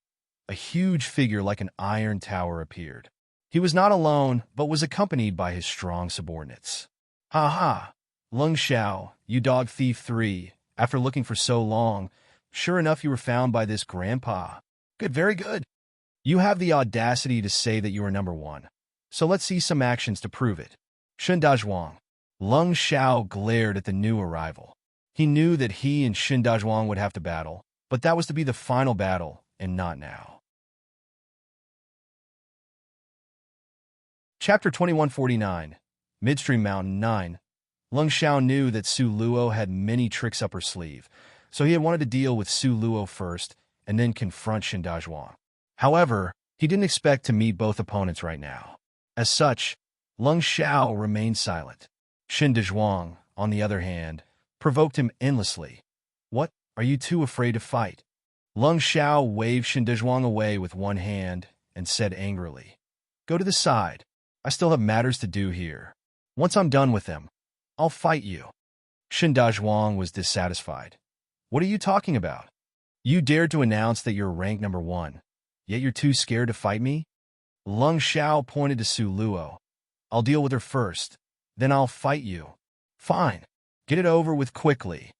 a huge figure like an iron tower appeared. He was not alone, but was accompanied by his strong subordinates. Ha ha! Lung Xiao, you dog thief 3, after looking for so long, sure enough you were found by this grandpa. Good, very good. You have the audacity to say that you are number 1. So let's see some actions to prove it. Shen Dazhuang. Lung Xiao glared at the new arrival. He knew that he and Shen Dazhuang would have to battle, but that was to be the final battle, and not now. Chapter 2149, Midstream Mountain 9. Lung Xiao knew that Su Luo had many tricks up her sleeve, so he had wanted to deal with Su Luo first and then confront Shen Dazhuang. However, he didn't expect to meet both opponents right now. As such, Lung Xiao remained silent. Shen Dazhuang, on the other hand, provoked him endlessly. What, are you too afraid to fight? Lung Xiao waved Shen Dazhuang away with one hand and said angrily, Go to the side. I still have matters to do here. Once I'm done with them, I'll fight you. Shen Dazhuang was dissatisfied. What are you talking about? You dared to announce that you're rank number 1, yet you're too scared to fight me? Lung Xiao pointed to Su Luo. I'll deal with her first, then I'll fight you. Fine. Get it over with quickly.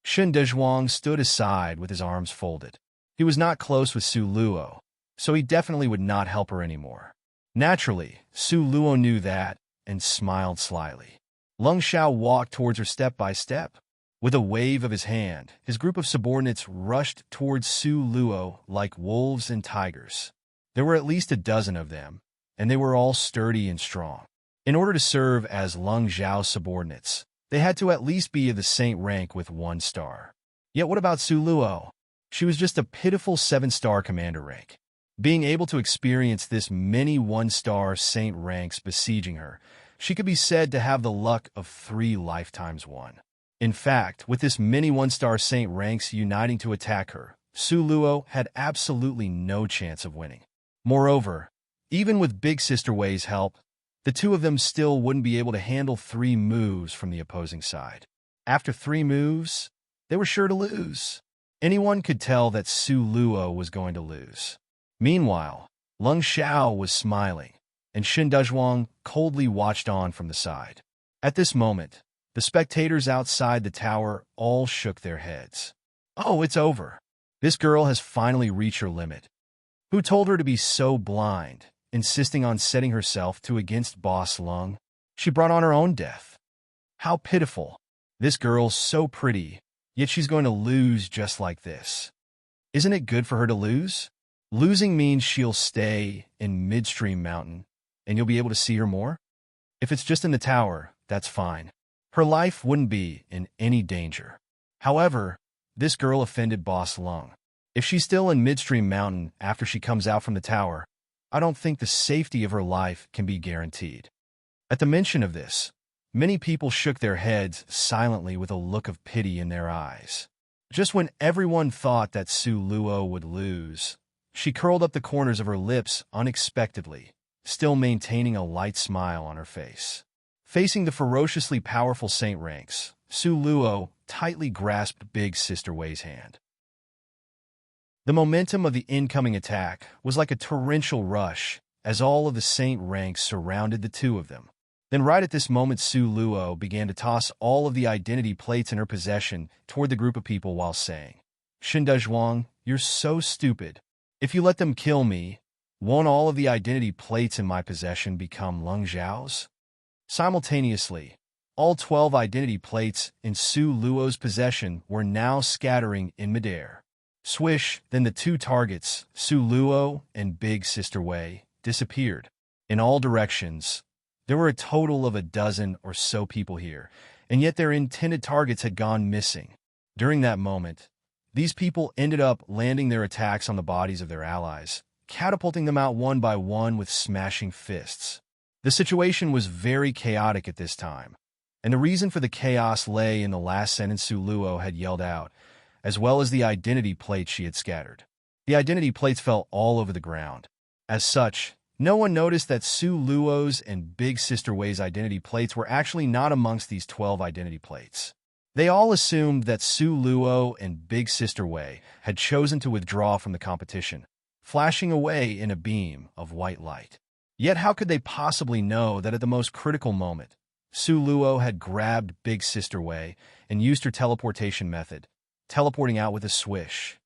Shen Dazhuang stood aside with his arms folded. He was not close with Su Luo, so he definitely would not help her anymore. Naturally, Su Luo knew that and smiled slyly. Lung Xiao walked towards her step by step. With a wave of his hand, his group of subordinates rushed towards Su Luo like wolves and tigers. There were at least a dozen of them, and they were all sturdy and strong. In order to serve as Lung Xiao's subordinates, they had to at least be of the saint rank with 1 star. Yet what about Su Luo? She was just a pitiful 7-star commander rank. Being able to experience this many 1-star saint ranks besieging her, she could be said to have the luck of 3 lifetimes won. In fact, with this many 1-star saint ranks uniting to attack her, Su Luo had absolutely no chance of winning. Moreover, even with Big Sister Wei's help, the two of them still wouldn't be able to handle 3 moves from the opposing side. After 3 moves, they were sure to lose. Anyone could tell that Su Luo was going to lose. Meanwhile, Lung Xiao was smiling, and Shen Dazhuang coldly watched on from the side. At this moment, the spectators outside the tower all shook their heads. Oh, it's over. This girl has finally reached her limit. Who told her to be so blind, insisting on setting herself to against Boss Lung? She brought on her own death. How pitiful. This girl's so pretty, yet she's going to lose just like this. Isn't it good for her to lose? Losing means she'll stay in Midstream Mountain, and you'll be able to see her more? If it's just in the tower, that's fine. Her life wouldn't be in any danger. However, this girl offended Boss Lung. If she's still in Midstream Mountain after she comes out from the tower, I don't think the safety of her life can be guaranteed. At the mention of this, many people shook their heads silently with a look of pity in their eyes. Just when everyone thought that Su Luo would lose, she curled up the corners of her lips unexpectedly, still maintaining a light smile on her face. Facing the ferociously powerful saint ranks, Su Luo tightly grasped Big Sister Wei's hand. The momentum of the incoming attack was like a torrential rush as all of the saint ranks surrounded the two of them. Then right at this moment, Su Luo began to toss all of the identity plates in her possession toward the group of people while saying, Shen Dazhuang, you're so stupid. If you let them kill me, won't all of the identity plates in my possession become Lung Xiao's? Simultaneously, all 12 identity plates in Su Luo's possession were now scattering in midair. Swish, then the 2 targets, Su Luo and Big Sister Wei, disappeared. In all directions, there were a total of a dozen or so people here, and yet their intended targets had gone missing. During that moment, these people ended up landing their attacks on the bodies of their allies, catapulting them out one by one with smashing fists. The situation was very chaotic at this time, and the reason for the chaos lay in the last sentence Su Luo had yelled out, as well as the identity plates she had scattered. The identity plates fell all over the ground. As such, no one noticed that Su Luo's and Big Sister Wei's identity plates were actually not amongst these 12 identity plates. They all assumed that Su Luo and Big Sister Wei had chosen to withdraw from the competition, flashing away in a beam of white light. Yet how could they possibly know that at the most critical moment, Su Luo had grabbed Big Sister Wei and used her teleportation method, teleporting out with a swish.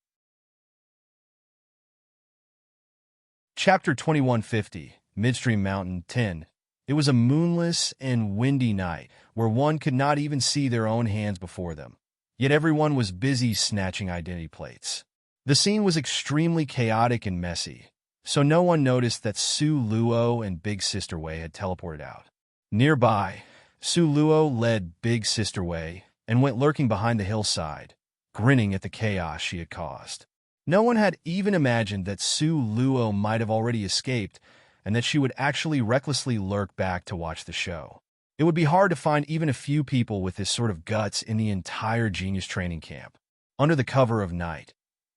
Chapter 2150, Midstream Mountain 10. It was a moonless and windy night where one could not even see their own hands before them. Yet everyone was busy snatching identity plates. The scene was extremely chaotic and messy, so no one noticed that Su Luo and Big Sister Wei had teleported out. Nearby, Su Luo led Big Sister Wei and went lurking behind the hillside, grinning at the chaos she had caused. No one had even imagined that Su Luo might have already escaped and that she would actually recklessly lurk back to watch the show. It would be hard to find even a few people with this sort of guts in the entire Genius training camp. Under the cover of night,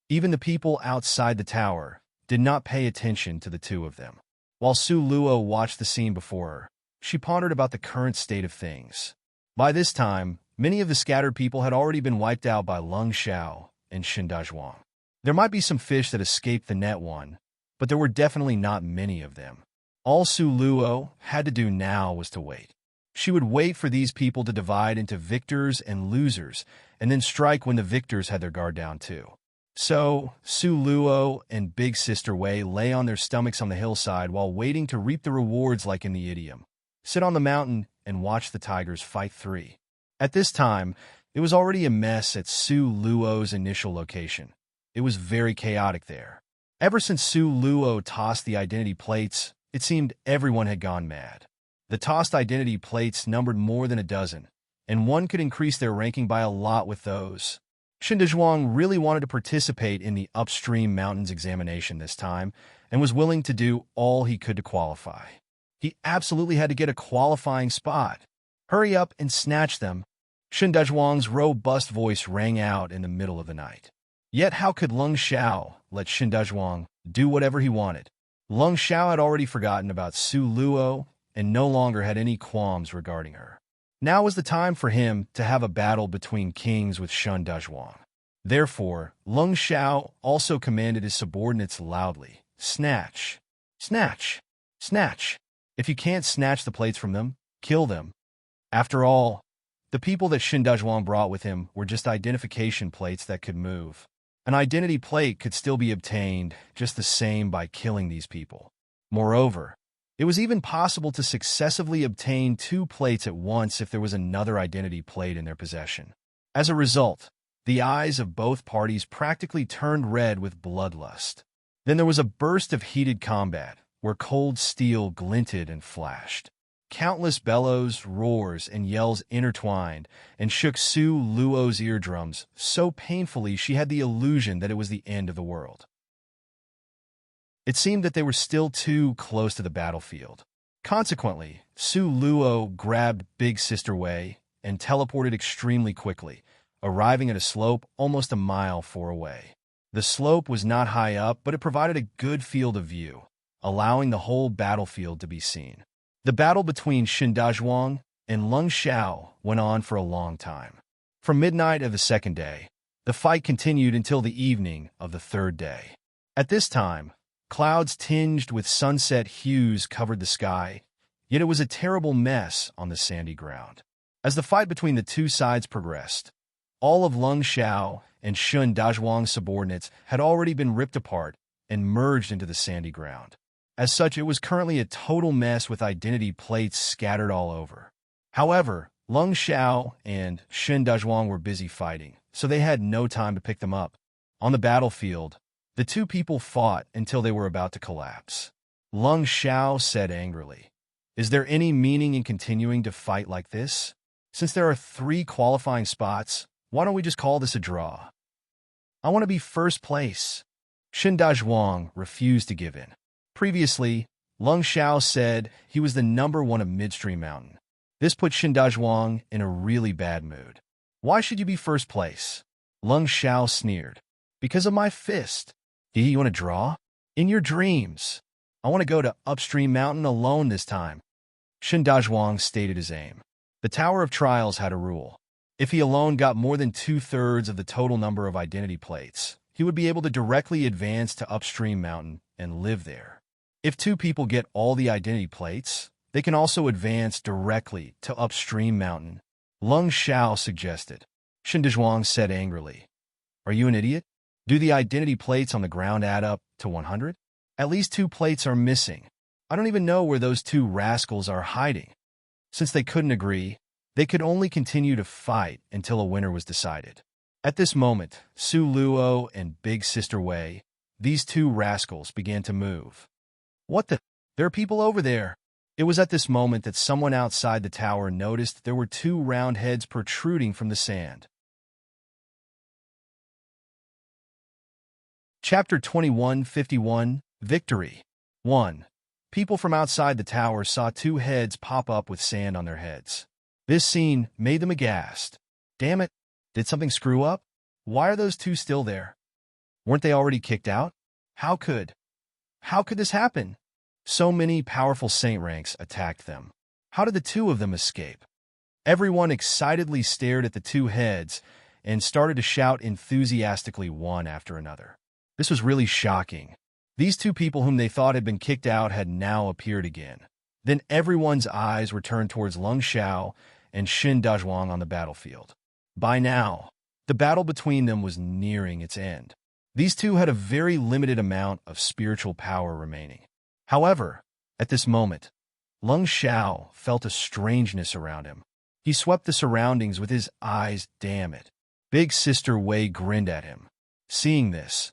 even the people outside the tower did not pay attention to the two of them. While Su Luo watched the scene before her, she pondered about the current state of things. By this time, many of the scattered people had already been wiped out by Leng Xiao and Shen Dazhuang. There might be some fish that escaped the net one, but there were definitely not many of them. All Su Luo had to do now was to wait. She would wait for these people to divide into victors and losers, and then strike when the victors had their guard down too. So, Su Luo and Big Sister Wei lay on their stomachs on the hillside while waiting to reap the rewards like in the idiom. Sit on the mountain and watch the tigers fight 3. At this time, it was already a mess at Su Luo's initial location. It was very chaotic there. Ever since Su Luo tossed the identity plates, it seemed everyone had gone mad. The tossed identity plates numbered more than a dozen, and one could increase their ranking by a lot with those. Shen Dazhuang really wanted to participate in the upstream mountains examination this time, and was willing to do all he could to qualify. He absolutely had to get a qualifying spot. Hurry up and snatch them. Shen Dazhuang's robust voice rang out in the middle of the night. Yet how could Leng Xiao let Shen Dazhuang do whatever he wanted? Leng Xiao had already forgotten about Su Luo and no longer had any qualms regarding her. Now was the time for him to have a battle between kings with Shen Dazhuang. Therefore, Leng Xiao also commanded his subordinates loudly, "Snatch! Snatch! Snatch! If you can't snatch the plates from them, kill them." After all, the people that Shen Dazhuang brought with him were just identification plates that could move. An identity plate could still be obtained just the same by killing these people. Moreover, it was even possible to successively obtain 2 plates at once if there was another identity plate in their possession. As a result, the eyes of both parties practically turned red with bloodlust. Then there was a burst of heated combat, where cold steel glinted and flashed. Countless bellows, roars, and yells intertwined and shook Su Luo's eardrums so painfully she had the illusion that it was the end of the world. It seemed that they were still too close to the battlefield. Consequently, Su Luo grabbed Big Sister Wei and teleported extremely quickly, arriving at a slope almost a mile far away. The slope was not high up, but it provided a good field of view, allowing the whole battlefield to be seen. The battle between Shen Dazhuang and Leng Xiao went on for a long time. From midnight of the second day, the fight continued until the evening of the third day. At this time, clouds tinged with sunset hues covered the sky, yet it was a terrible mess on the sandy ground. As the fight between the two sides progressed, all of Leng Xiao and Shen Dazhuang's subordinates had already been ripped apart and merged into the sandy ground. As such, it was currently a total mess with identity plates scattered all over. However, Leng Xiao and Shen Dazhuang were busy fighting, so they had no time to pick them up. On the battlefield, the two people fought until they were about to collapse. Leng Xiao said angrily, "Is there any meaning in continuing to fight like this? Since there are 3 qualifying spots, why don't we just call this a draw? I want to be first place. Shen Dazhuang refused to give in. Previously, Leng Xiao said he was the number 1 of Midstream Mountain. This put Shen Dazhuang in a really bad mood. Why should you be first place? Leng Xiao sneered. Because of my fist. You want to draw? In your dreams. I want to go to Upstream Mountain alone this time. Shen Dazhuang stated his aim. The Tower of Trials had a rule. If he alone got more than 2/3 of the total number of identity plates, he would be able to directly advance to Upstream Mountain and live there. If 2 people get all the identity plates, they can also advance directly to Upstream Mountain. Leng Xiao suggested. Shen Dazhuang said angrily. Are you an idiot? Do the identity plates on the ground add up to 100? At least 2 plates are missing. I don't even know where those 2 rascals are hiding. Since they couldn't agree, they could only continue to fight until a winner was decided. At this moment, Su Luo and Big Sister Wei, these 2 rascals, began to move. What the? There are people over there. It was at this moment that someone outside the tower noticed there were 2 round heads protruding from the sand. Chapter 2151, Victory. 1. People from outside the tower saw 2 heads pop up with sand on their heads. This scene made them aghast. Damn it, did something screw up? Why are those 2 still there? Weren't they already kicked out? How could this happen? So many powerful saint ranks attacked them. How did the 2 of them escape? Everyone excitedly stared at the 2 heads and started to shout enthusiastically one after another. This was really shocking. These 2 people whom they thought had been kicked out had now appeared again. Then everyone's eyes were turned towards Leng Xiao and Shen Dazhuang on the battlefield. By now, the battle between them was nearing its end. These 2 had a very limited amount of spiritual power remaining. However, at this moment, Leng Xiao felt a strangeness around him. He swept the surroundings with his eyes. Damn it. Big Sister Wei grinned at him. Seeing this,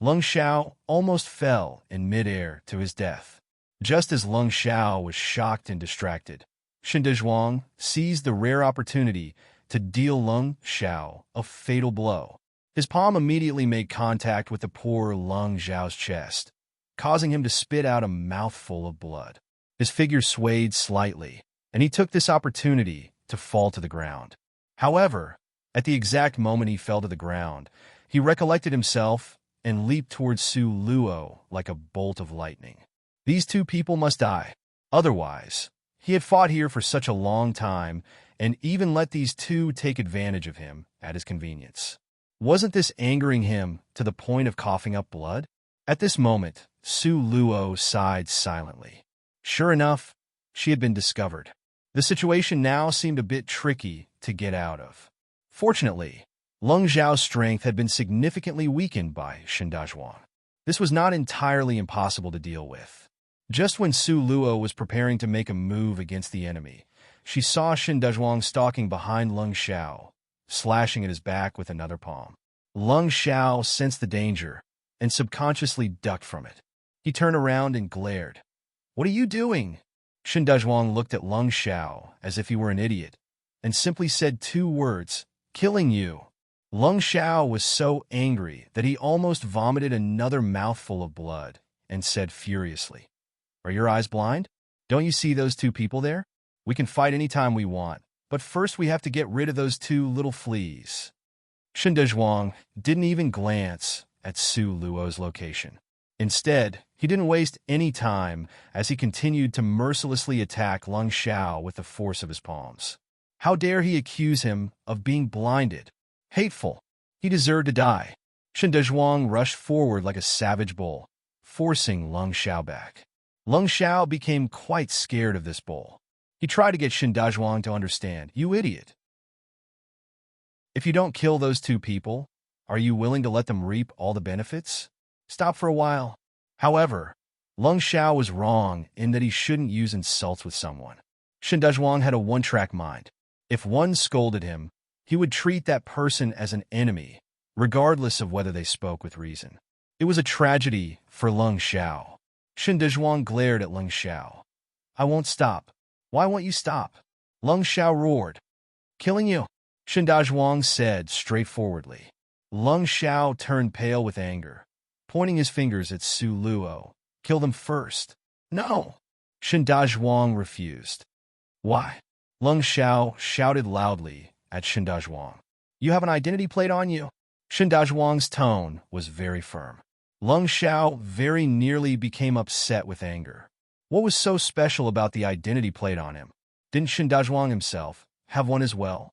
Leng Xiao almost fell in midair to his death. Just as Leng Xiao was shocked and distracted, Shen Dazhuang seized the rare opportunity to deal Leng Xiao a fatal blow. His palm immediately made contact with the poor Leng Xiao's chest, causing him to spit out a mouthful of blood. His figure swayed slightly, and he took this opportunity to fall to the ground. However, at the exact moment he fell to the ground, he recollected himself and leaped towards Su Luo like a bolt of lightning. These 2 people must die. Otherwise, he had fought here for such a long time and even let these 2 take advantage of him at his convenience. Wasn't this angering him to the point of coughing up blood? At this moment, Su Luo sighed silently. Sure enough, she had been discovered. The situation now seemed a bit tricky to get out of. Fortunately, Leng Xiao's strength had been significantly weakened by Shen Dazhuang. This was not entirely impossible to deal with. Just when Su Luo was preparing to make a move against the enemy, she saw Shen Dazhuang stalking behind Leng Xiao, slashing at his back with another palm. Leng Xiao sensed the danger and subconsciously ducked from it. He turned around and glared. What are you doing? Shen Dazhuang looked at Leng Xiao as if he were an idiot and simply said 2 words, killing you. Leng Xiao was so angry that he almost vomited another mouthful of blood and said furiously, Are your eyes blind? Don't you see those 2 people there? We can fight anytime we want, but first we have to get rid of those 2 little fleas. Shen Dazhuang didn't even glance at Su Luo's location. Instead, he didn't waste any time as he continued to mercilessly attack Leng Xiao with the force of his palms. How dare he accuse him of being blinded? Hateful. He deserved to die. Shen Dazhuang rushed forward like a savage bull, forcing Leng Xiao back. Leng Xiao became quite scared of this bull. He tried to get Shen Dazhuang to understand. You idiot. If you don't kill those 2 people, are you willing to let them reap all the benefits? Stop for a while. However, Leng Xiao was wrong in that he shouldn't use insults with someone. Shen Dazhuang had a one-track mind. If one scolded him, he would treat that person as an enemy, regardless of whether they spoke with reason. It was a tragedy for Leng Xiao. Shen Dazhuang glared at Leng Xiao. I won't stop. Why won't you stop? Leng Xiao roared. Killing you, Shindazhuang said straightforwardly. Lung Xiao turned pale with anger, pointing his fingers at Su Luo. Kill them first. No, Shindazhuang refused. Why? Lung Xiao shouted loudly at Shindazhuang. You have an identity plate on you? Shindazhuang's tone was very firm. Lung Xiao very nearly became upset with anger. What was so special about the identity plate on him? Didn't Shindazhuang himself have one as well?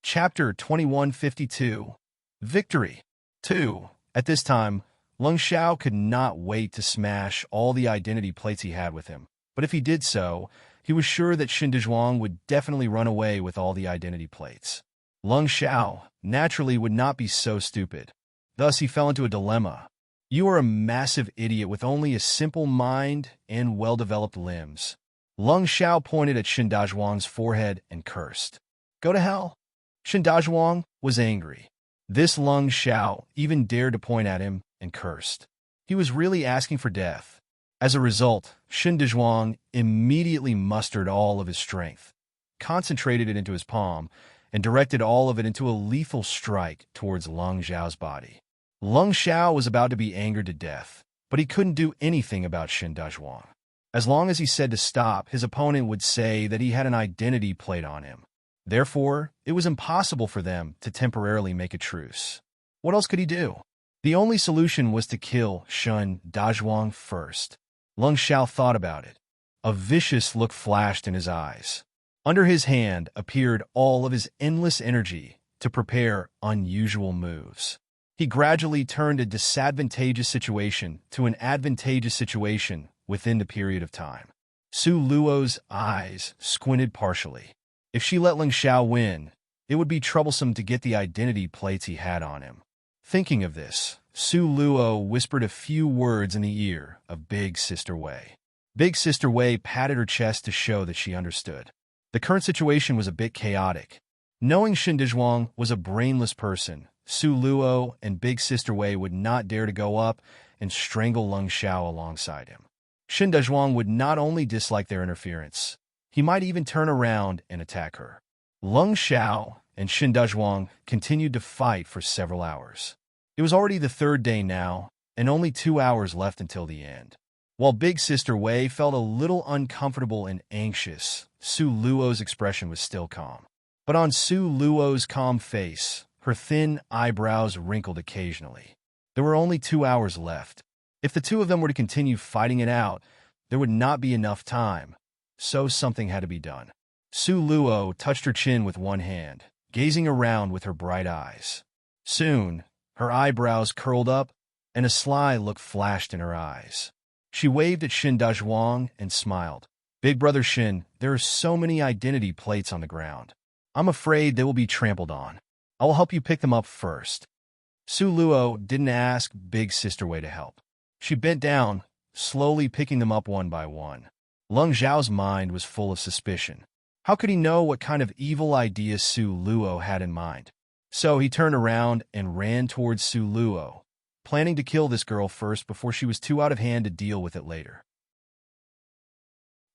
Chapter 2152. Victory 2. At this time, Lung Xiao could not wait to smash all the identity plates he had with him. But if he did so, he was sure that Shindazhuang would definitely run away with all the identity plates. Lung Xiao naturally would not be so stupid. Thus, he fell into a dilemma. You are a massive idiot with only a simple mind and well-developed limbs. Lung Xiao pointed at Shindazhuang's forehead and cursed. Go to hell. Shindazhuang was angry. This Lung Xiao even dared to point at him and cursed. He was really asking for death. As a result, Shindazhuang immediately mustered all of his strength, concentrated it into his palm, and directed all of it into a lethal strike towards Lung Xiao's body. Lung Xiao was about to be angered to death, but he couldn't do anything about Shindazhuang. As long as he said to stop, his opponent would say that he had an identity plate on him. Therefore, it was impossible for them to temporarily make a truce. What else could he do? The only solution was to kill Shindazhuang first. Lung Xiao thought about it. A vicious look flashed in his eyes. Under his hand appeared all of his endless energy to prepare unusual moves. He gradually turned a disadvantageous situation to an advantageous situation within the period of time. Su Luo's eyes squinted partially. If she let Lung Xiao win, it would be troublesome to get the identity plates he had on him. Thinking of this, Su Luo whispered a few words in the ear of Big Sister Wei. Big Sister Wei patted her chest to show that she understood. The current situation was a bit chaotic. Knowing Shindazhuang was a brainless person, Su Luo and Big Sister Wei would not dare to go up and strangle Lung Xiao alongside him. Shindazhuang would not only dislike their interference, he might even turn around and attack her. Lung Xiao and Shindazhuang continued to fight for several hours. It was already the third day now, and only 2 hours left until the end. While Big Sister Wei felt a little uncomfortable and anxious, Su Luo's expression was still calm. But on Su Luo's calm face, her thin eyebrows wrinkled occasionally. There were only 2 hours left. If the two of them were to continue fighting it out, there would not be enough time. So something had to be done. Su Luo touched her chin with one hand, gazing around with her bright eyes. Soon, her eyebrows curled up, and a sly look flashed in her eyes. She waved at Shindazhuang and smiled. Big Brother Shin, there are so many identity plates on the ground. I'm afraid they will be trampled on. I will help you pick them up first. Su Luo didn't ask Big Sister Wei to help. She bent down, slowly picking them up one by one. Lung Xiao's mind was full of suspicion. How could he know what kind of evil idea Su Luo had in mind? So he turned around and ran towards Su Luo, planning to kill this girl first before she was too out of hand to deal with it later.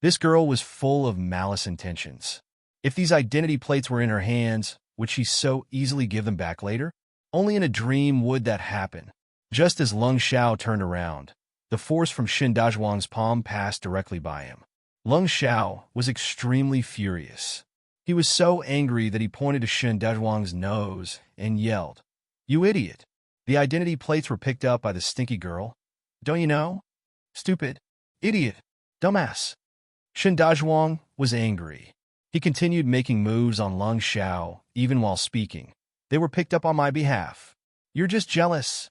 This girl was full of malice intentions. If these identity plates were in her hands, would she so easily give them back later? Only in a dream would that happen. Just as Lung Xiao turned around, the force from Shindazhuang's palm passed directly by him. Lung Xiao was extremely furious. He was so angry that he pointed to Shindazhuang's nose and yelled, "You idiot! The identity plates were picked up by the stinky girl. Don't you know? Stupid! Idiot! Dumbass!" Shindazhuang was angry. He continued making moves on Lung Xiao even while speaking. "They were picked up on my behalf. You're just jealous."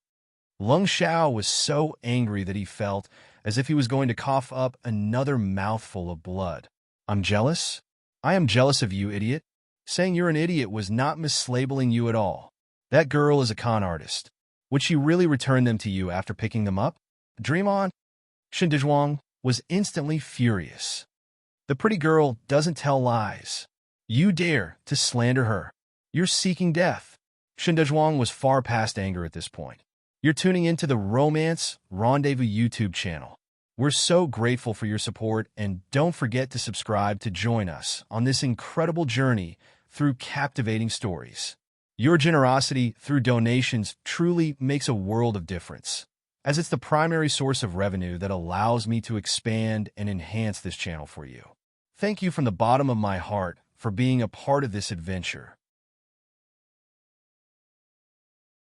Lung Xiao was so angry that he felt as if he was going to cough up another mouthful of blood. "I'm jealous? I am jealous of you, idiot." Saying you're an idiot was not mislabeling you at all. That girl is a con artist. Would she really return them to you after picking them up? Dream on. Shindazhuang was instantly furious. The pretty girl doesn't tell lies. You dare to slander her. You're seeking death. Shindazhuang was far past anger at this point. You're tuning into the Romance Rendezvous YouTube channel, We're so grateful for your support, and don't forget to subscribe to join us on this incredible journey through captivating stories. Your generosity through donations truly makes a world of difference, as it's the primary source of revenue that allows me to expand and enhance this channel for you. Thank you from the bottom of my heart for being a part of this adventure.